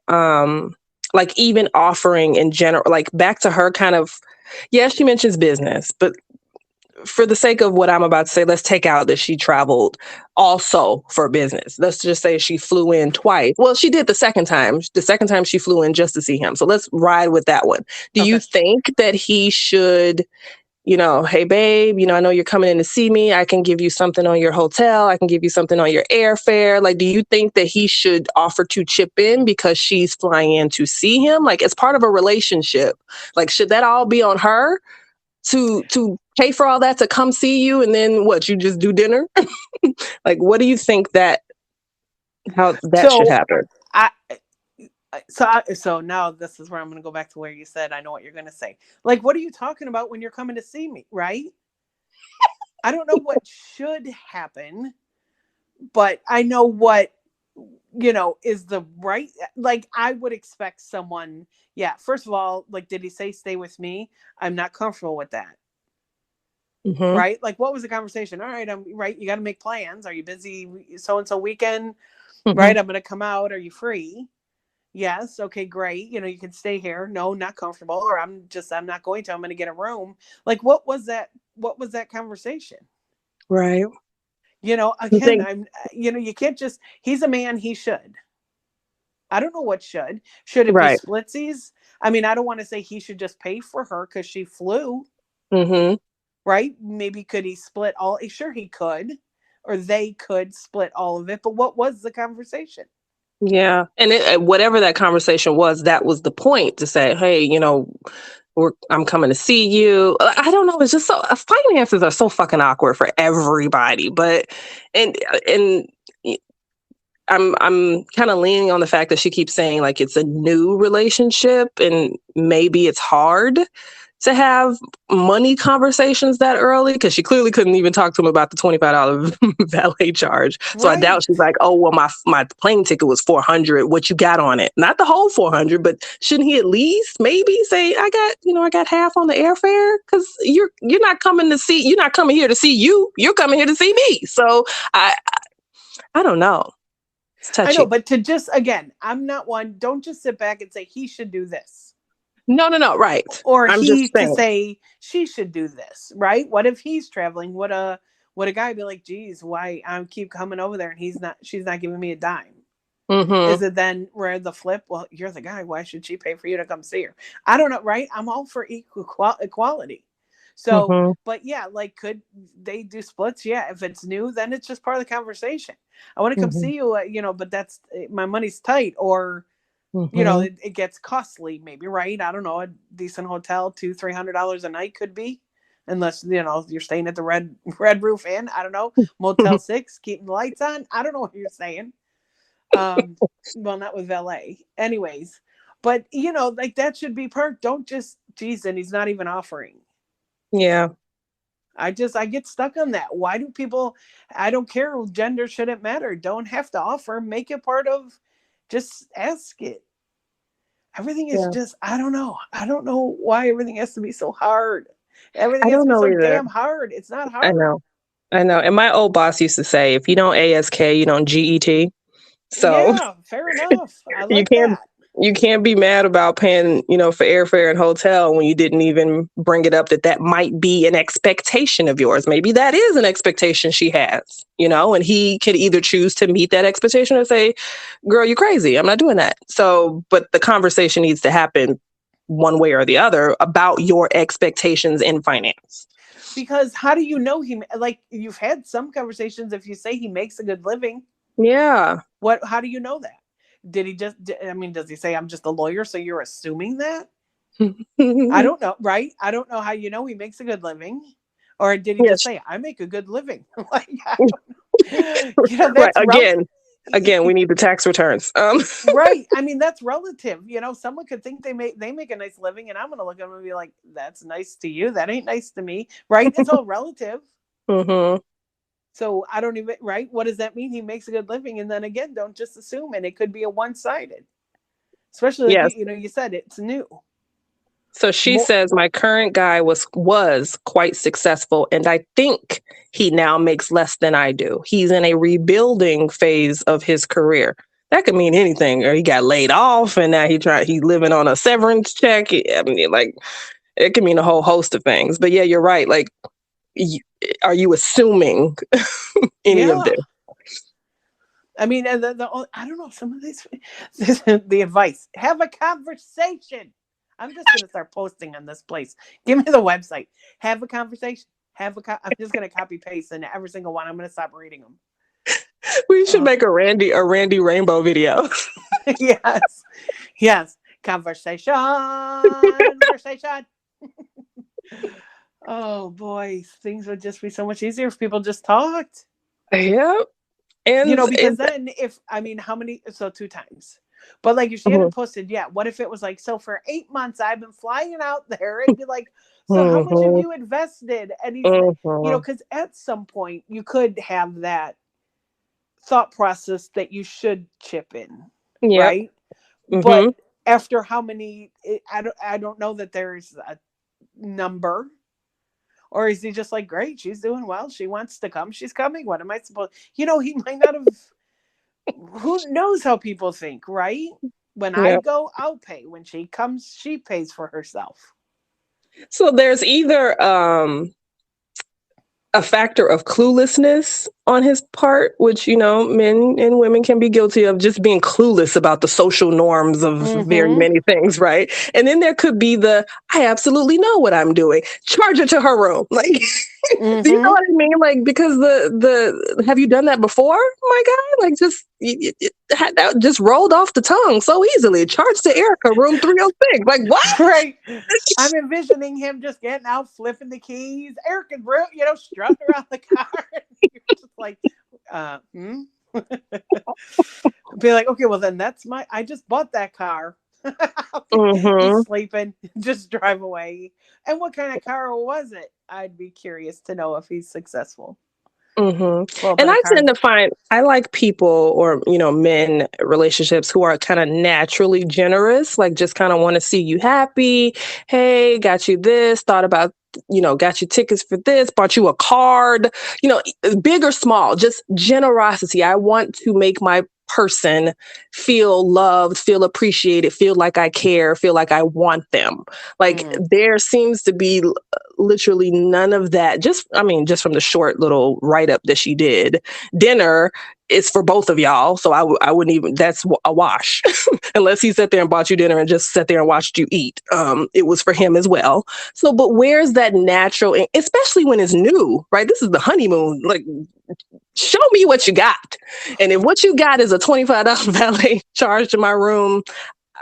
like even offering in general, like back to her kind of Yeah, she mentions business, but for the sake of what I'm about to say, let's take out that she traveled also for business. Let's just say she flew in twice. Well, she did the second time. The second time she flew in just to see him. So let's ride with that one. Do you Okay. think that he should, hey, babe, I know you're coming in to see me. I can give you something on your hotel. I can give you something on your airfare. Like, do you think that he should offer to chip in because she's flying in to see him? Like, as part of a relationship, like, should that all be on her to pay for all that to come see you? And then what, you just do dinner? Like, what do you think how that should So happen? I so now this is where I'm going to go back to where you said I know what you're going to say. Like, what are you talking about when you're coming to see me, right? I don't know what should happen, but I know what is the right. Like, I would expect someone. Yeah, first of all, like, did he say stay with me? I'm not comfortable with that. Mm-hmm. Right? Like, what was the conversation? All right, I'm right. You got to make plans. Are you busy so and so weekend? Mm-hmm. Right? I'm going to come out. Are you free? Yes. Okay, great. You can stay here. No, not comfortable. Or I'm not going to. I'm going to get a room. Like, what was that? What was that conversation? Right. You Again, think, you can't just, he's a man. He should. I don't know what should it be right. splitsies? I mean, I don't want to say he should just pay for her because she flew, Mm-hmm. right? Maybe could he split all? Sure, he could, or they could split all of it. But what was the conversation? Yeah. And whatever that conversation was, that was the point to say, hey, I'm coming to see you. I don't know. It's just so finances are so fucking awkward for everybody. But and I'm kind of leaning on the fact that she keeps saying like it's a new relationship and maybe it's hard to have money conversations that early because she clearly couldn't even talk to him about the $25 valet charge. So I doubt Right. she's like, oh well, my plane ticket was 400. What you got on it? Not the whole 400, but shouldn't he at least maybe say I got half on the airfare because you're not coming here to see you. You're coming here to see me. So I don't know. It's I know, touchy. but to just, again, I'm not one. Don't just sit back and say he should do this. No, right. Or I'm just he to saying. say she should do this, right? What if he's traveling? Would a guy be like, geez, why I keep coming over there and she's not giving me a dime? Mm-hmm. Is it then where the flip? Well, you're the guy. Why should she pay for you to come see her? I don't know, right? I'm all for equality. So, Mm-hmm. but yeah, like, could they do splits? Yeah, if it's new, then it's just part of the conversation. I want to come Mm-hmm. see you, but that's my money's tight, or Mm-hmm. it gets costly, maybe, right? I don't know, a decent hotel, $200-300 a night could be, unless you're staying at the red roof inn. I don't know, Motel 6, keeping the lights on. I don't know what you're saying. Well, not with valet, anyways. But like, that should be part. Don't just, geez, and he's not even offering. Yeah. I get stuck on that. Why do people? I don't care. Gender shouldn't matter. Don't have to offer. Make it part of. Just ask it. Everything is Yeah. just, I don't know. I don't know why everything has to be so hard. I Everything has to don't be know so either. damn hard. It's not I hard. know. I know. And my old boss used to say, if you don't ASK, you don't GET. So Yeah, fair enough. I you like can't that. you can't be mad about paying, for airfare and hotel when you didn't even bring it up that might be an expectation of yours. Maybe that is an expectation she has, and he could either choose to meet that expectation or say, girl, you crazy. I'm not doing that. So, but the conversation needs to happen one way or the other about your expectations in finance. Because how do you know him? Like, you've had some conversations. If you say he makes a good living, Yeah. how do you know that? Did he just, I mean, does he say, I'm just a lawyer, so you're assuming that? I don't know, right? I don't know how you know he makes a good living. Or did he just Yes. say, I make a good living? Like, I don't know. Right. That's Again, we need the tax returns. right. I mean, that's relative. Someone could think they make a nice living, and I'm going to look at them and be like, that's nice to you. That ain't nice to me. Right? It's all relative. Mm-hmm. So I don't even, right? What does that mean? He makes a good living. And then again, don't just assume. And it could be a one-sided, especially like, Yes. you said it's new. So she More, says my current guy was quite successful, and I think he now makes less than I do. He's in a rebuilding phase of his career. That could mean anything. Or he got laid off, and now he's living on a severance check. I mean, like, It can mean a whole host of things. But yeah, you're right. Like, y- are you assuming any of Yeah. this? I mean, and I don't know, some of these, the advice, have a conversation. I'm just going to start posting on this place. Give me the website. Have a conversation. I'm just going to copy paste in every single one. I'm going to stop reading them. We should make a Randy Rainbow video. Yes. Yes. Conversation. Conversation. Oh boy, things would just be so much easier if people just talked. Yeah. And Because then if I mean how many, so 2 times. But like if she hadn't posted yet, what if it was like, so for 8 months I've been flying out there, and be like, so how much have you invested? And he's because at some point you could have that thought process that you should chip in. yep. Right. But after how many, I don't know that there's a number. Or is he just like, great, she's doing well, she wants to come, she's coming, what am I supposed, he might not have, who knows how people think, right? When I go, I'll pay. When she comes, she pays for herself. So there's either a factor of cluelessness on his part, which, men and women can be guilty of, just being clueless about the social norms of very many things, right? And then there could be I absolutely know what I'm doing. Charge her to her room. Like, do you know what I mean? Like, because have you done that before, my guy? Like, just, that just rolled off the tongue so easily. Charge to Erica, room 306. Like, what? Right. I'm envisioning him just getting out, flipping the keys. Erica's real, strutting around the car. You're just like, Be like, okay, well then I just bought that car. He's sleeping, just drive away. And what kind of car was it? I'd be curious to know if he's successful. And I tend to find I like people, or men relationships, who are kind of naturally generous, like just kind of want to see you happy. Hey, got you this, thought about, got you tickets for this, bought you a card, big or small, just generosity. I want to make my person feel loved, feel appreciated, feel like I care, feel like I want them. Like, there seems to be literally none of that. Just from the short little write-up that she did. Dinner is for both of y'all, so I wouldn't even, that's a wash. Unless he sat there and bought you dinner and just sat there and watched you eat. It was for him as well. So, but where's that natural, especially when it's new, right? This is the honeymoon. Like, show me what you got. And if what you got is a $25 valet charge to my room,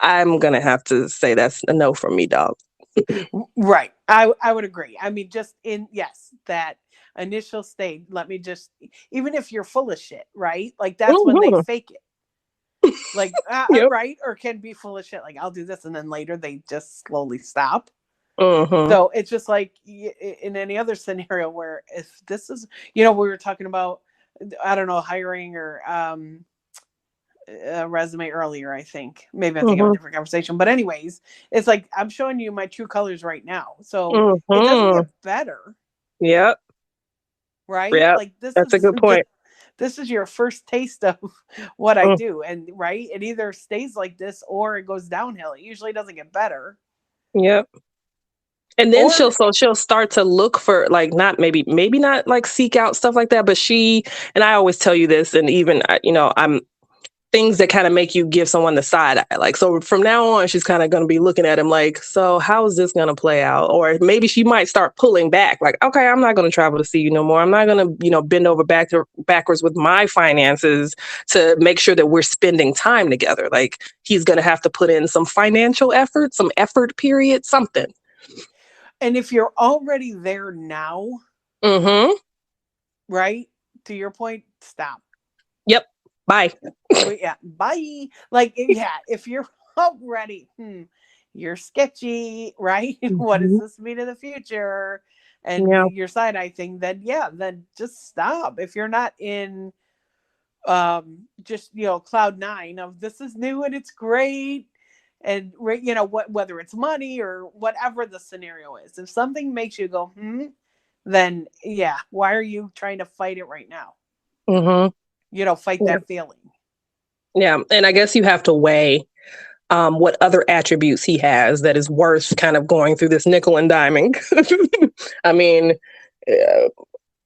I'm going to have to say that's a no from me, dog. Right. I would agree. I mean, just that initial stage, let me just, even if you're full of shit, right? Like, that's when they fake it. Like, right? Or can be full of shit. Like, I'll do this. And then later they just slowly stop. So it's just like in any other scenario where if this is, we were talking about, I don't know, hiring or a resume earlier, I think. Maybe I'm thinking of a different conversation. But anyways, it's like, I'm showing you my true colors right now. So it doesn't get better. Yep. Right? Yep. Like, That's a good point. This is your first taste of what I do. And right, it either stays like this or it goes downhill. It usually doesn't get better. Yep. And then she'll start to look for, like, not maybe not like seek out stuff like that, but and I always tell you this, and even, I'm things that kind of make you give someone the side eye. Like, so from now on, she's kind of going to be looking at him like, so how is this going to play out? Or maybe she might start pulling back, like, okay, I'm not going to travel to see you no more. I'm not going to, bend over backwards with my finances to make sure that we're spending time together. Like, he's going to have to put in some financial effort, some effort period, something. And if you're already there now, right, to your point, stop. Yep. Bye. Yeah. Bye. Like, if you're already, you're sketchy, right? What does this mean in the future? And your side eye thing, then just stop. If you're not in just, cloud nine of this is new and it's great. And whether it's money or whatever the scenario is, if something makes you go, then why are you trying to fight it right now? Fight that feeling. Yeah. And I guess you have to weigh what other attributes he has that is worth kind of going through this nickel and diming. I mean, uh,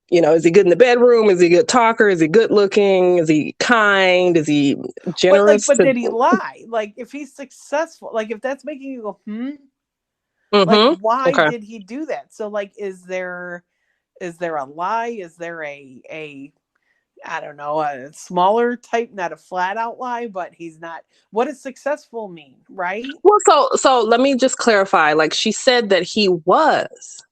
is he good in the bedroom? Is he a good talker? Is he good looking? Is he kind? Is he generous? But did he lie? Like, if he's successful, like, if that's making you go, like, Mm-hmm. why Okay. did he do that? So, like, is there a lie? Is there a I don't know, a smaller type, not a flat out lie, but he's not. What does successful mean, right? Well, so let me just clarify. Like she said that he was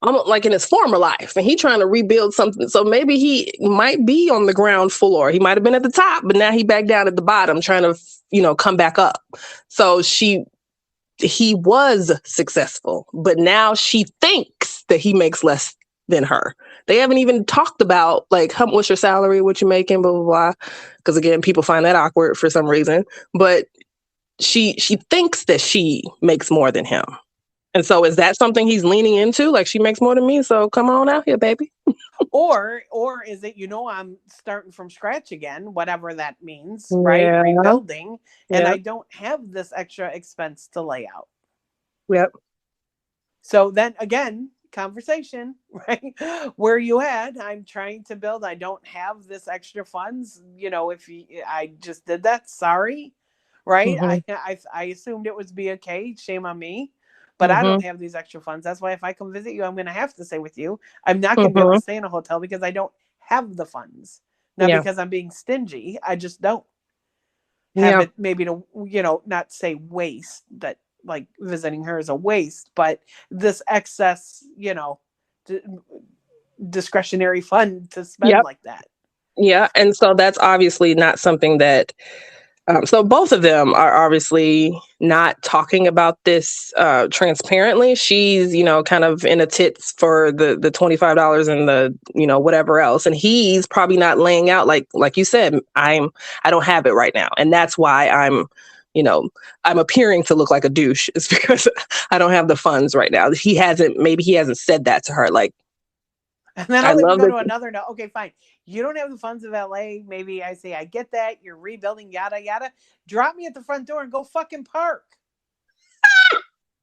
almost like in his former life, and he trying to rebuild something. So maybe he might be on the ground floor. He might have been at the top, but now he back down at the bottom, trying to come back up. So he was successful, but now she thinks that he makes less than her. They haven't even talked about like what's your salary, what you're making, blah blah blah. Because again, people find that awkward for some reason. But she thinks that she makes more than him. And so is that something he's leaning into? Like she makes more than me, so come on out here, baby. Or is it, I'm starting from scratch again, whatever that means, right? Yeah. Rebuilding, and Yep. I don't have this extra expense to lay out. Yep. So then again, conversation, right? Where you at? I'm trying to build. I don't have this extra funds. I just did that, sorry, right? Mm-hmm. I assumed it was be okay. Shame on me. But I Mm-hmm. don't have these extra funds. That's why if I come visit you, I'm going to have to stay with you. I'm not going to be able Mm-hmm. to stay in a hotel because I don't have the funds. Not Yeah. because I'm being stingy. I just don't have Yeah. it, maybe to, not say waste, that like visiting her is a waste, but this excess, d- discretionary fund to spend Yep. like that. Yeah. And so that's obviously not something that so both of them are obviously not talking about this transparently. She's, kind of in a tits for the $25 and the, whatever else, and he's probably not laying out like you said. I don't have it right now, and that's why you know, I'm appearing to look like a douche. It's because I don't have the funds right now. Maybe he hasn't said that to her. Like, And then I I'll even love go that. to another note. Okay, fine. You don't have the funds of LA. Maybe I say, I get that. You're rebuilding, yada, yada. Drop me at the front door and go fucking park.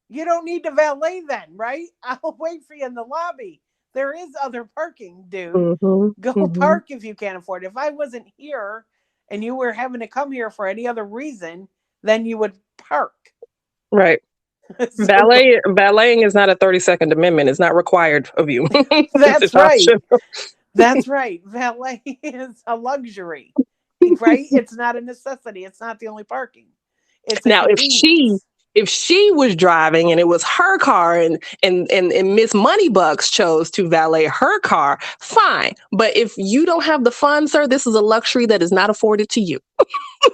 You don't need to valet then, right? I'll wait for you in the lobby. There is other parking, dude. Mm-hmm. Go Mm-hmm. park if you can't afford it. If I wasn't here and you were having to come here for any other reason, then you would park. Right. So Valeting is not a 30-second amendment. It's not required of you. that's It's right. optional. That's right. Valet is a luxury, right? It's not a necessity. It's not the only parking. It's a Now, convenience. if she was driving and it was her car and Miss Moneybucks chose to valet her car, fine. But if you don't have the funds, sir, this is a luxury that is not afforded to you.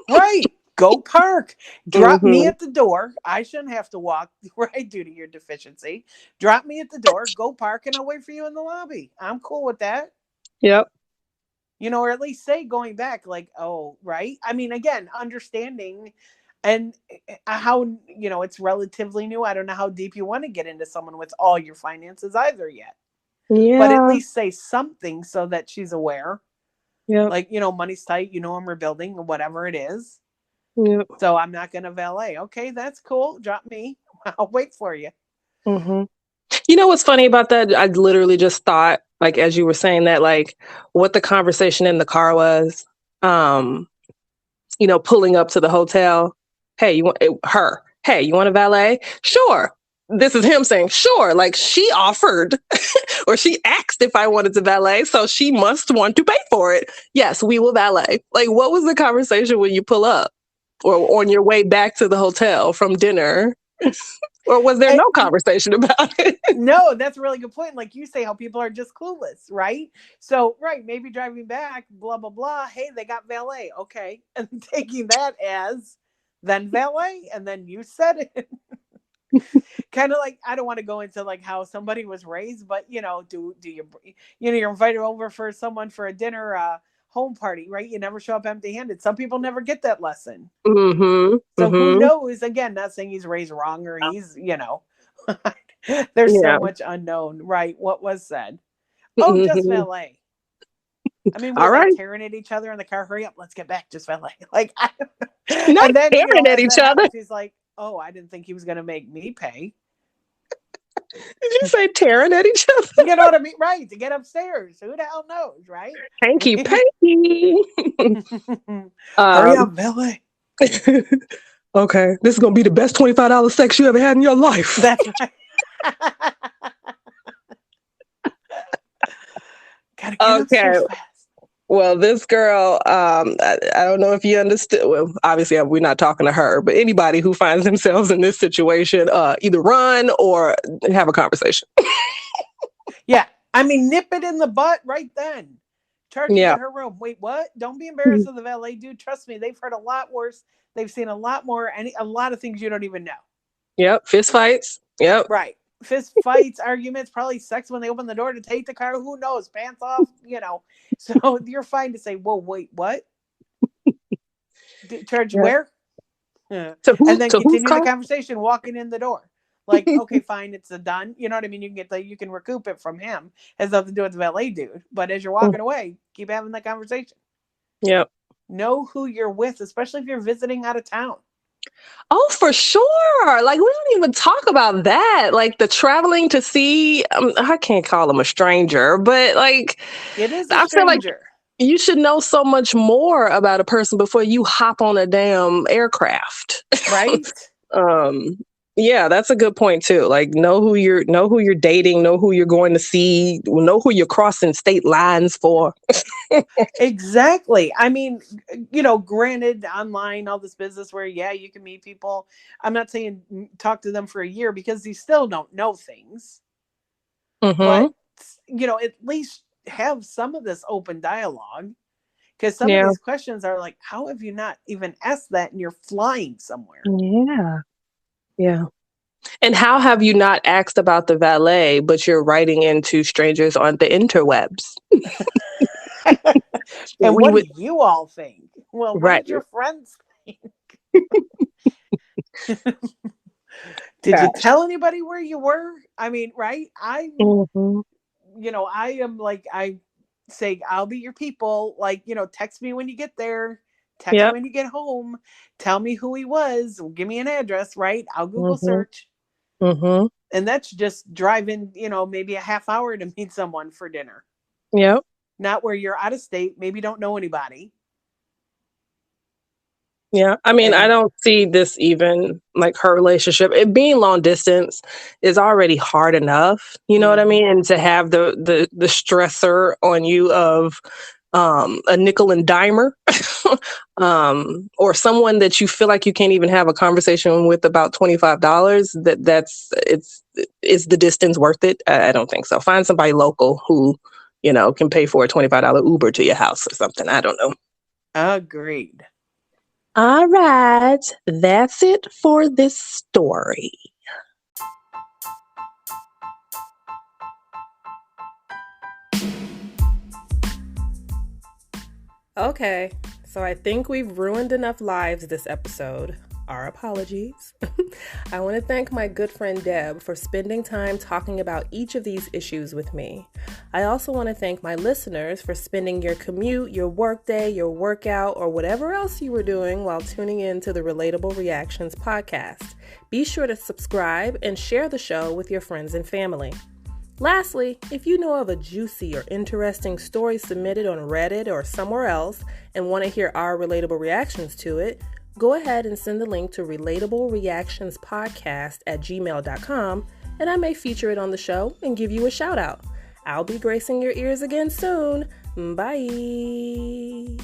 Right. Go park. Drop me Mm-hmm. at the door. I shouldn't have to walk right due to your deficiency. Drop me at the door. Go park, and I'll wait for you in the lobby. I'm cool with that. Yep. Or at least say going back, like, oh, right. I mean, again, understanding and how, it's relatively new. I don't know how deep you want to get into someone with all your finances either yet, but at Yeah. least say something so that she's aware. Yep. Like, money's tight, I'm rebuilding or whatever it is. Yep. So I'm not going to valet. Okay, that's cool. Drop me. I'll wait for you. Mm-hmm. You know what's funny about that? I literally just thought, like, as you were saying that, like, what the conversation in the car was. Um, pulling up to the hotel. Hey, you want her? Hey, you want a valet? Sure. This is him saying, sure. Like she offered or she asked if I wanted to valet. So she must want to pay for it. Yes, we will valet. Like, what was the conversation when you pull up or on your way back to the hotel from dinner? Or was there And, no conversation about it? no, that's a really good point. Like you say, how people are just clueless, right? So, right, maybe driving back, blah, blah, blah. Hey, they got valet. Okay. And taking that as then valet. And then you said it. Kind of like, I don't want to go into like how somebody was raised, but do you, you're invited over for someone for a dinner, home party, right? You never show up empty handed. Some people never get that lesson. Mm-hmm. So who Mm-hmm. knows? Again, not saying he's raised wrong or he's, there's so Yeah. much unknown, right? What was said? Oh, just Mm-hmm. valet. I mean, All were they right. tearing at each other in the car? Hurry up, let's get back. Just felt like, Not and then, staring at as each that other. happens, he's like, oh, I didn't think he was going to make me pay. Did you say tearing at each other? You know what I mean? Right. To get upstairs. Who the hell knows, right? Hanky panky. Hurry up, Billy. Okay. This is going to be the best $25 sex you ever had in your life. That's right. Gotta get upstairs fast. Well, this girl, I don't know if you understood. Well, obviously, we're not talking to her, but anybody who finds themselves in this situation, either run or have a conversation. Yeah. I mean, nip it in the butt right then. Charge her to her room. Wait, what? Don't be embarrassed of the valet, dude. Trust me, they've heard a lot worse. They've seen a lot more, a lot of things you don't even know. Yep. Fist fights. Yep. Right. Fist fights, arguments, probably sex when they open the door to take the car. Who knows? Pants off, So you're fine to say, whoa, wait, what? Charge where? And then continue the conversation walking in the door. Like, okay, fine, it's a done. You know what I mean? You can recoup it from him. It has nothing to do with the valet dude. But as you're walking away, keep having that conversation. Yep. Know who you're with, especially if you're visiting out of town. Oh, for sure. Like, we don't even talk about that. Like, the traveling to see, I can't call him a stranger, but like, it is a stranger. I feel like you should know so much more about a person before you hop on a damn aircraft. Right. Yeah, that's a good point too. Like, know who you're dating, know who you're going to see, know who you're crossing state lines for. Exactly. I mean, granted, online, all this business where, you can meet people. I'm not saying talk to them for a year because you still don't know things. But, at least have some of this open dialogue, because some of these questions are like, how have you not even asked that and you're flying somewhere? Yeah. And how have you not asked about the valet, but you're writing into strangers on the interwebs? And what do you all think? Well, what did your friends think? Did you tell anybody where you were? I mean, right? I am like, I say, I'll be your people. Like, text me when you get there. Text me when you get home. Tell me who he was. Give me an address, right? I'll Google search. And that's just driving, maybe a half hour to meet someone for dinner. Yep. Not where you're out of state, maybe don't know anybody. Yeah. I mean, I don't see this even like her relationship. It being long distance is already hard enough. You know what I mean? And to have the stressor on you of a nickel and dimer or someone that you feel like you can't even have a conversation with about $25, is the distance worth it? I don't think so. Find somebody local who, can pay for a $25 Uber to your house or something. I don't know. Agreed. All right. That's it for this story. Okay, so I think we've ruined enough lives this episode. Our apologies. I want to thank my good friend Deb for spending time talking about each of these issues with me. I also want to thank my listeners for spending your commute, your workday, your workout, or whatever else you were doing while tuning in to the Relatable Reactions podcast. Be sure to subscribe and share the show with your friends and family. Lastly, if you know of a juicy or interesting story submitted on Reddit or somewhere else and want to hear our relatable reactions to it, go ahead and send the link to relatablereactionspodcast@gmail.com and I may feature it on the show and give you a shout out. I'll be gracing your ears again soon. Bye.